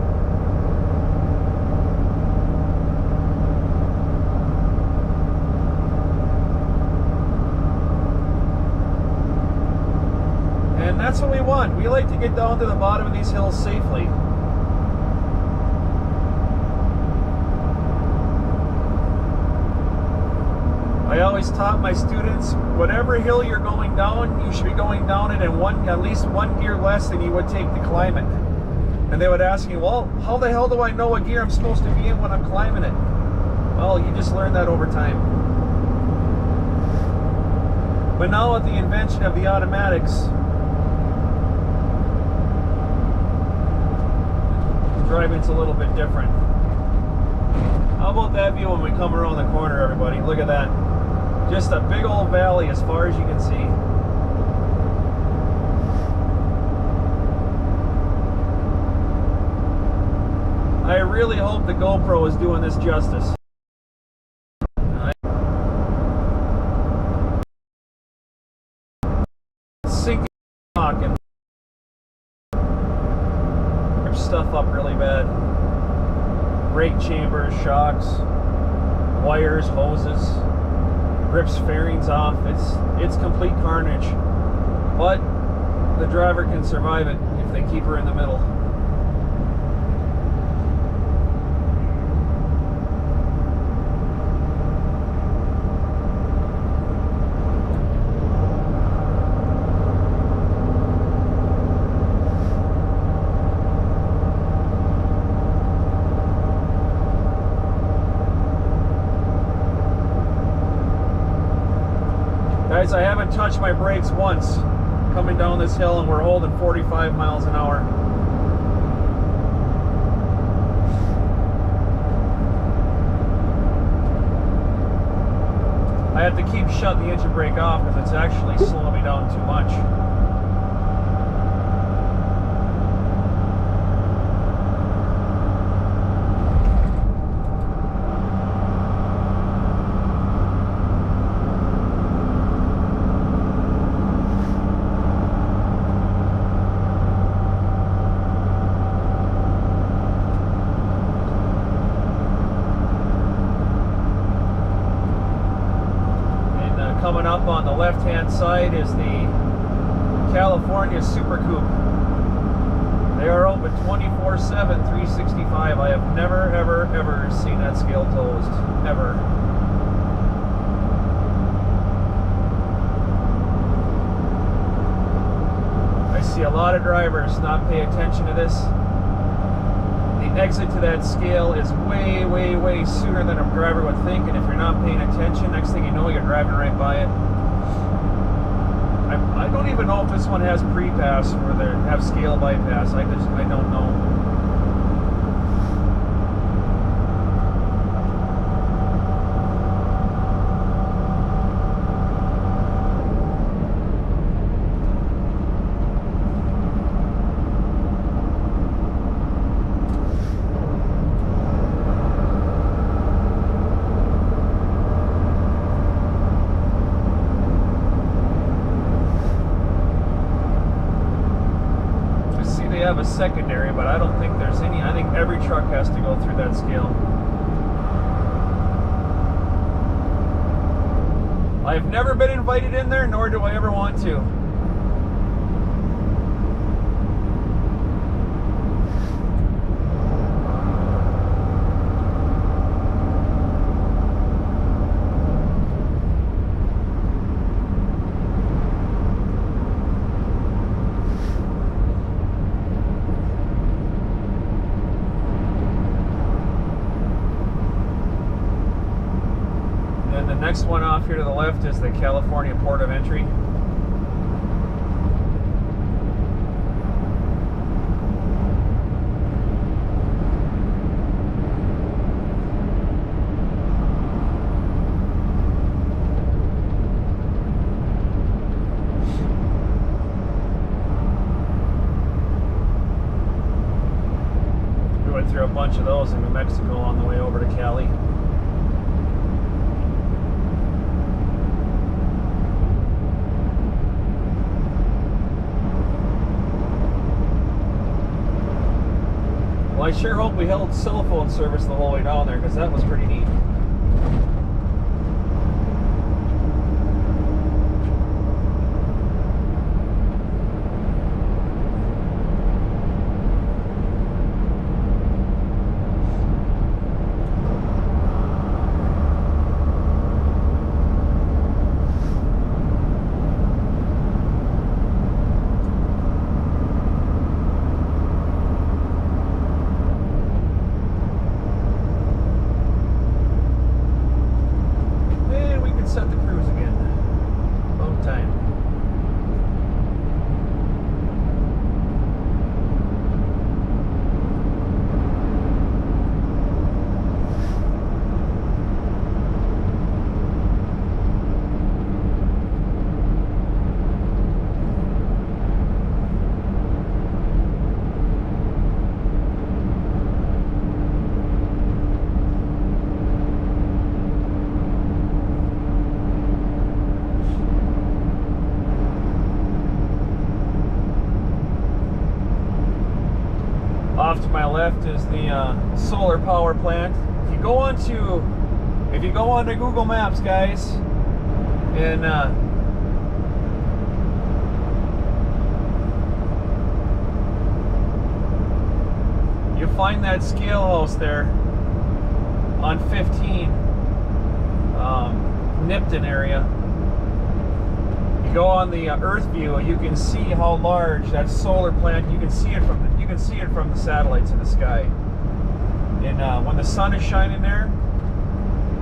that's what we want. We like to get down to the bottom of these hills safely. I always taught my students, whatever hill you're going down, you should be going down it in at least one gear less than you would take to climb it. And they would ask me, well, how the hell do I know what gear I'm supposed to be in when I'm climbing it? Well, you just learn that over time. But now with the invention of the automatics, driving's a little bit different. How about that view when we come around the corner, everybody? Look at that. Just a big old valley as far as you can see. I really hope the GoPro is doing this justice. Sinking rock and rip stuff up really bad. Brake chambers, shocks, wires, hoses, rips fairings off. It's complete carnage. But the driver can survive it if they keep her in the middle. Guys, I haven't touched my brakes once coming down this hill, and we're holding 45 miles an hour. I have to keep shutting the engine brake off because it's actually slowing me down too much. Coming up on the left-hand side is the California Super Coupe. They are open 24/7, 365. I have never, ever, ever seen that scale closed. Ever. I see a lot of drivers not pay attention to this. The exit to that scale is way, way, way sooner than a driver would think, and if you're not paying attention, next thing you know, you're driving right by it. I don't even know if this one has pre-pass or they have scale bypass. I don't know. Have a secondary, but I don't think there's any. I think every truck has to go through that scale. I've never been invited in there, nor do I ever want to. The next one off here to the left is the California Port of Entry. We went through a bunch of those in New Mexico on the way over to Cali. Well, I sure hope we held cell phone service the whole way down there, because that was pretty neat. Off to my left is the solar power plant. If you go onto Google Maps, guys, and you find that scale house there on 15, Nipton area. You go on the Earth view, you can see how large that solar plant. You can see it from the satellites in the sky. And when the sun is shining there,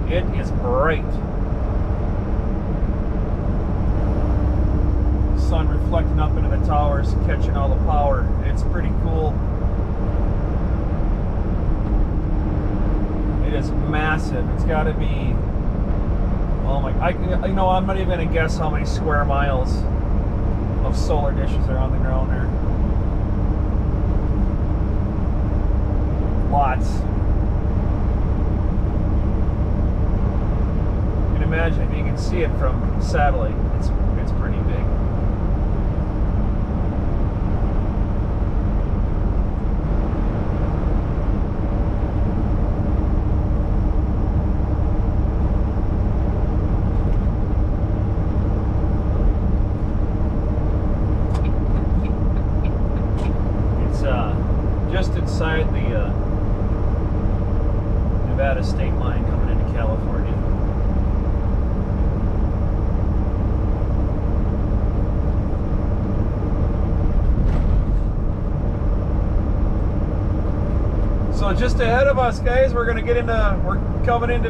it is bright. Sun reflecting up into the towers, catching all the power. It's pretty cool. It is massive. It's got to be, oh my, I'm not even gonna guess how many square miles of solar dishes are on the ground there. Lots. You can imagine if you can see it from satellite, it's pretty big. Just inside the Nevada state line coming into California. So just ahead of us, guys, we're coming into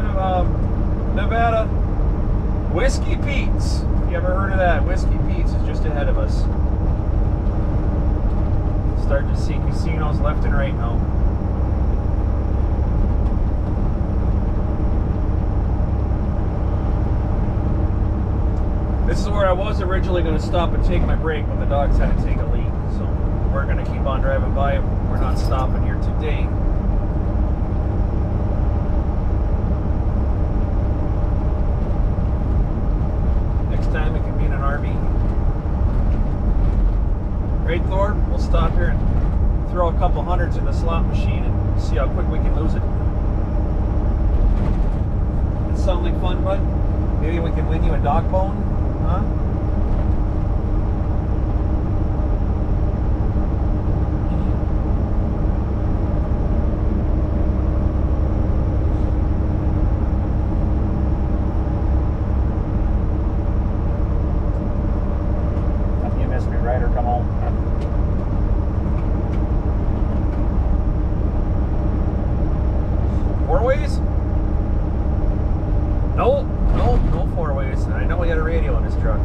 Nevada. Whiskey Pete's. If you ever heard of that? Whiskey Pete's is just ahead of us. Starting to see casinos left and right now. This is where I was originally going to stop and take my break, but the dogs had to take a leak. So we're going to keep on driving by. We're not stopping here today. Next time it can be in an RV. Right, Thor? We'll stop here and throw a couple hundreds in the slot machine and see how quick we can lose it. It sound like fun, bud? Maybe we can win you a dog bone, huh? You missed me, Ryder. Come on. Four ways? No four ways. I know we got a radio in this truck.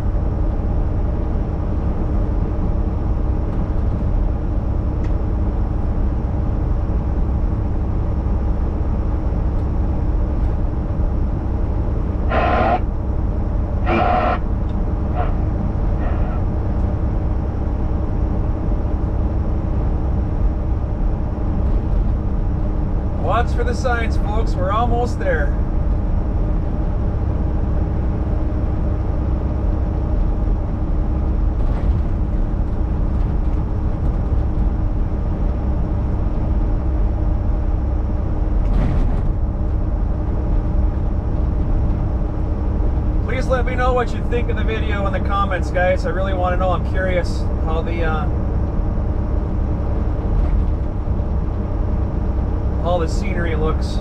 Watch for the signs, folks. We're almost there. Please let me know what you think of the video in the comments, guys. I really want to know. I'm curious how the scenery looks. I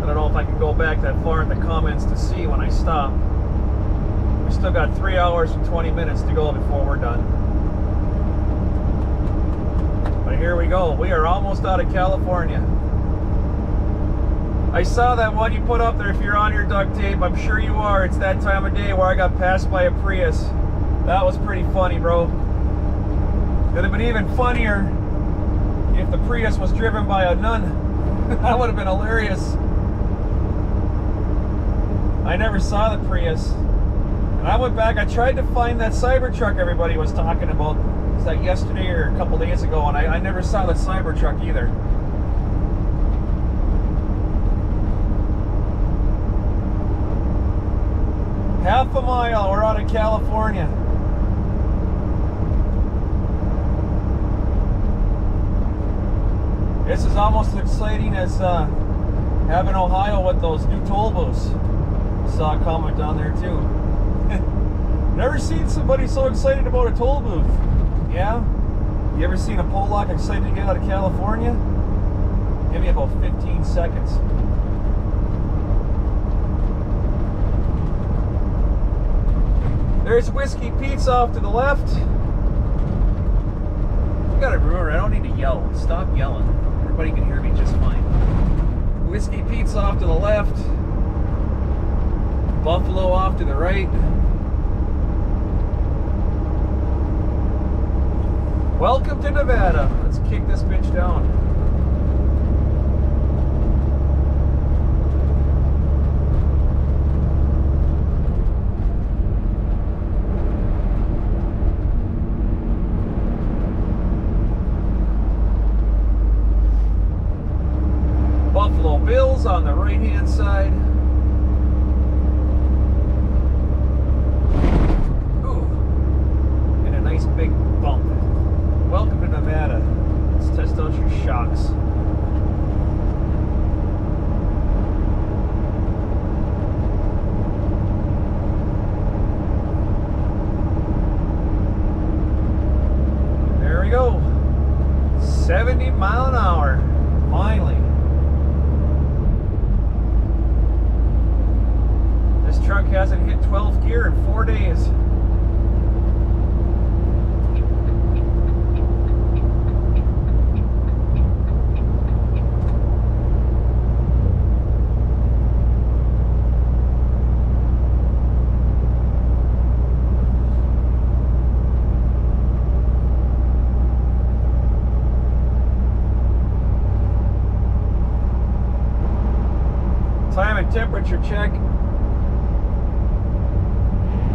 don't know if I can go back that far in the comments to see when I stop. We still got 3 hours and 20 minutes to go before we're done. But here we go. We are almost out of California. I saw that one you put up there. If you're on your duct tape, I'm sure you are. It's that time of day where I got passed by a Prius. That was pretty funny, bro. It'd have been even funnier if the Prius was driven by a nun. That would have been hilarious. I never saw the Prius. And I went back, I tried to find that Cybertruck everybody was talking about. Was that yesterday or a couple days ago? And I never saw the Cybertruck either. half a mile, we're out of California. This is almost as exciting as having Ohio with those new toll booths. Saw a comment down there too. Never seen somebody so excited about a toll booth. Yeah? You ever seen a Pollock excited to get out of California? Give me about 15 seconds. There's Whiskey Pete's off to the left. You gotta remember, I don't need to yell. Stop yelling. Everybody can hear me just fine. Whiskey Pete's off to the left. Buffalo off to the right. Welcome to Nevada. Let's kick this bitch down. Buffalo Bills on the right-hand side. Ooh, and a nice big bump. Welcome to Nevada. Let's test out your shocks. There we go. 70 mile an hour. Finally. This truck hasn't hit 12th gear in 4 days. Time and temperature check.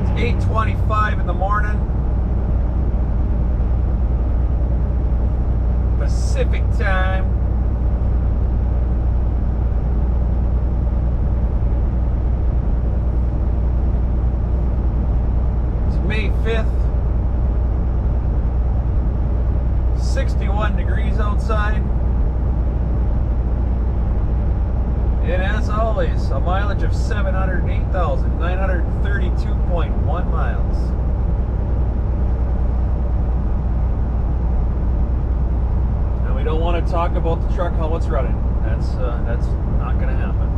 It's 8:25 in the morning. Pacific time. It's May 5th. 61 degrees outside. And as always, a mileage of 708,932.1 miles. And we don't want to talk about the truck, how it's running. That's not going to happen.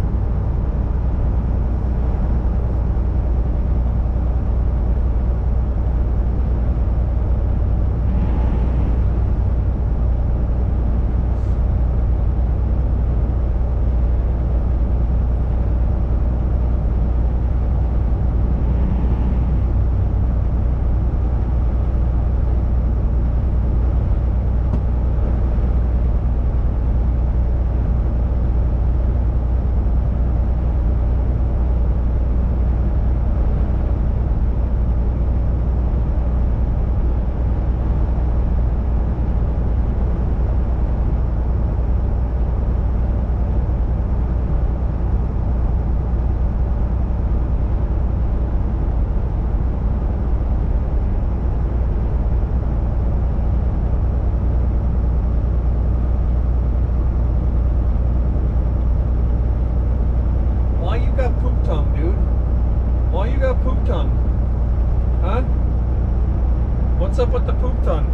What's up with the poop tongue?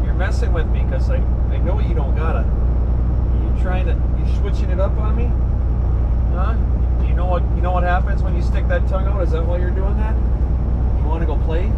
You're messing with me because I know you don't gotta. You switching it up on me? Huh? Do you know what happens when you stick that tongue out? Is that why you're doing that? You want to go play?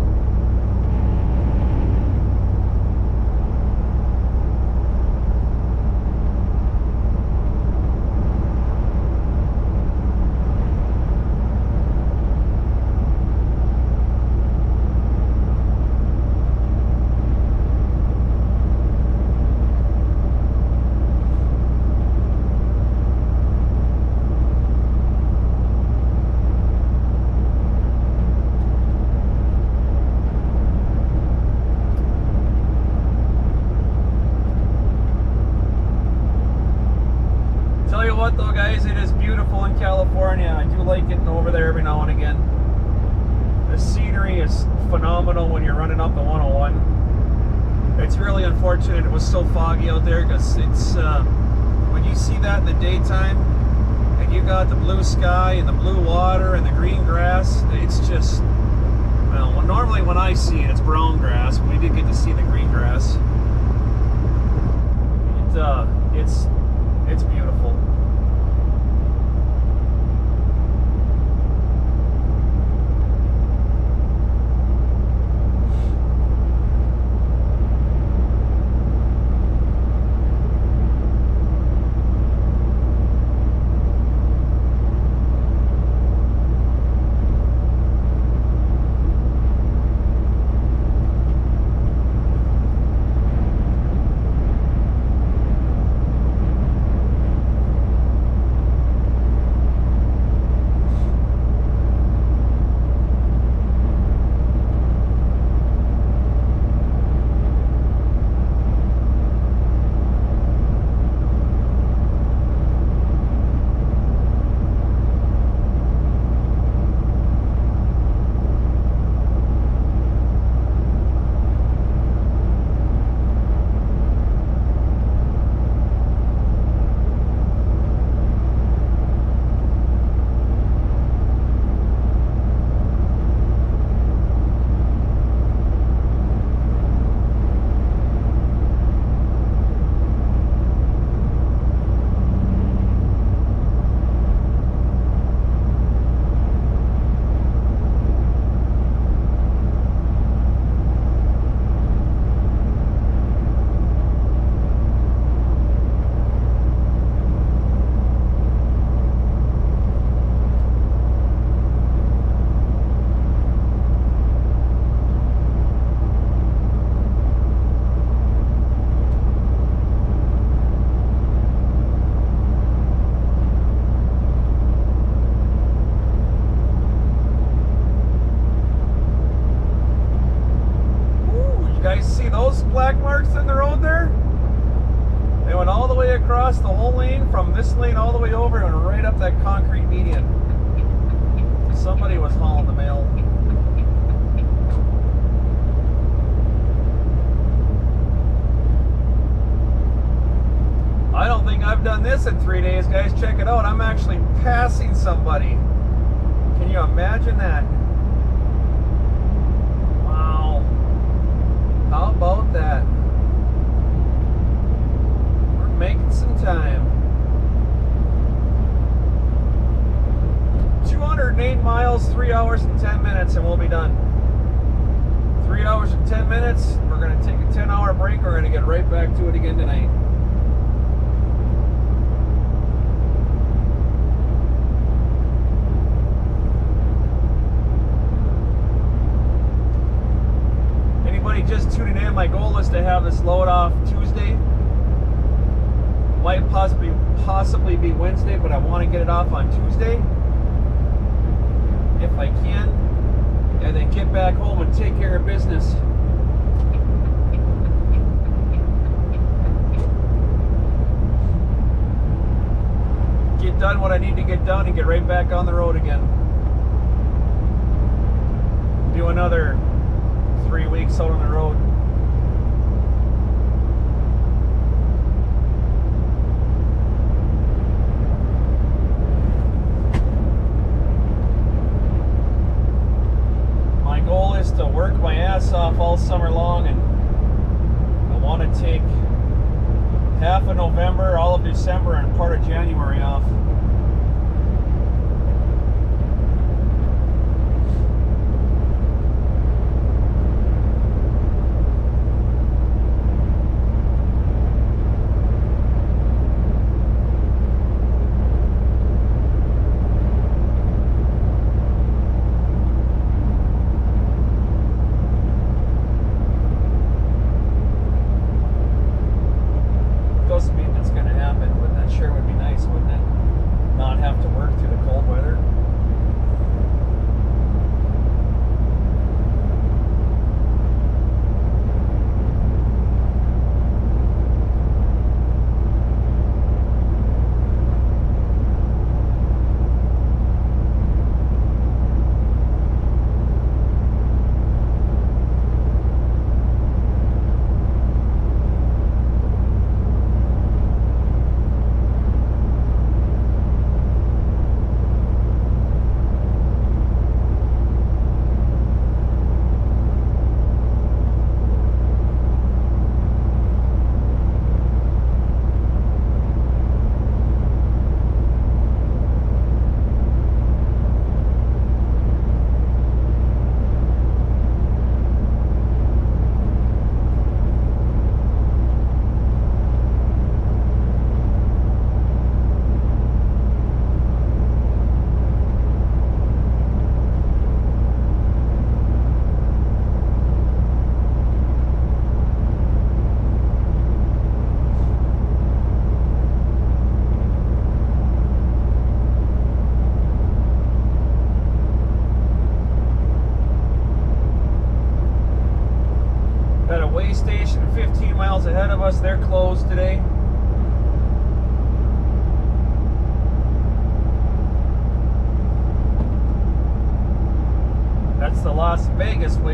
what though, guys? It is beautiful in California. I do like getting over there every now and again. The scenery is phenomenal when you're running up the 101. It's really unfortunate it was so foggy out there, because it's when you see that in the daytime and you got the blue sky and the blue water and the green grass, it's just, well, normally when I see it, it's brown grass. We did get to see the green grass. It's beautiful. Black marks in the road there. They went all the way across the whole lane, from this lane all the way over and right up that concrete median. Somebody was hauling the mail. I don't think I've done this in 3 days, guys. Check it out. I'm actually passing somebody. Can you imagine that? How about that? We're making some time. 208 miles, 3 hours and 10 minutes, and we'll be done. 3 hours and 10 minutes. We're going to take a 10-hour break. We're going to get right back to it again tonight. Just tuning in, my goal is to have this load off Tuesday. Might possibly be Wednesday, but I want to get it off on Tuesday if I can, and then get back home and take care of business. Get done what I need to get done and get right back on the road again. Do another 3 weeks out on the road. My goal is to work my ass off all summer long, and I want to take half of November, all of December, and part of January off.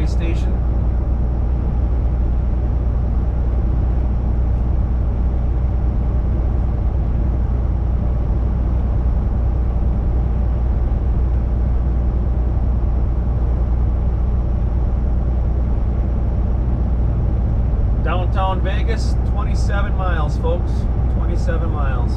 highway station. Downtown Vegas, 27 miles, folks. 27 miles.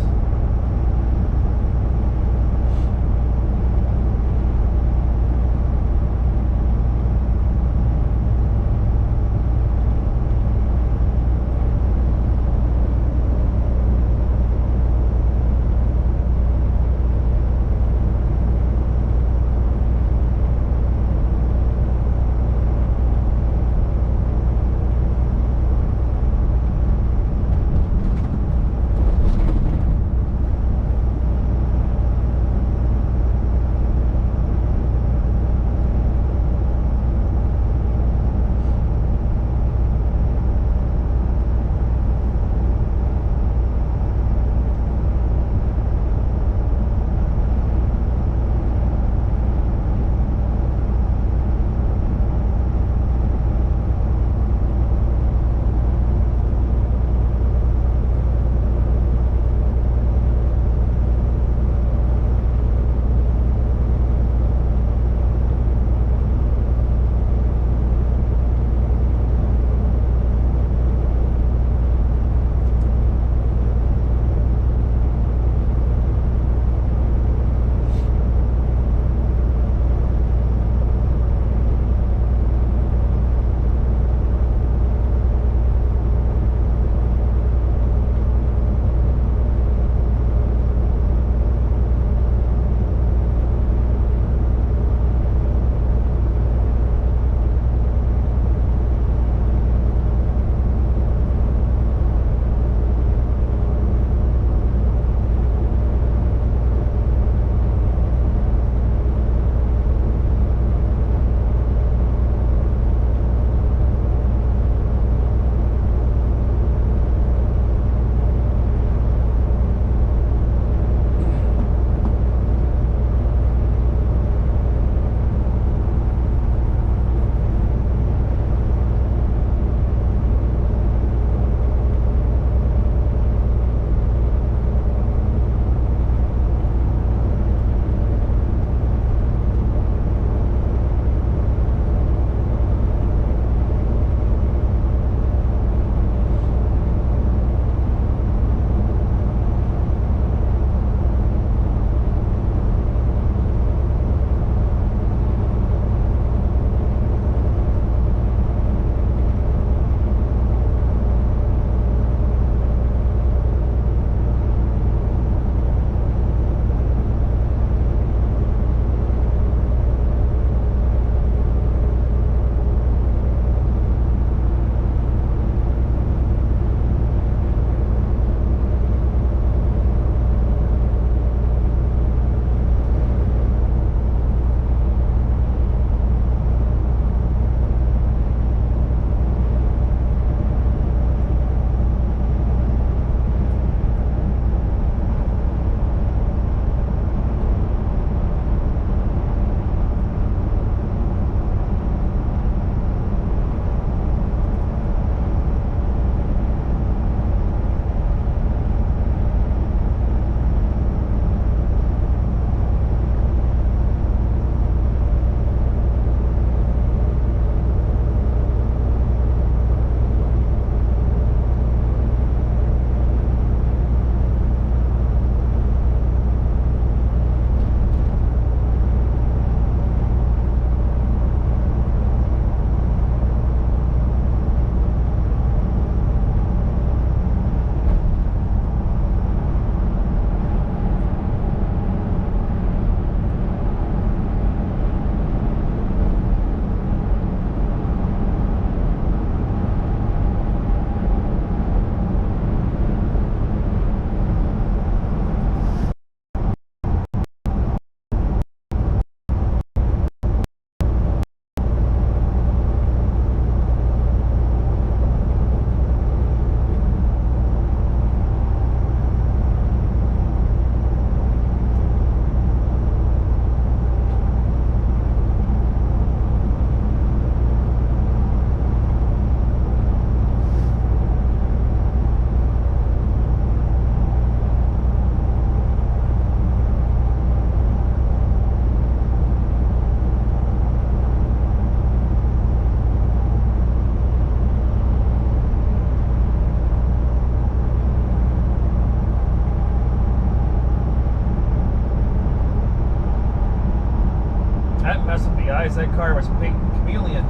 realized that car was painted chameleon.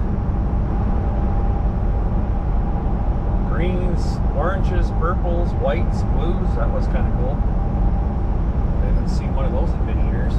Greens, oranges, purples, whites, blues. That was kind of cool. I haven't seen one of those in many years.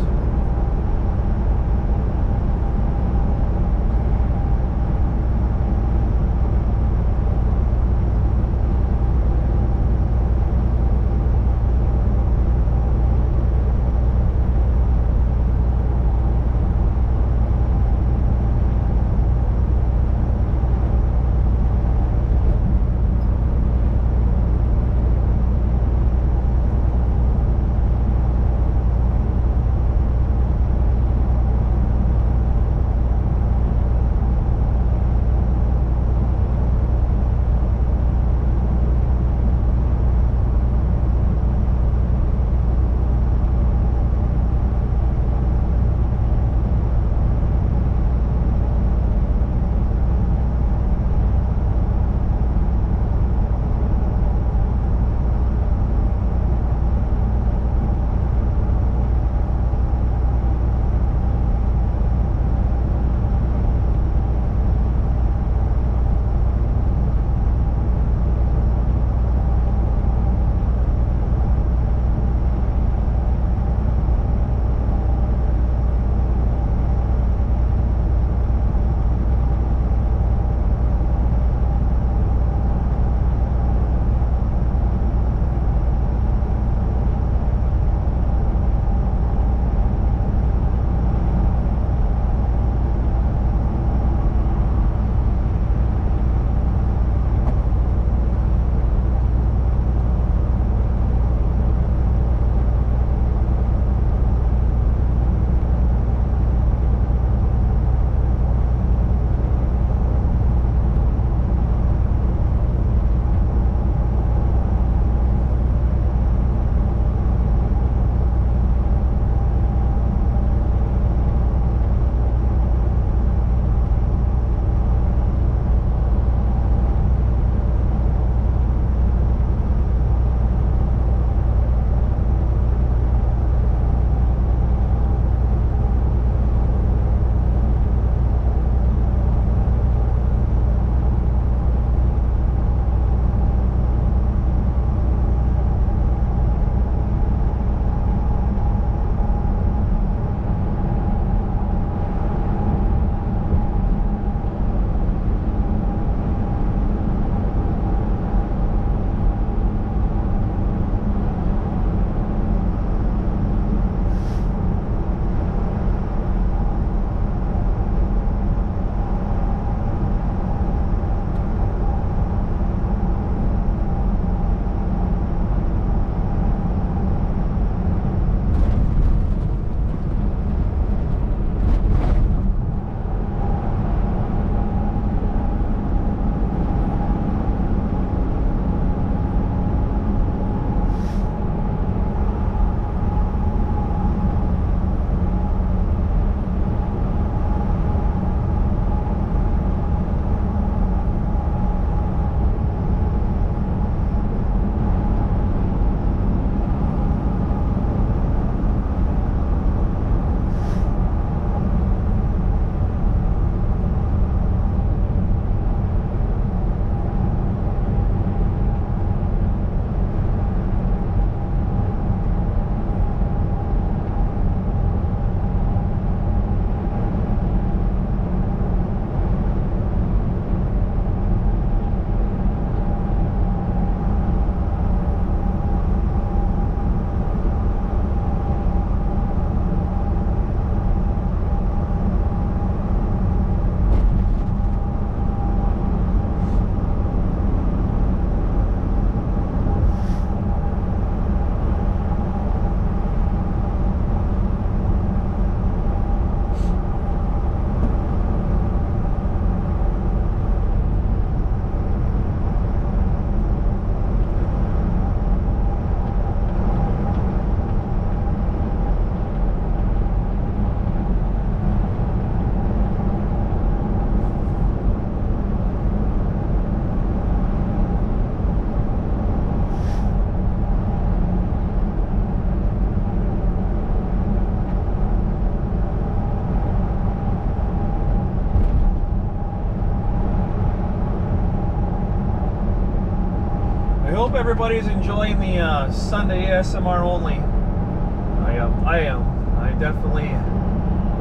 everybody's enjoying the Sunday ASMR only. I am. I definitely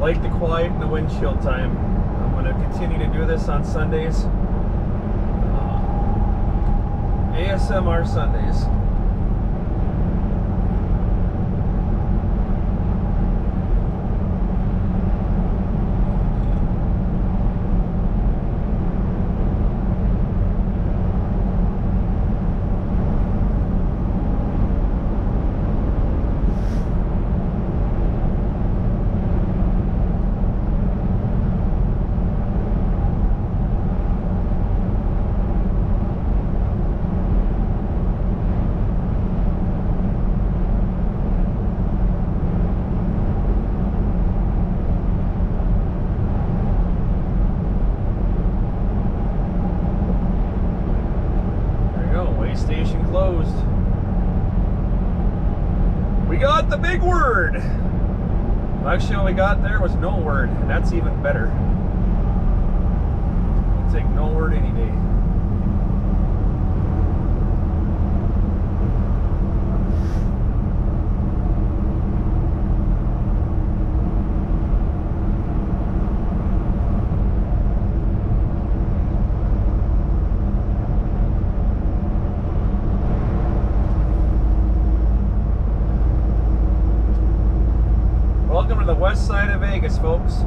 like the quiet and the windshield time. I'm going to continue to do this on Sundays. ASMR Sundays. Station closed. We got the big word. Actually, what we got there was no word, and that's even better. I'll take no word any day. Welcome to the west side of Vegas, folks.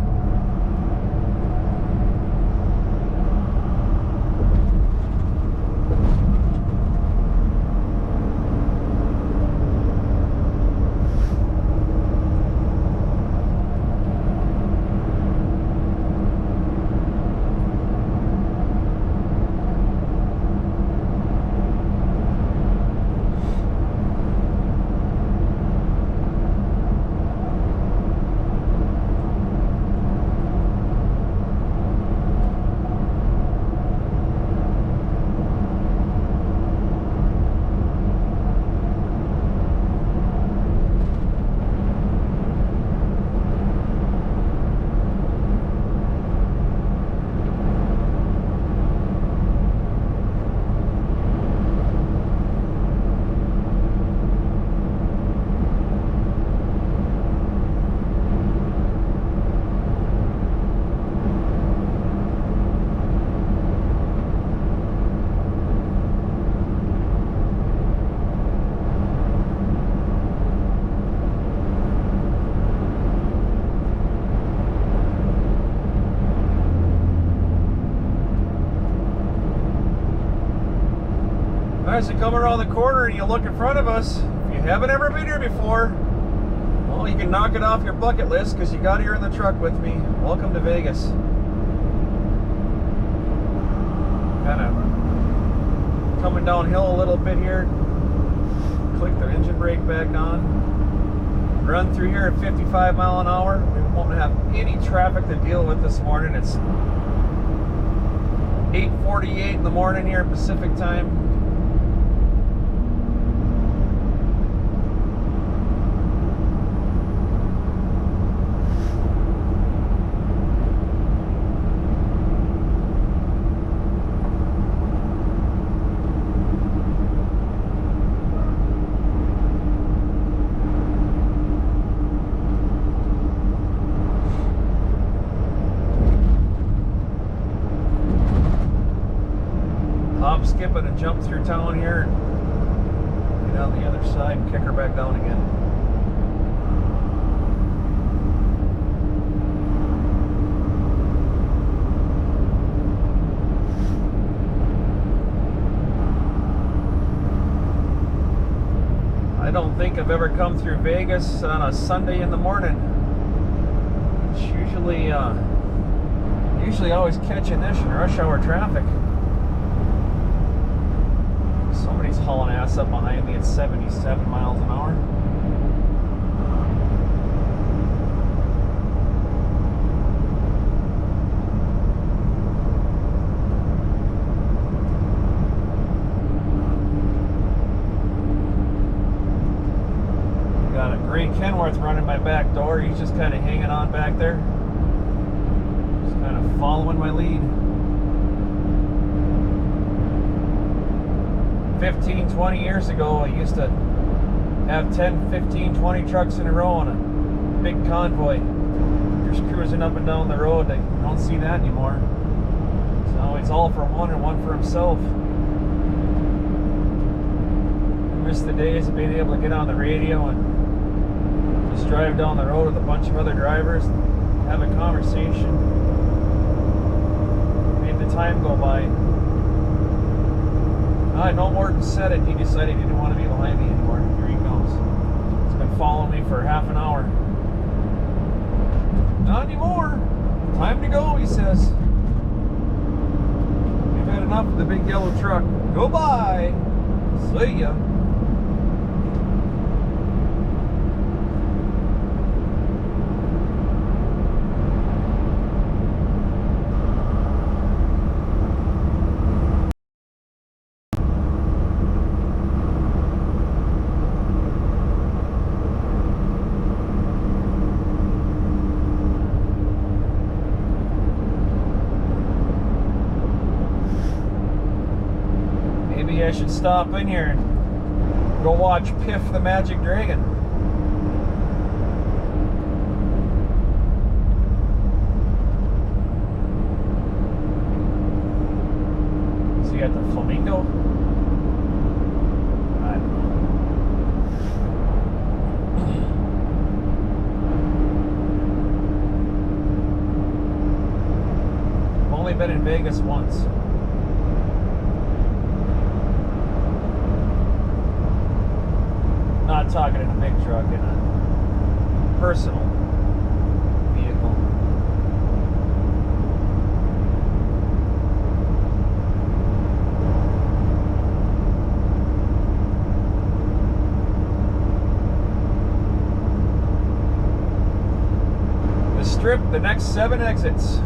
As you come around the corner and you look in front of us, if you haven't ever been here before, well, you can knock it off your bucket list because you got here in the truck with me. Welcome to Vegas. Kind of coming downhill a little bit here. Click the engine brake back on. Run through here at 55 mile an hour. We won't have any traffic to deal with this morning. It's 8:48 in the morning here Pacific time. Hop, skip it, and jump through town here. Get on the other side and kick her back down again. I don't think I've ever come through Vegas on a Sunday in the morning. It's usually always catching this in rush hour traffic. Somebody's hauling ass up behind me at 77 miles an hour. Got a gray Kenworth running my back door. He's just kind of hanging on back there. Just kind of following my lead. 15, 20 years ago, I used to have 10, 15, 20 trucks in a row on a big convoy just cruising up and down the road. I don't see that anymore. So it's all for one and one for himself. I miss the days of being able to get on the radio and just drive down the road with a bunch of other drivers, have a conversation, made the time go by. No Morton said it. He decided he didn't want to be behind me anymore. Here he comes. He's been following me for half an hour. Not anymore. Time to go, he says. We've had enough of the big yellow truck. Goodbye. See ya. Maybe I should stop in here and go watch Piff the Magic Dragon. Is he at the Flamingo? I don't know. I've only been in Vegas once. Not talking in a big truck, in a personal vehicle. The Strip, the next 7 exits.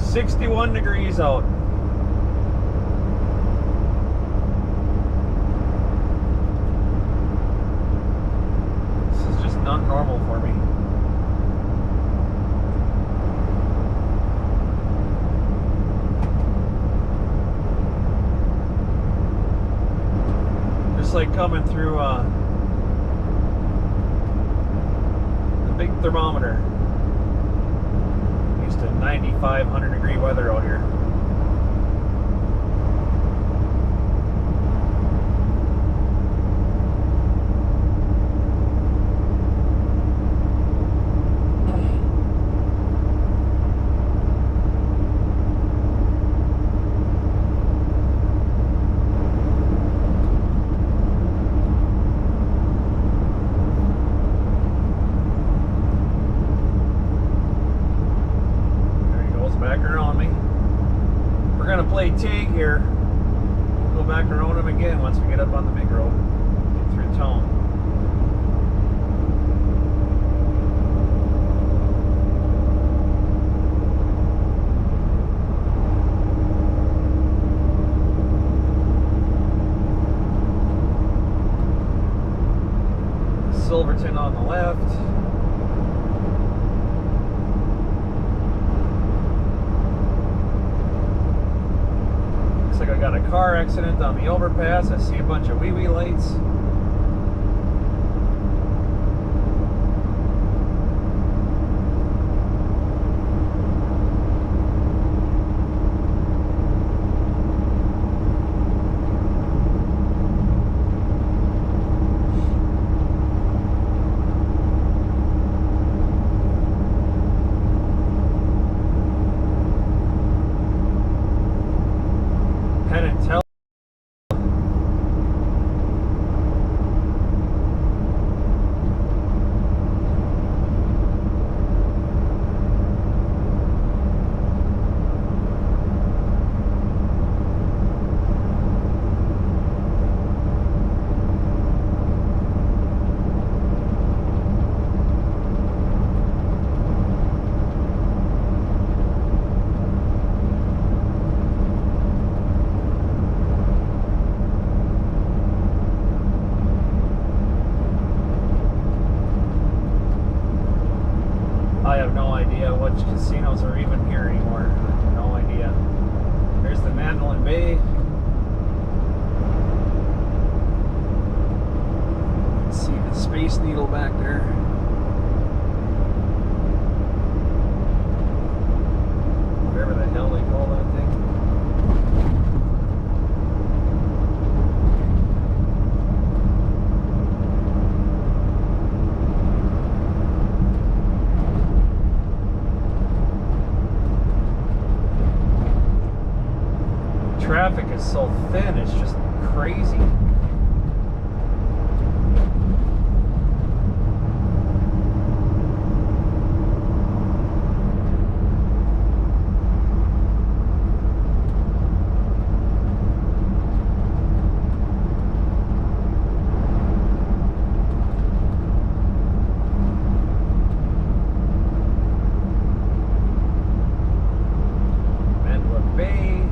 .61 degrees out. This is just not normal for me. Just like coming through the big thermometer. Used to 95, 100 degree weather out here. Back around me. We're gonna play tag here. We'll go back around him again once we get up on the big road. Get through town. Silverton on the left. Looks like I got a car accident on the overpass. I see a bunch of wee-wee lights. which casinos are even here anymore. No idea. There's the Mandolin Bay. See the Space Needle back there. Whatever the hell they call that thing. Traffic is so thin, it's just crazy. Mandalay Bay.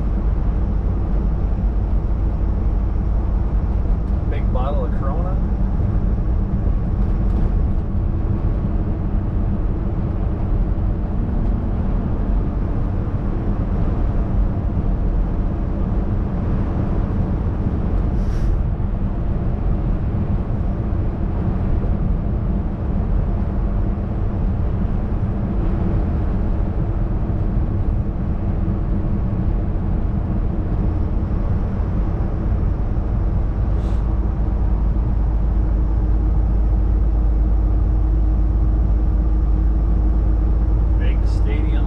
Big bottle of Corona. Big stadium.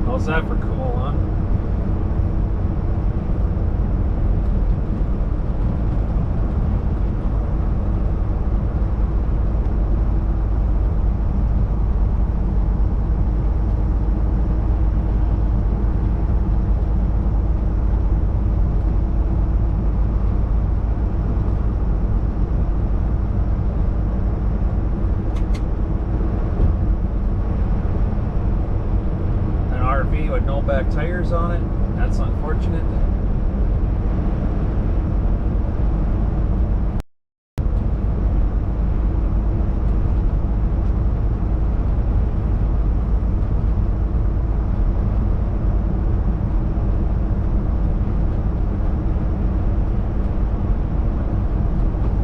How's that for cool, huh? An RV with no back tires on it. That's unfortunate.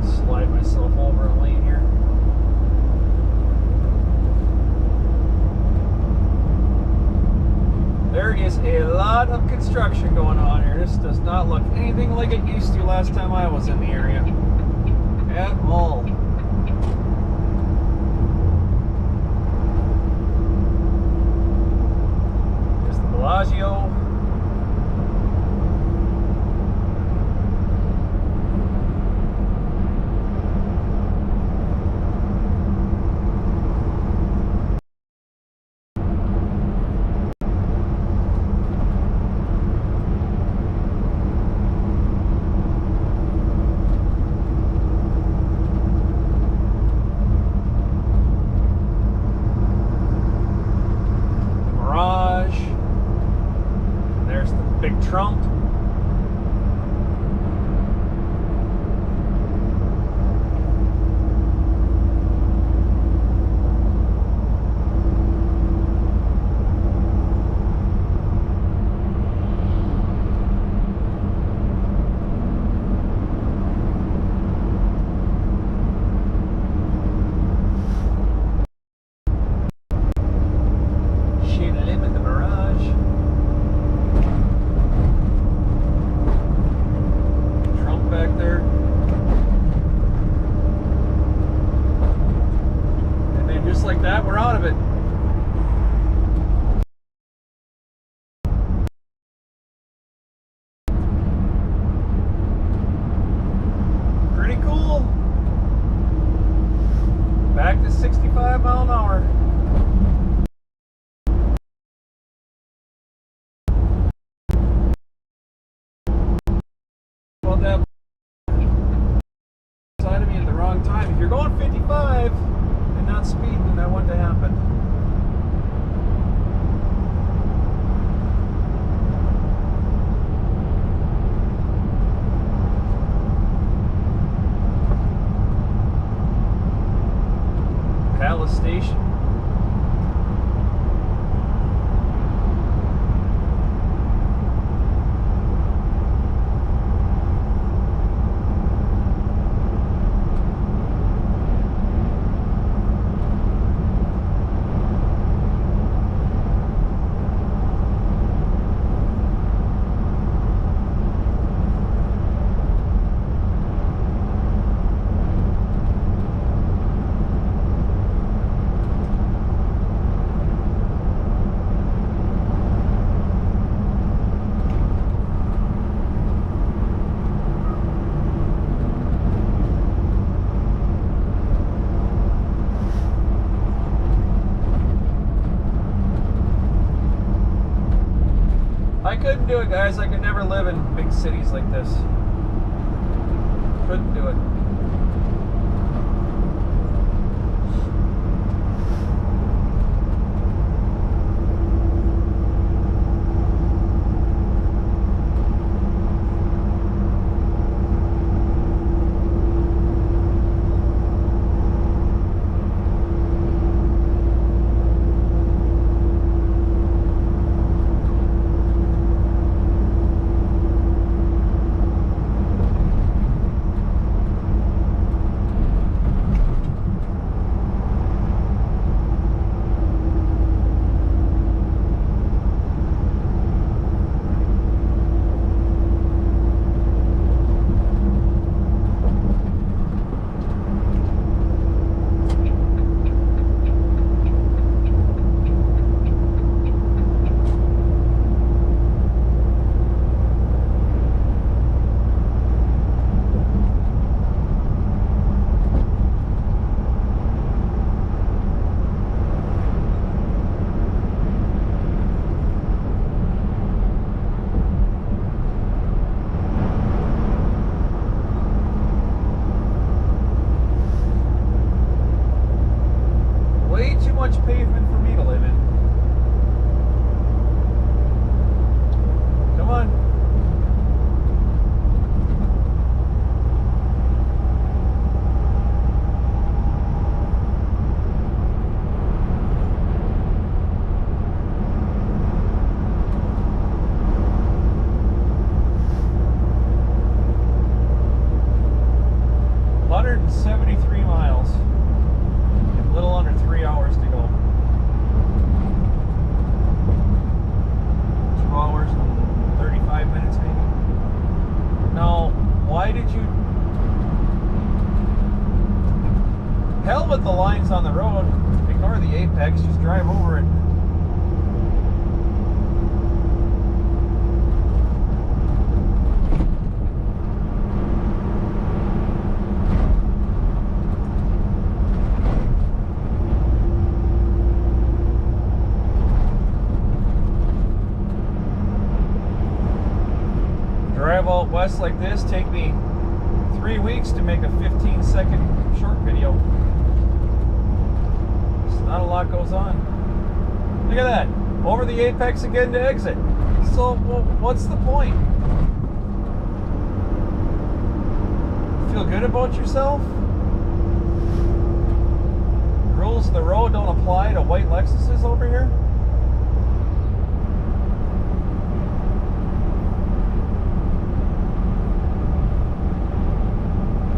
Slide myself over a lane here. There is a lot of construction going on here. This does not look anything like it used to last time I was in the area. At all. There's the Bellagio. There's the big Trump. Shoot him in the barrage. I couldn't do it, guys. I could never live in big cities like this. Couldn't do it. Pavement for me to live in. Come on. Miles. A little under 3 hours to go. 2 hours and 35 minutes maybe. Now, why did you... Hell with the lines on the road. Ignore the apex, just drive over it. Drive out west like this, take me 3 weeks to make a 15-second short video. Just not a lot goes on. Look at that. Over the apex again to exit. So what's the point? Feel good about yourself? Rules of the road don't apply to white Lexuses over here?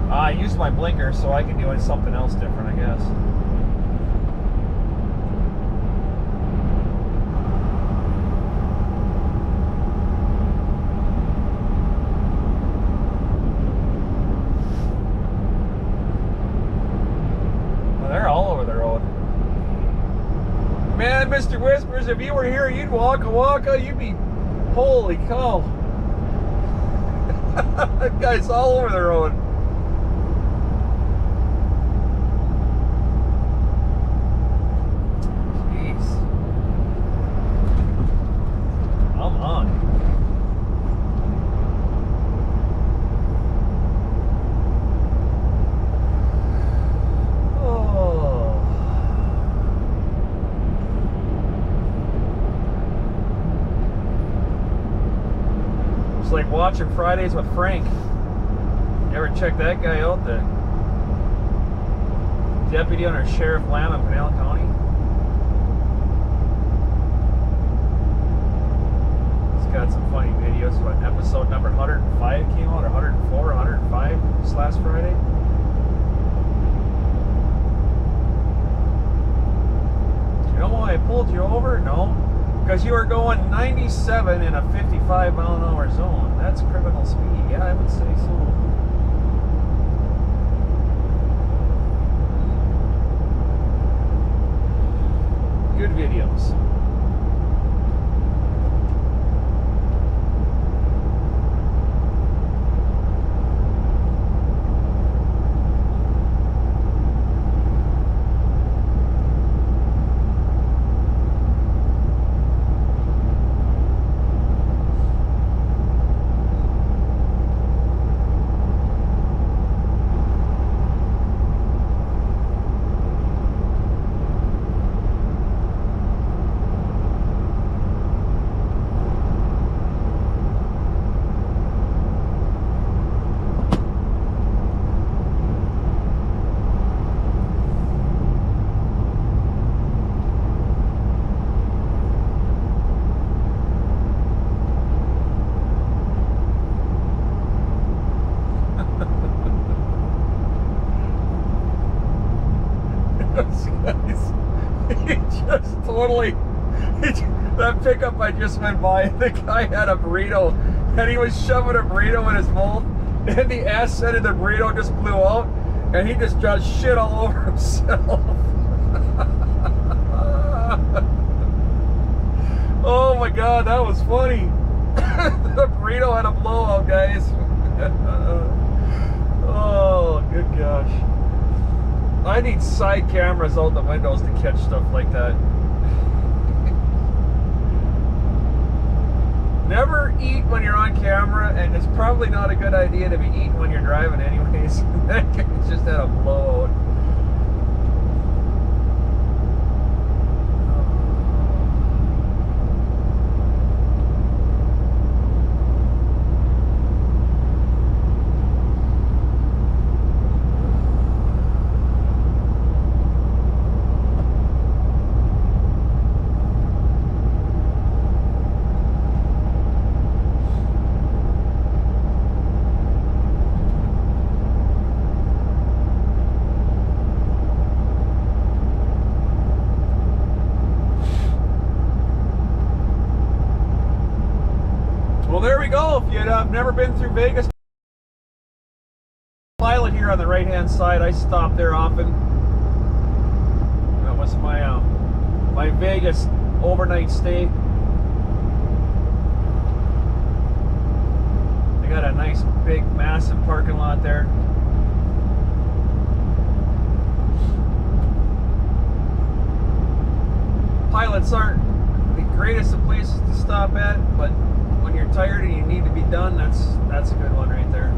I used my blinker so I can do something else different, I guess. Well, they're all over the road. Man, Mr. Whispers, if you were here, you'd waka, you'd be... Holy cow. That guy's all over the road. It's like watching Fridays with Frank. You ever check that guy out? The deputy under Sheriff Lamb in Pinal County. He's got some funny videos. What episode number 105 came out, or 104, 105 this last Friday? You know why I pulled you over? No. Because you were going 97 in a 55-mile-an-hour zone. That's criminal speed. Yeah, I would say so. Good videos. pickup I just went by, the guy had a burrito, and he was shoving a burrito in his mouth, and the ass end of the burrito just blew out, and he just shit all over himself. Oh my God, that was funny. The burrito had a blowout, guys. Oh, good gosh. I need side cameras out the windows to catch stuff like that. Never eat when you're on camera, and it's probably not a good idea to be eating when you're driving anyways. That guy just had a blowout. Well, there we go. If you've never been through Vegas, Pilot here on the right-hand side. I stop there often. That was my Vegas overnight stay. They got a nice, big, massive parking lot there. Pilots aren't the greatest of places to stop at, but when you're tired and you need to be done, that's a good one right there.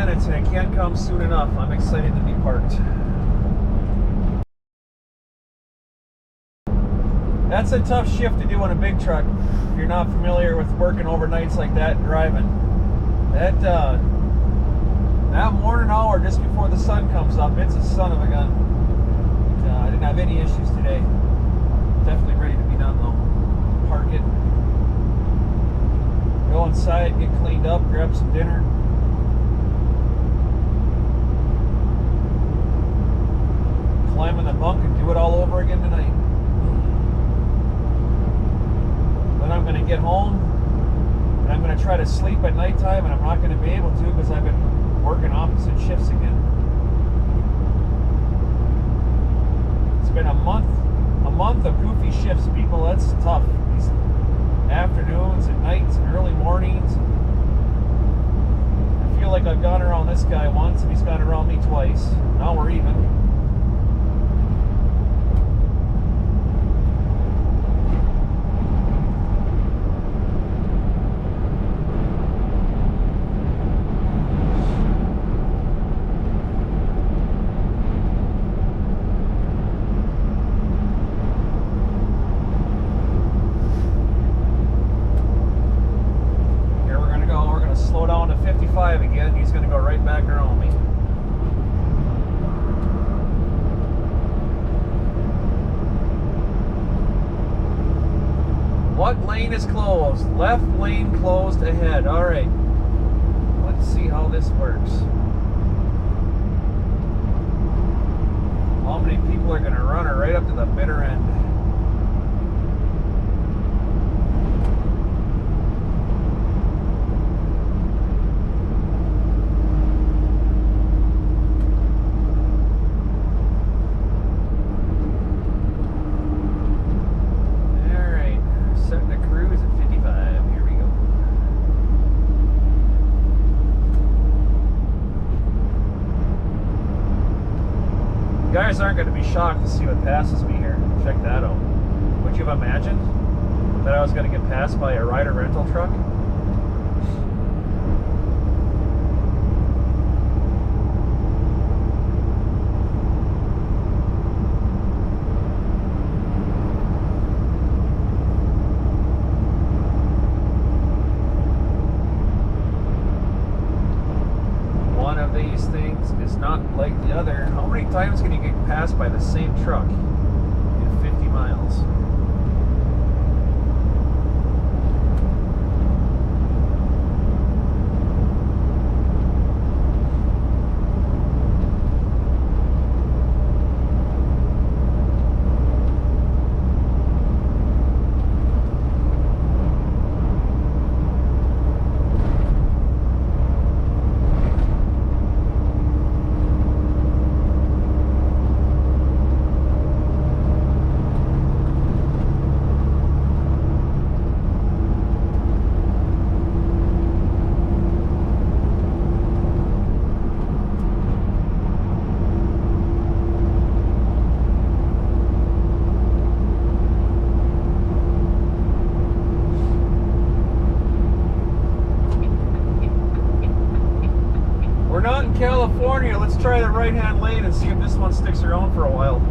And it can't come soon enough. I'm excited to be parked. That's a tough shift to do on a big truck if you're not familiar with working overnights like that and driving. That morning hour just before the sun comes up, it's a son of a gun. I didn't have any issues today. Definitely ready to be done though. Park it, go inside, get cleaned up, grab some dinner. Climb in the bunk and do it all over again tonight. Then I'm going to get home and I'm going to try to sleep at nighttime, and I'm not going to be able to because I've been working opposite shifts again. It's been a month of goofy shifts, people. That's tough. These afternoons and nights and early mornings. I feel like I've gone around this guy once and he's gone around me twice. Now we're even. Slow down to 55 again. He's going to go right back around me. What lane is closed? Left lane closed ahead. All right. Let's see how this works. How many people are going to run her right up to the bitter end? All right. guys aren't going to be shocked to see what passes me here. Check that out. Would you have imagined that I was going to get passed by a Ryder rental truck? One of these things is not like the other. How many times can you get passed by the same truck in 50 miles? We're not in California. Let's try the right-hand lane and see if this one sticks around for a while.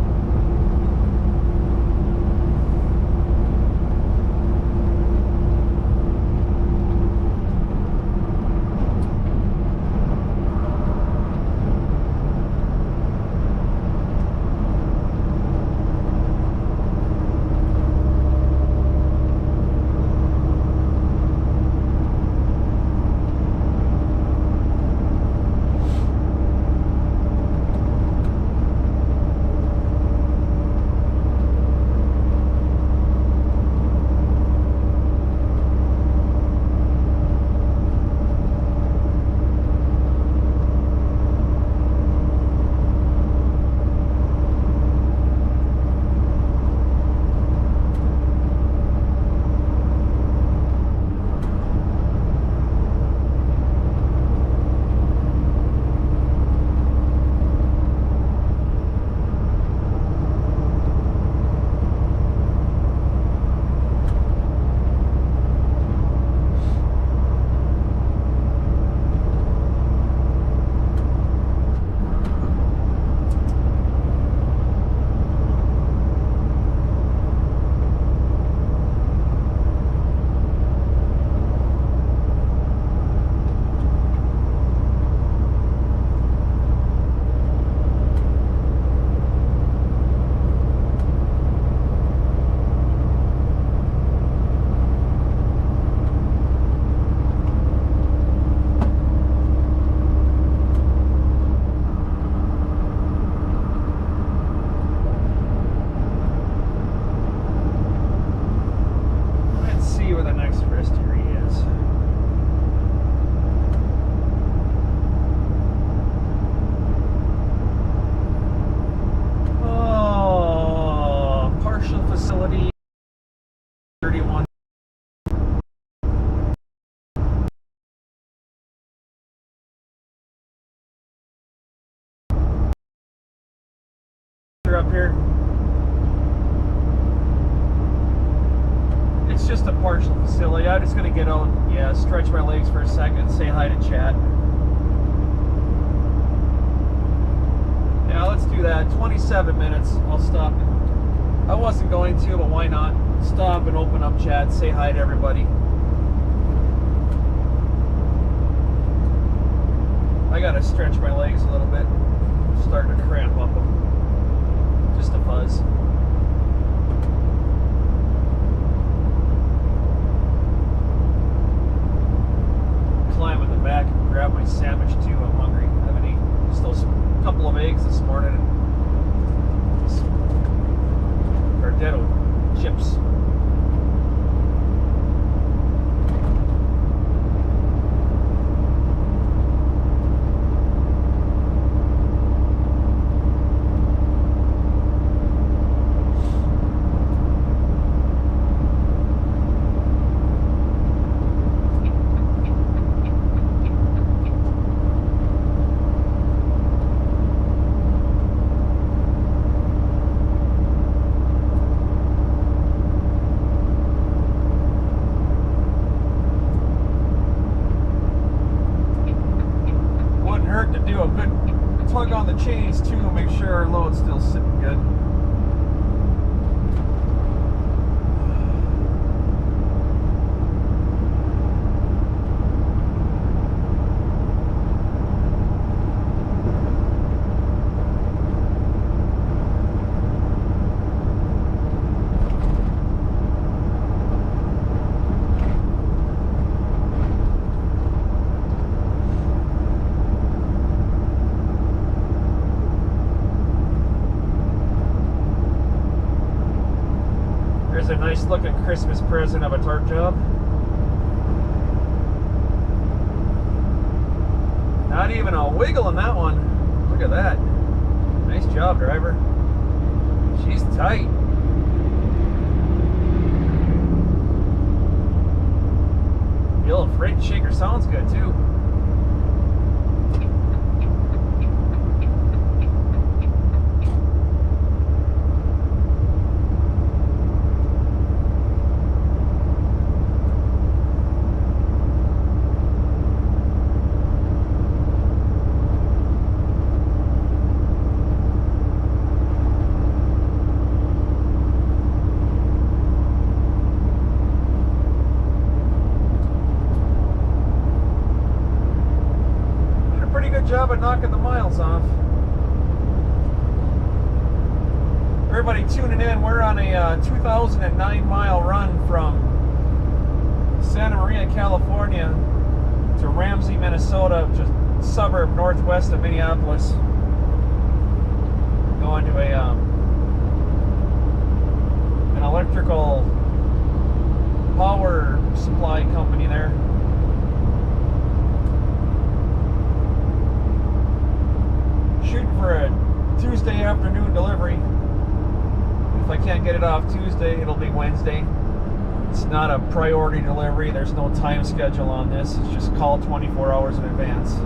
Up here. It's just a partial facility. I'm just gonna get out, yeah, stretch my legs for a second, say hi to Chad. Yeah, let's do that. 27 minutes. I'll stop. I wasn't going to, but why not? Stop and open up chat, say hi to everybody. I gotta stretch my legs a little bit. I'm starting to cramp up them. Just a fuzz. Climb in the back and grab my sandwich too. I'm hungry. I haven't eaten just those couple of eggs this morning and Cardetto chips. the chains too, make sure our load's still sitting good. There's a nice looking Christmas present of a torque job. Not even a wiggle in that one. Look at that. Nice job, driver. She's tight. The old freight shaker sounds good too. Job at knocking the miles off. Everybody tuning in, we're on a 2009 mile run from Santa Maria, California to Ramsey, Minnesota, just a suburb northwest of Minneapolis. Going to an electrical power supply company there. Shooting for a Tuesday afternoon delivery. If I can't get it off Tuesday, it'll be Wednesday. It's not a priority delivery. There's no time schedule on this. It's just call 24 hours in advance.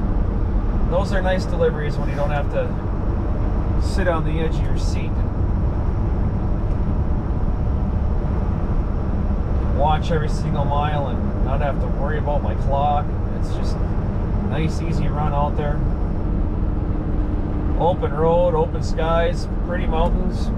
Those are nice deliveries when you don't have to sit on the edge of your seat and watch every single mile and not have to worry about my clock. It's just a nice, easy run out there. Open road, open skies, pretty mountains.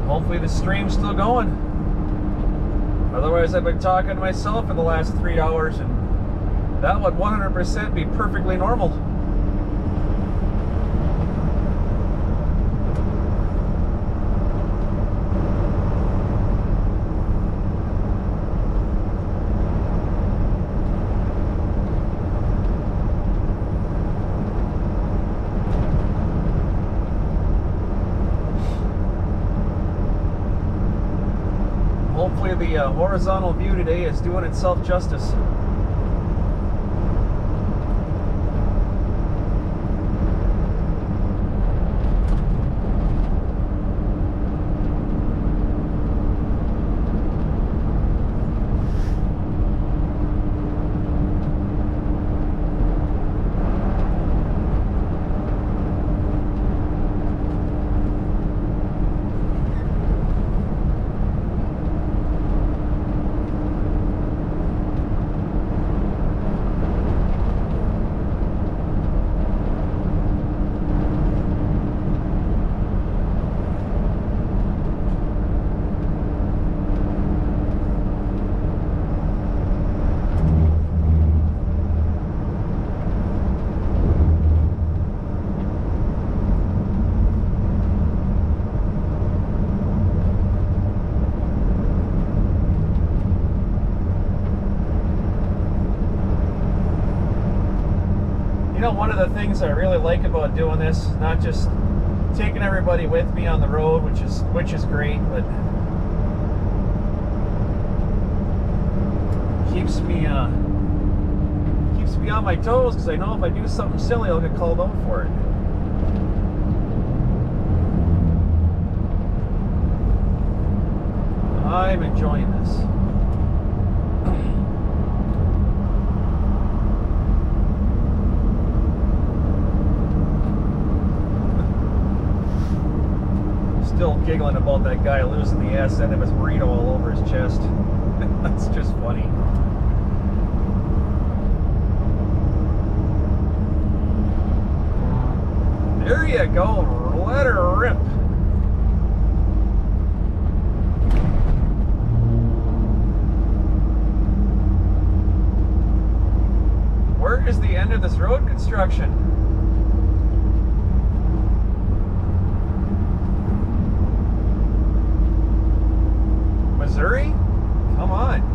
Hopefully the stream's still going. Otherwise I've been talking to myself for the last 3 hours and that would 100% be perfectly normal. Hopefully the horizontal view today is doing itself justice. One of the things I really like about doing this, not just taking everybody with me on the road, which is great, but keeps me on my toes, because I know if I do something silly, I'll get called out for it. I'm enjoying this. giggling about that guy losing the ass end of his burrito all over his chest. That's just funny. There you go. Let her rip. Where is the end of this road construction? Missouri? Come on.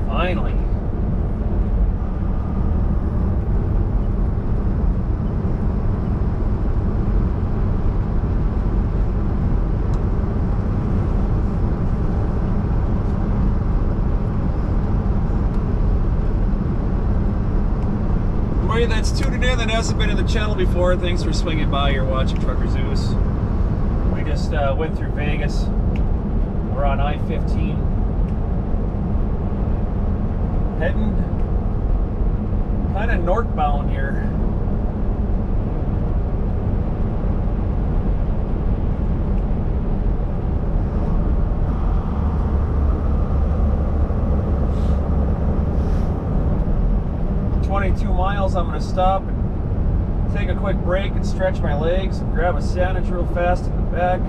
Finally. Everybody that's tuning in that hasn't been in the channel before, thanks for swinging by. You're watching Trucker Zeus. We just went through Vegas. We're on I-15. Heading kind of northbound here. Miles, I'm going to stop and take a quick break and stretch my legs and grab a sandwich real fast in the back.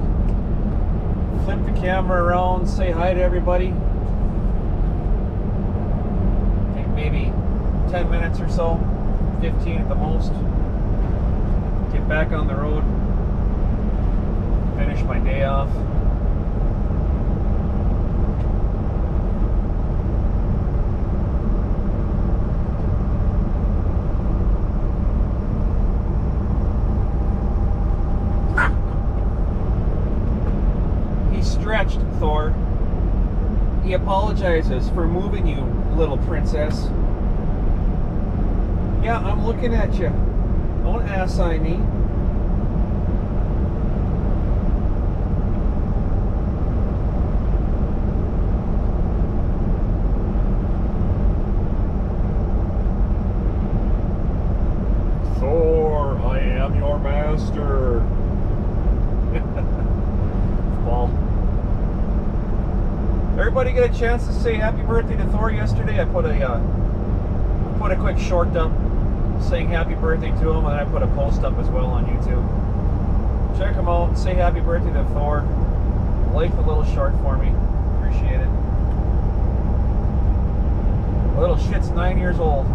Flip the camera around, say hi to everybody. Take maybe 10 minutes or so, 15 at the most. Get back on the road, finish my day off. Stretched, Thor. He apologizes for moving you, little princess. Yeah, I'm looking at you. Don't ass-eye me. Thor, I am your master. Ball. Everybody get a chance to say happy birthday to Thor yesterday? I put a quick short up saying happy birthday to him, and I put a post up as well on YouTube. Check him out. Say happy birthday to Thor. Like the little short for me. Appreciate it. The little shit's 9 years old.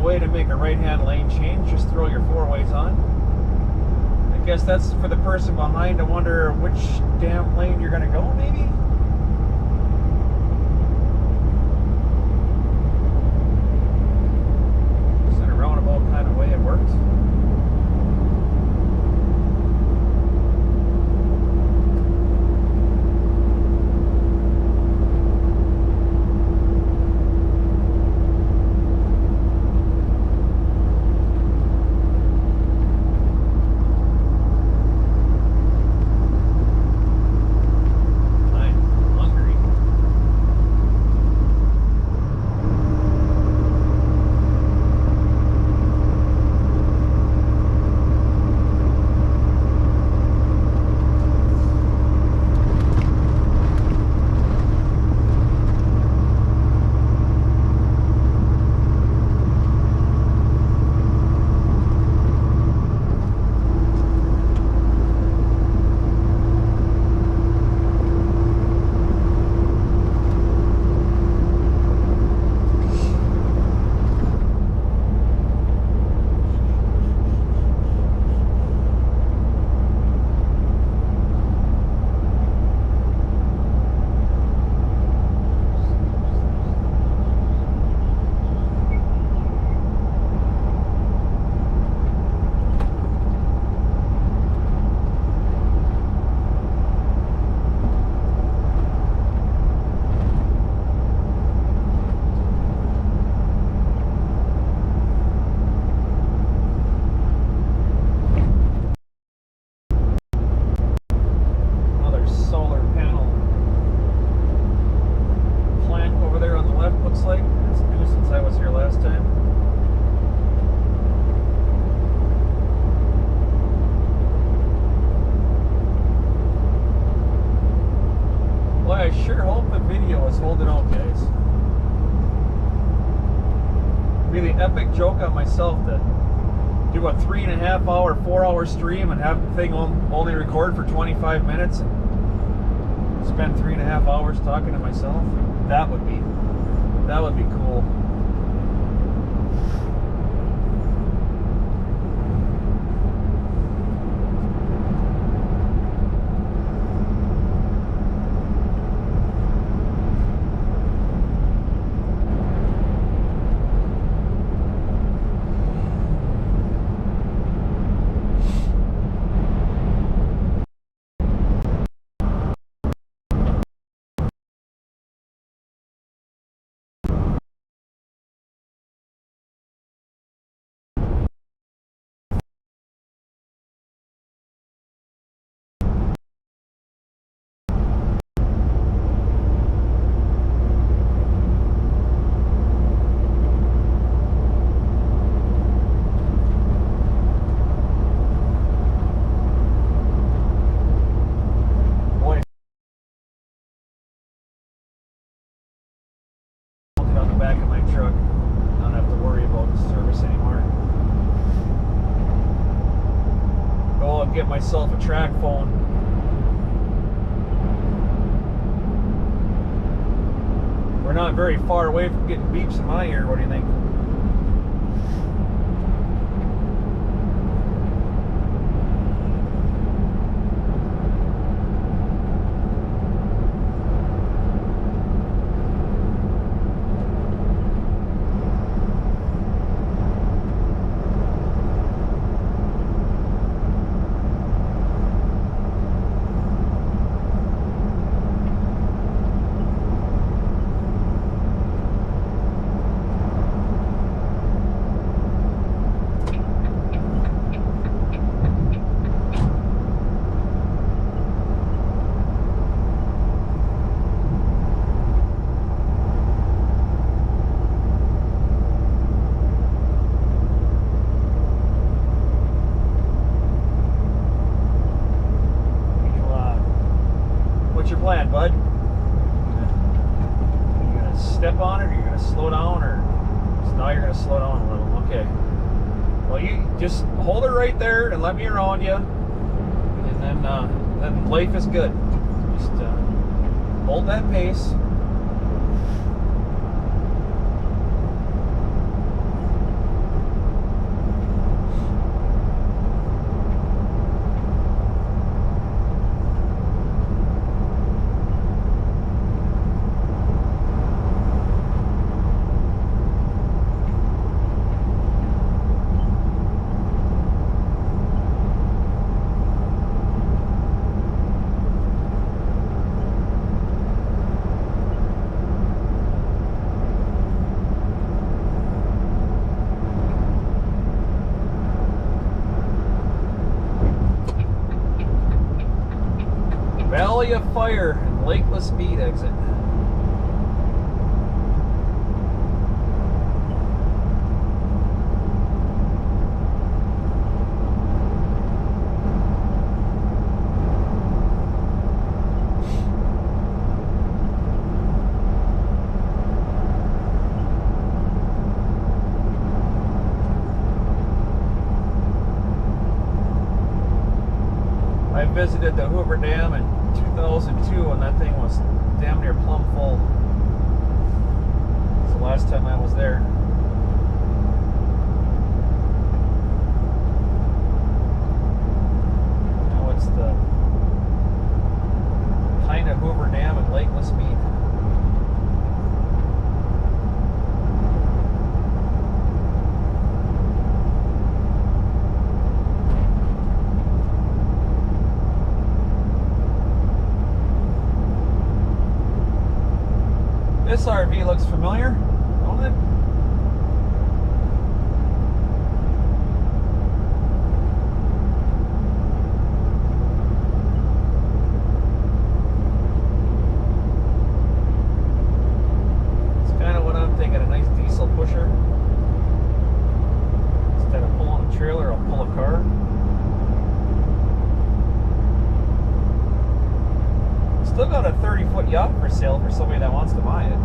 a way to make a right-hand lane change, just throw your four-ways on. I guess that's for the person behind to wonder which damn lane you're going to go, maybe? Is that a roundabout kind of way it works? Epic joke on myself to do a 3.5 hour, 4 hour stream and have the thing only record for 25 minutes and spend 3.5 hours talking to myself. That would be cool. Get myself a track phone. We're not very far away from getting beeps in my ear. What do you think? Plan, bud? Are you gonna step on it, or are you gonna slow down, or so now you're gonna slow down a little? Okay. Well, you just hold it right there and let me around you, and then life is good. Just hold that pace. Dahlia Fire and Lakeless Mead exit. I visited the Hoover Dam in 2002 when that thing was damn near plumb full. It's the last time I was there. Now it's the kind of Hoover Dam and Lakeless Mead. This RV looks familiar, don't it? It's kind of what I'm thinking, a nice diesel pusher. Instead of pulling a trailer, I'll pull a car. Still got a 30-foot yacht for sale for somebody that wants to buy it.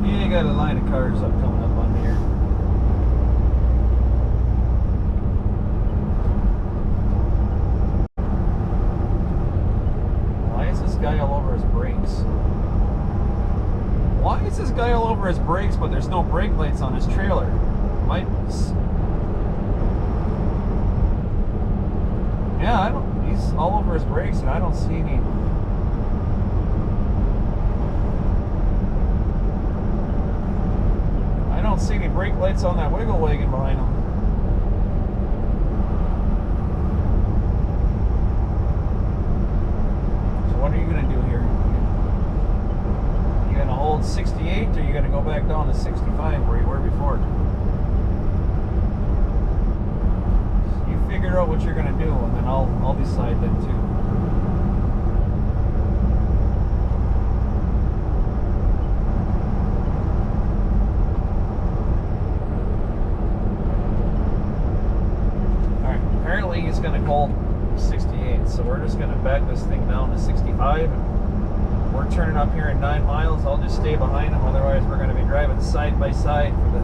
Yeah, got a line of cars up coming up on here. Why is this guy all over his brakes? Why is this guy all over his brakes, but there's no brake lights on his trailer? Yeah, I don't. He's all over his brakes, and I don't see any. I don't see any brake lights on that wiggle wagon behind him. So what are you gonna do here? You gonna hold 68, or you gonna go back down to 65 where you were before? You figure out what you're gonna do, and then I'll decide then too. All right. Apparently he's gonna hold 68, so we're just gonna back this thing down to 65. We're turning up here in 9 miles. I'll just stay behind him. Otherwise, we're going to be driving side by side for the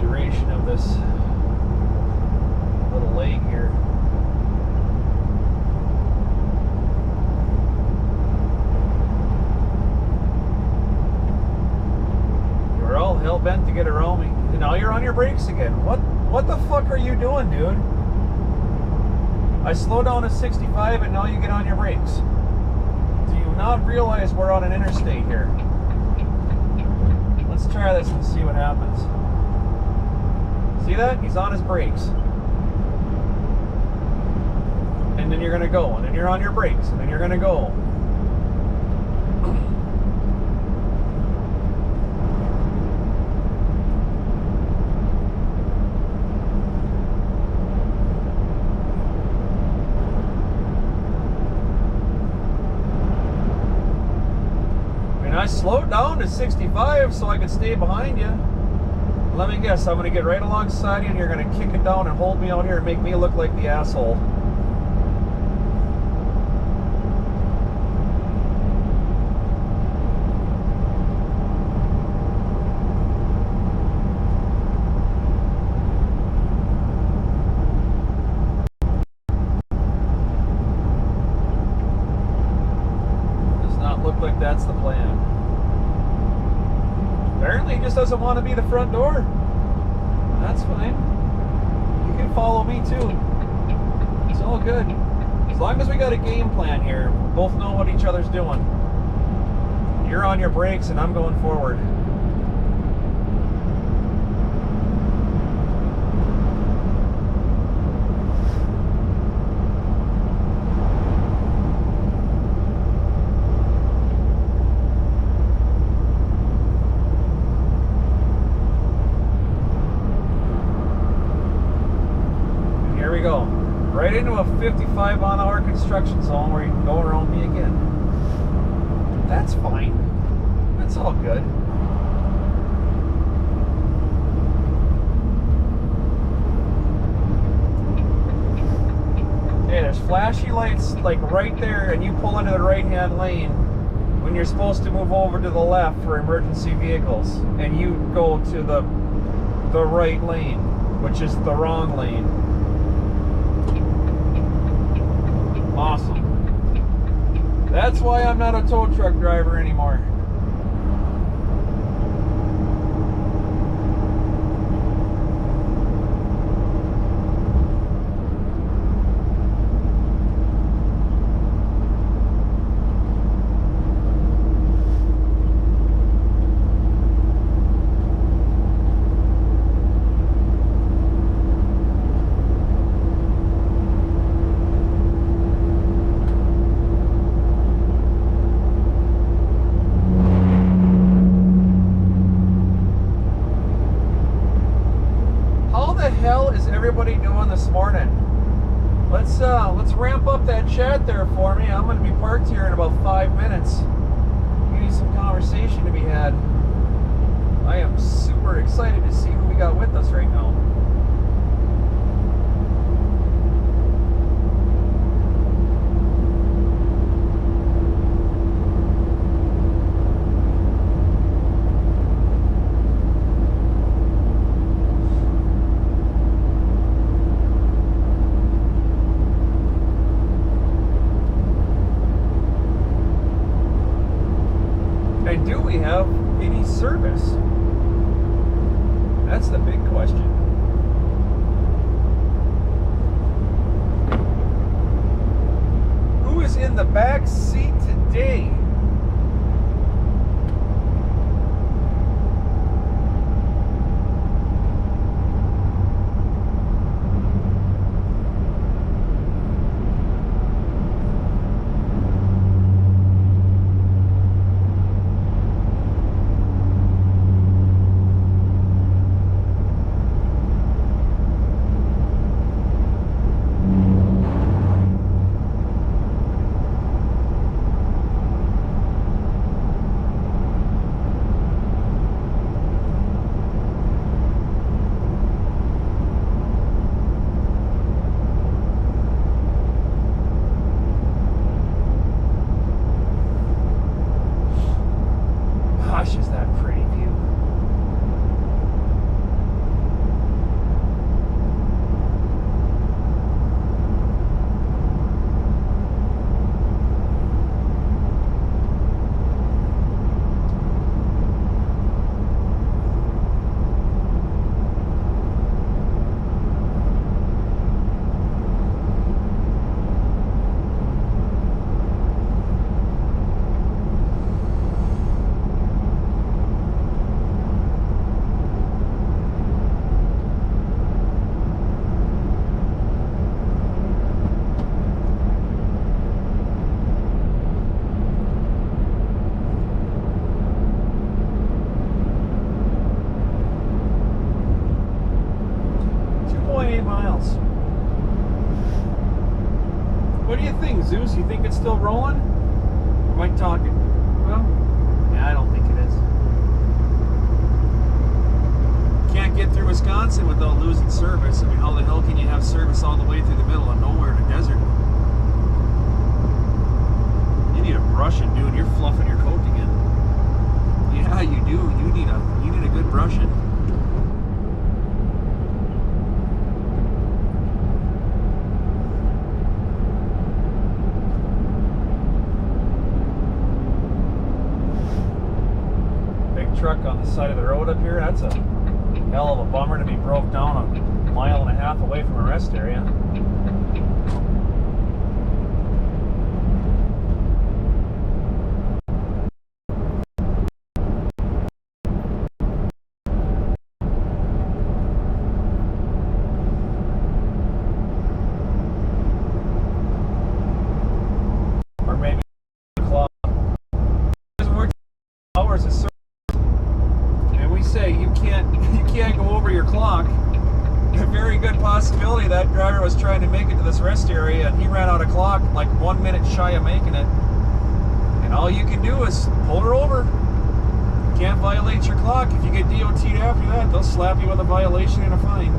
duration of this little leg here. You were all hell bent to get around me. Now you're on your brakes again. What the fuck are you doing, dude? I slow down to 65 and now you get on your brakes. Do you not realize we're on an interstate here? Let's try this and see what happens. See that? He's on his brakes. And then you're going to go. And then you're on your brakes. And then you're going to go. I slowed down to 65 so I could stay behind you. Let me guess, I'm going to get right alongside you and you're going to kick it down and hold me out here and make me look like the asshole. Does not look like that's the plan. Apparently he just doesn't want to be the front door. That's fine. You can follow me too. It's all good. As long as we got a game plan here, we both know what each other's doing. You're on your brakes and I'm going forward. we go. Right into a 55-mile-an-hour construction zone where you can go around me again. That's fine. That's all good. Hey, there's flashy lights like right there, and you pull into the right-hand lane when you're supposed to move over to the left for emergency vehicles, and you go to the right lane, which is the wrong lane. Awesome. That's why I'm not a tow truck driver anymore. Everybody doing this morning? Let's ramp up that chat there for me. I'm going to be parked here in about 5 minutes. We need some conversation to be had. I am super excited to see who we got with us right now. Do we have any service? That's the big question. Who is in the back seat today? Gosh, is that pretty view. What do you think, Zeus? You think it's still rolling? Am I talking? Well, yeah, I don't think it is. Can't get through Wisconsin without losing service. I mean, how the hell can you have service all the way through the middle of nowhere in a desert? You need a brushing, dude. You're fluffing your coat again. Yeah, you do. You need a good brushing. Truck on the side of the road up here. That's a hell of a bummer to be broke down a mile and a half away from a rest area. Or maybe the clock. Hours of service. Say you can't go over your clock. A very good possibility that driver was trying to make it to this rest area and he ran out of clock like 1 minute shy of making it. And all you can do is pull her over. You can't violate your clock. If you get DOT'd after that, they'll slap you with a violation and a fine.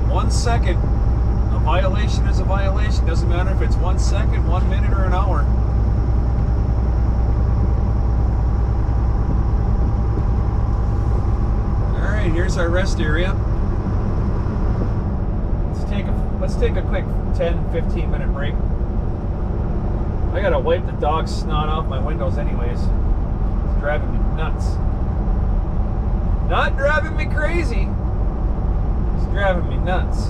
1 second. A violation is a violation. Doesn't matter if it's 1 second, 1 minute, or an hour. Alright, here's our rest area. Let's take a quick 10-15 minute break. I gotta wipe the dog's snot off my windows anyways. It's driving me nuts. Not driving me crazy. It's driving me nuts.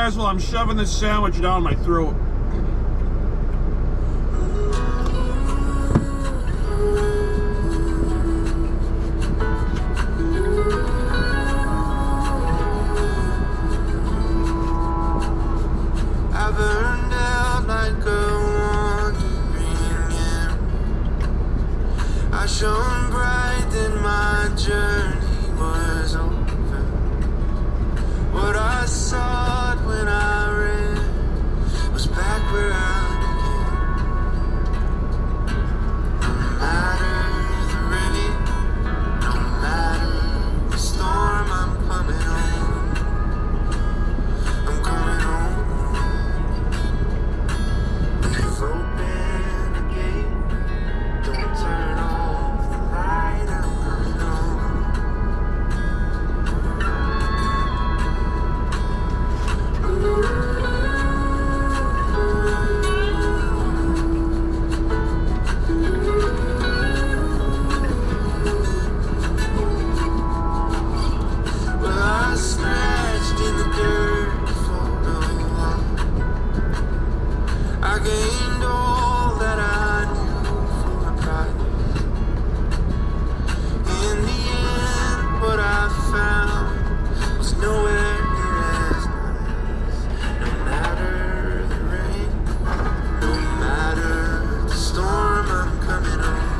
guys while I'm shoving this sandwich down my throat. I burned out like a wandering ember. I shone bright, then my journey was over. What I sought when I ran was back where I began. No matter the rain, no matter the storm, I'm coming home. I'm coming home. We've opened the gate, don't turn off the light, I'm coming home. Well, I scratched in the dirt for a while. I gained all that I knew for a price. In the end, what I found was nowhere near as nice. No matter the rain, no matter the storm, I'm coming home.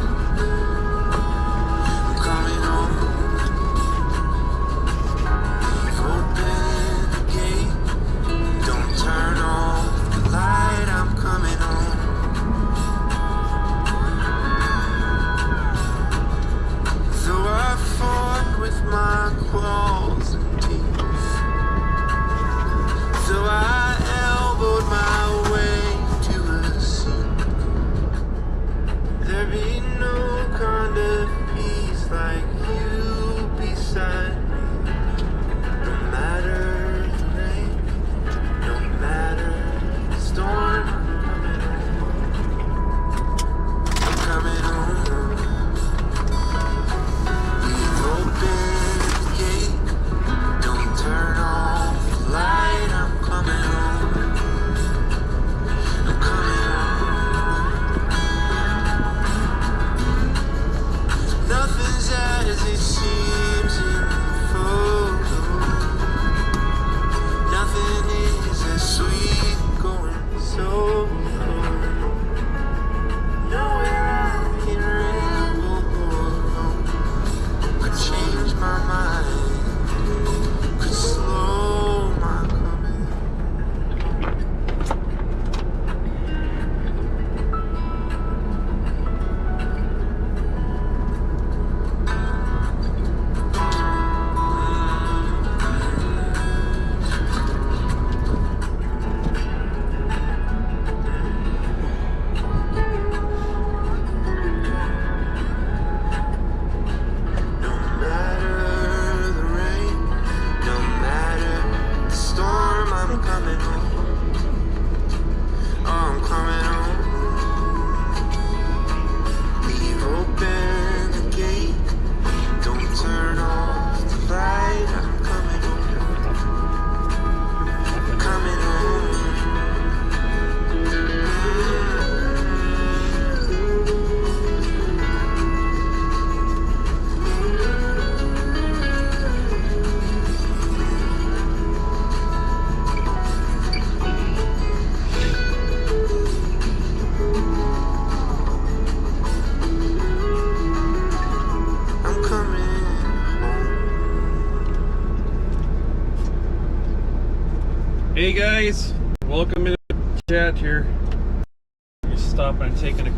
I'm coming home. We've opened the gate, don't turn off the light, I'm coming home. Though I fought with my claws and teeth, though I elbowed my way to a seat, there be no kind of peace like you beside me. No matter the rain, no matter the storm, I'm coming home. We've opened the gate, don't turn off the light, I'm coming home. I'm coming home. Nothing's as it seems in the photo. Nothing is as sweet going so slow. Nowhere I can ramble could change my mind, could slow my coming. No matter the rain, no matter the storm, I'm coming home. Oh, I'm coming home. Leave open the gate, don't turn off the light, I'm coming home. Coming home. I'm coming home. Hey guys, welcome in the chat here. Just stopping and taking a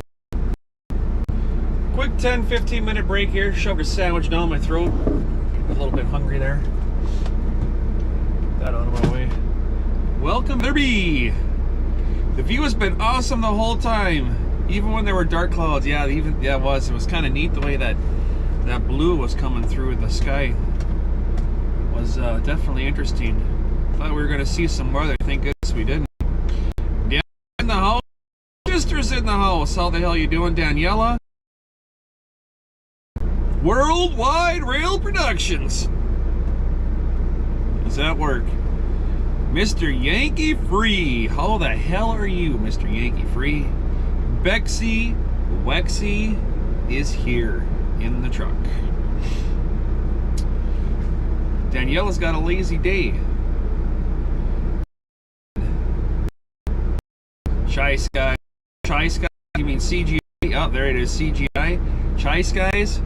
quick 10-15 minute break here. Shoved a sandwich down my throat. A little bit hungry there. That out of my way. Welcome, Derby. The view has been awesome the whole time, even when there were dark clouds. Yeah, it was kind of neat the way that blue was coming through the sky. It was definitely interesting. Thought we were going to see some weather. Thank goodness we didn't. Dan in the house. Sister's in the house. How the hell you doing, Daniela? Worldwide Rail Productions. Does that work? Mr. Yankee Free. How the hell are you, Mr. Yankee Free? Bexy Wexy is here in the truck. Daniela's got a lazy day. Chai Sky. Chai Sky, you mean CGI? Oh, there it is, CGI. Chai Skies.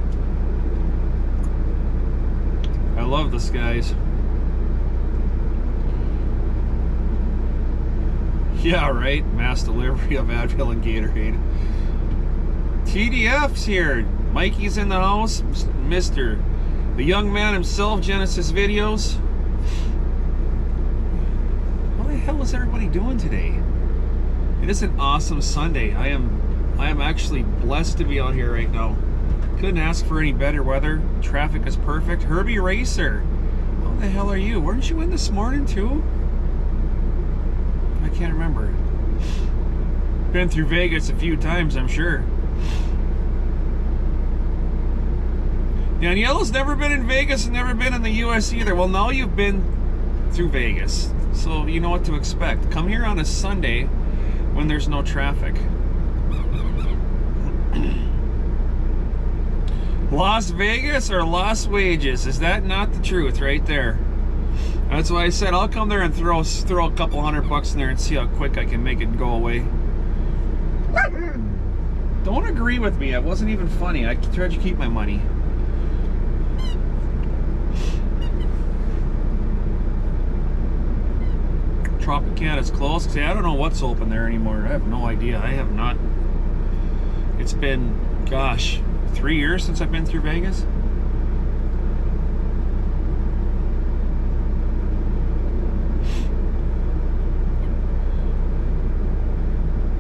I love the skies. Yeah, right. Mass delivery of Advil and Gatorade. TDF's here. Mikey's in the house. Mr. The young man himself, Genesis Videos. What the hell is everybody doing today? It is an awesome Sunday. I am actually blessed to be out here right now. Couldn't ask for any better weather. Traffic is perfect. Herbie Racer. How the hell are you? Weren't you in this morning too? I can't remember. Been through Vegas a few times, I'm sure. Daniela's never been in Vegas and never been in the US either. Well, now you've been through Vegas, so you know what to expect. Come here on a Sunday when there's no traffic. Las Vegas or Las Wages? Is that not the truth right there? That's why I said I'll come there and throw a couple $100 in there and see how quick I can make it go away. Don't agree with me. It wasn't even funny. I tried to keep my money. Tropicana's closed. See, I don't know what's open there anymore. I have no idea. I have not. It's been, gosh, 3 years since I've been through Vegas.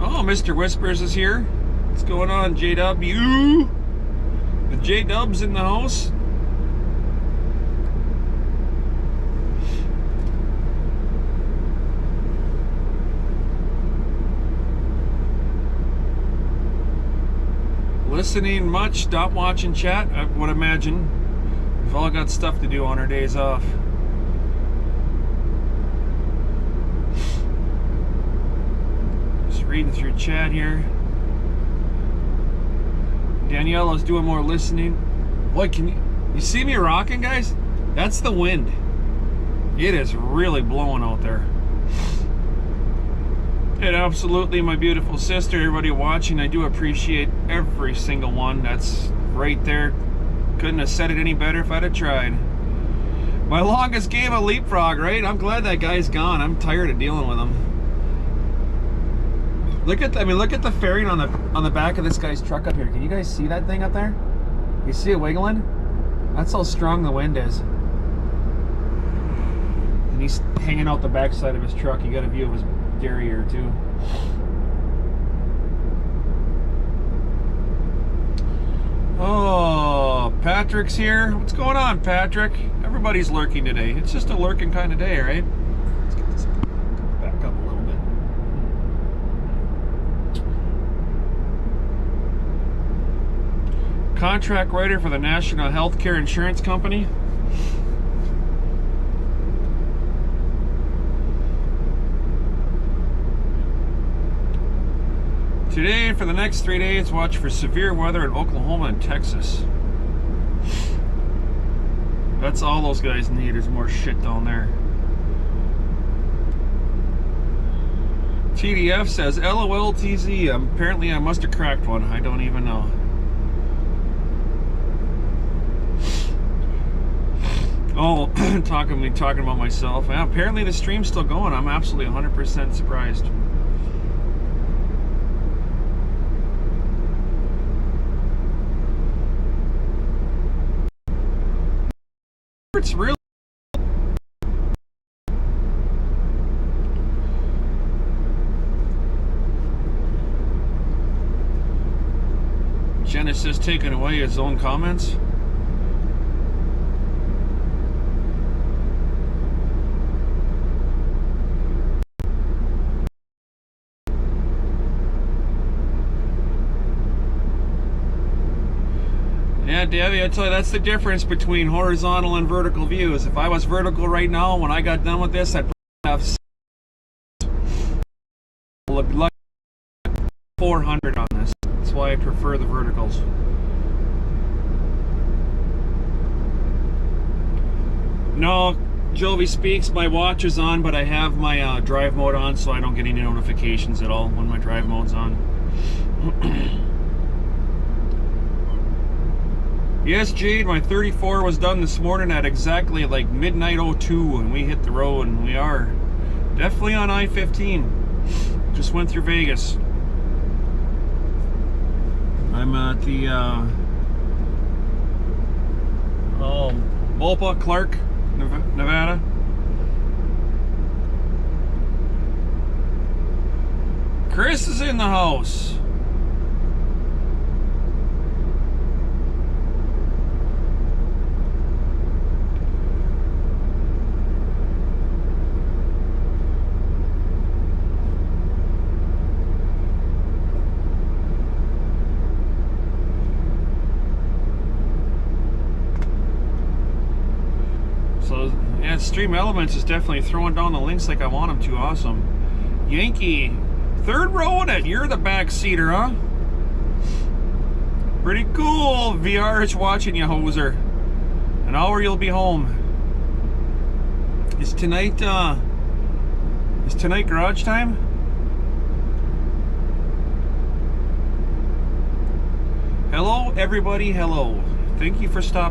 Oh, Mr. Whispers is here. What's going on, JW? The J-Dub's in the house. Listening much? Stop watching chat, I would imagine. We've all got stuff to do on our days off. Just reading through chat here. Daniela's doing more listening. What, can you see me rocking, guys? That's the wind. It is really blowing out there. And absolutely, my beautiful sister, everybody watching, I do appreciate every single one that's right there. Couldn't have said it any better if I'd have tried. My longest game of leapfrog, right? I'm glad that guy's gone. I'm tired of dealing with him. Look at the fairing on the back of this guy's truck up here. Can you guys see that thing up there? You see it wiggling? That's how strong the wind is. And he's hanging out the backside of his truck. You got a view of his derriere too. Oh, Patrick's here. What's going on, Patrick? Everybody's lurking today. It's just a lurking kind of day, right? Let's get this back up a little bit. Contract writer for the National Healthcare Insurance Company. Today, for the next 3 days, watch for severe weather in Oklahoma and Texas. That's all those guys need, is more shit down there. TDF says, LOLTZ, apparently I must have cracked one. I don't even know. Oh, talking about myself. Yeah, apparently the stream's still going. I'm absolutely 100% surprised. It's really Genesis taking away his own comments. Yeah, Davey, I tell you, that's the difference between horizontal and vertical views. If I was vertical right now, when I got done with this, I'd put have like 400 on this. That's why I prefer the verticals. No, Jovi speaks. My watch is on, but I have my drive mode on, so I don't get any notifications at all when my drive mode's on. Yes, Jade, my 34 was done this morning at exactly like midnight 02, and we hit the road, and we are definitely on I-15. Just went through Vegas. I'm at the Mopa, Clark, Nevada. Chris is in the house. So, yeah, Stream Elements is definitely throwing down the links like I want them to. Awesome. Yankee, third row in it. You're the back seater, huh? Pretty cool. VR is watching you, hoser. An hour you'll be home. Is tonight garage time? Hello, everybody. Hello. Thank you for stopping.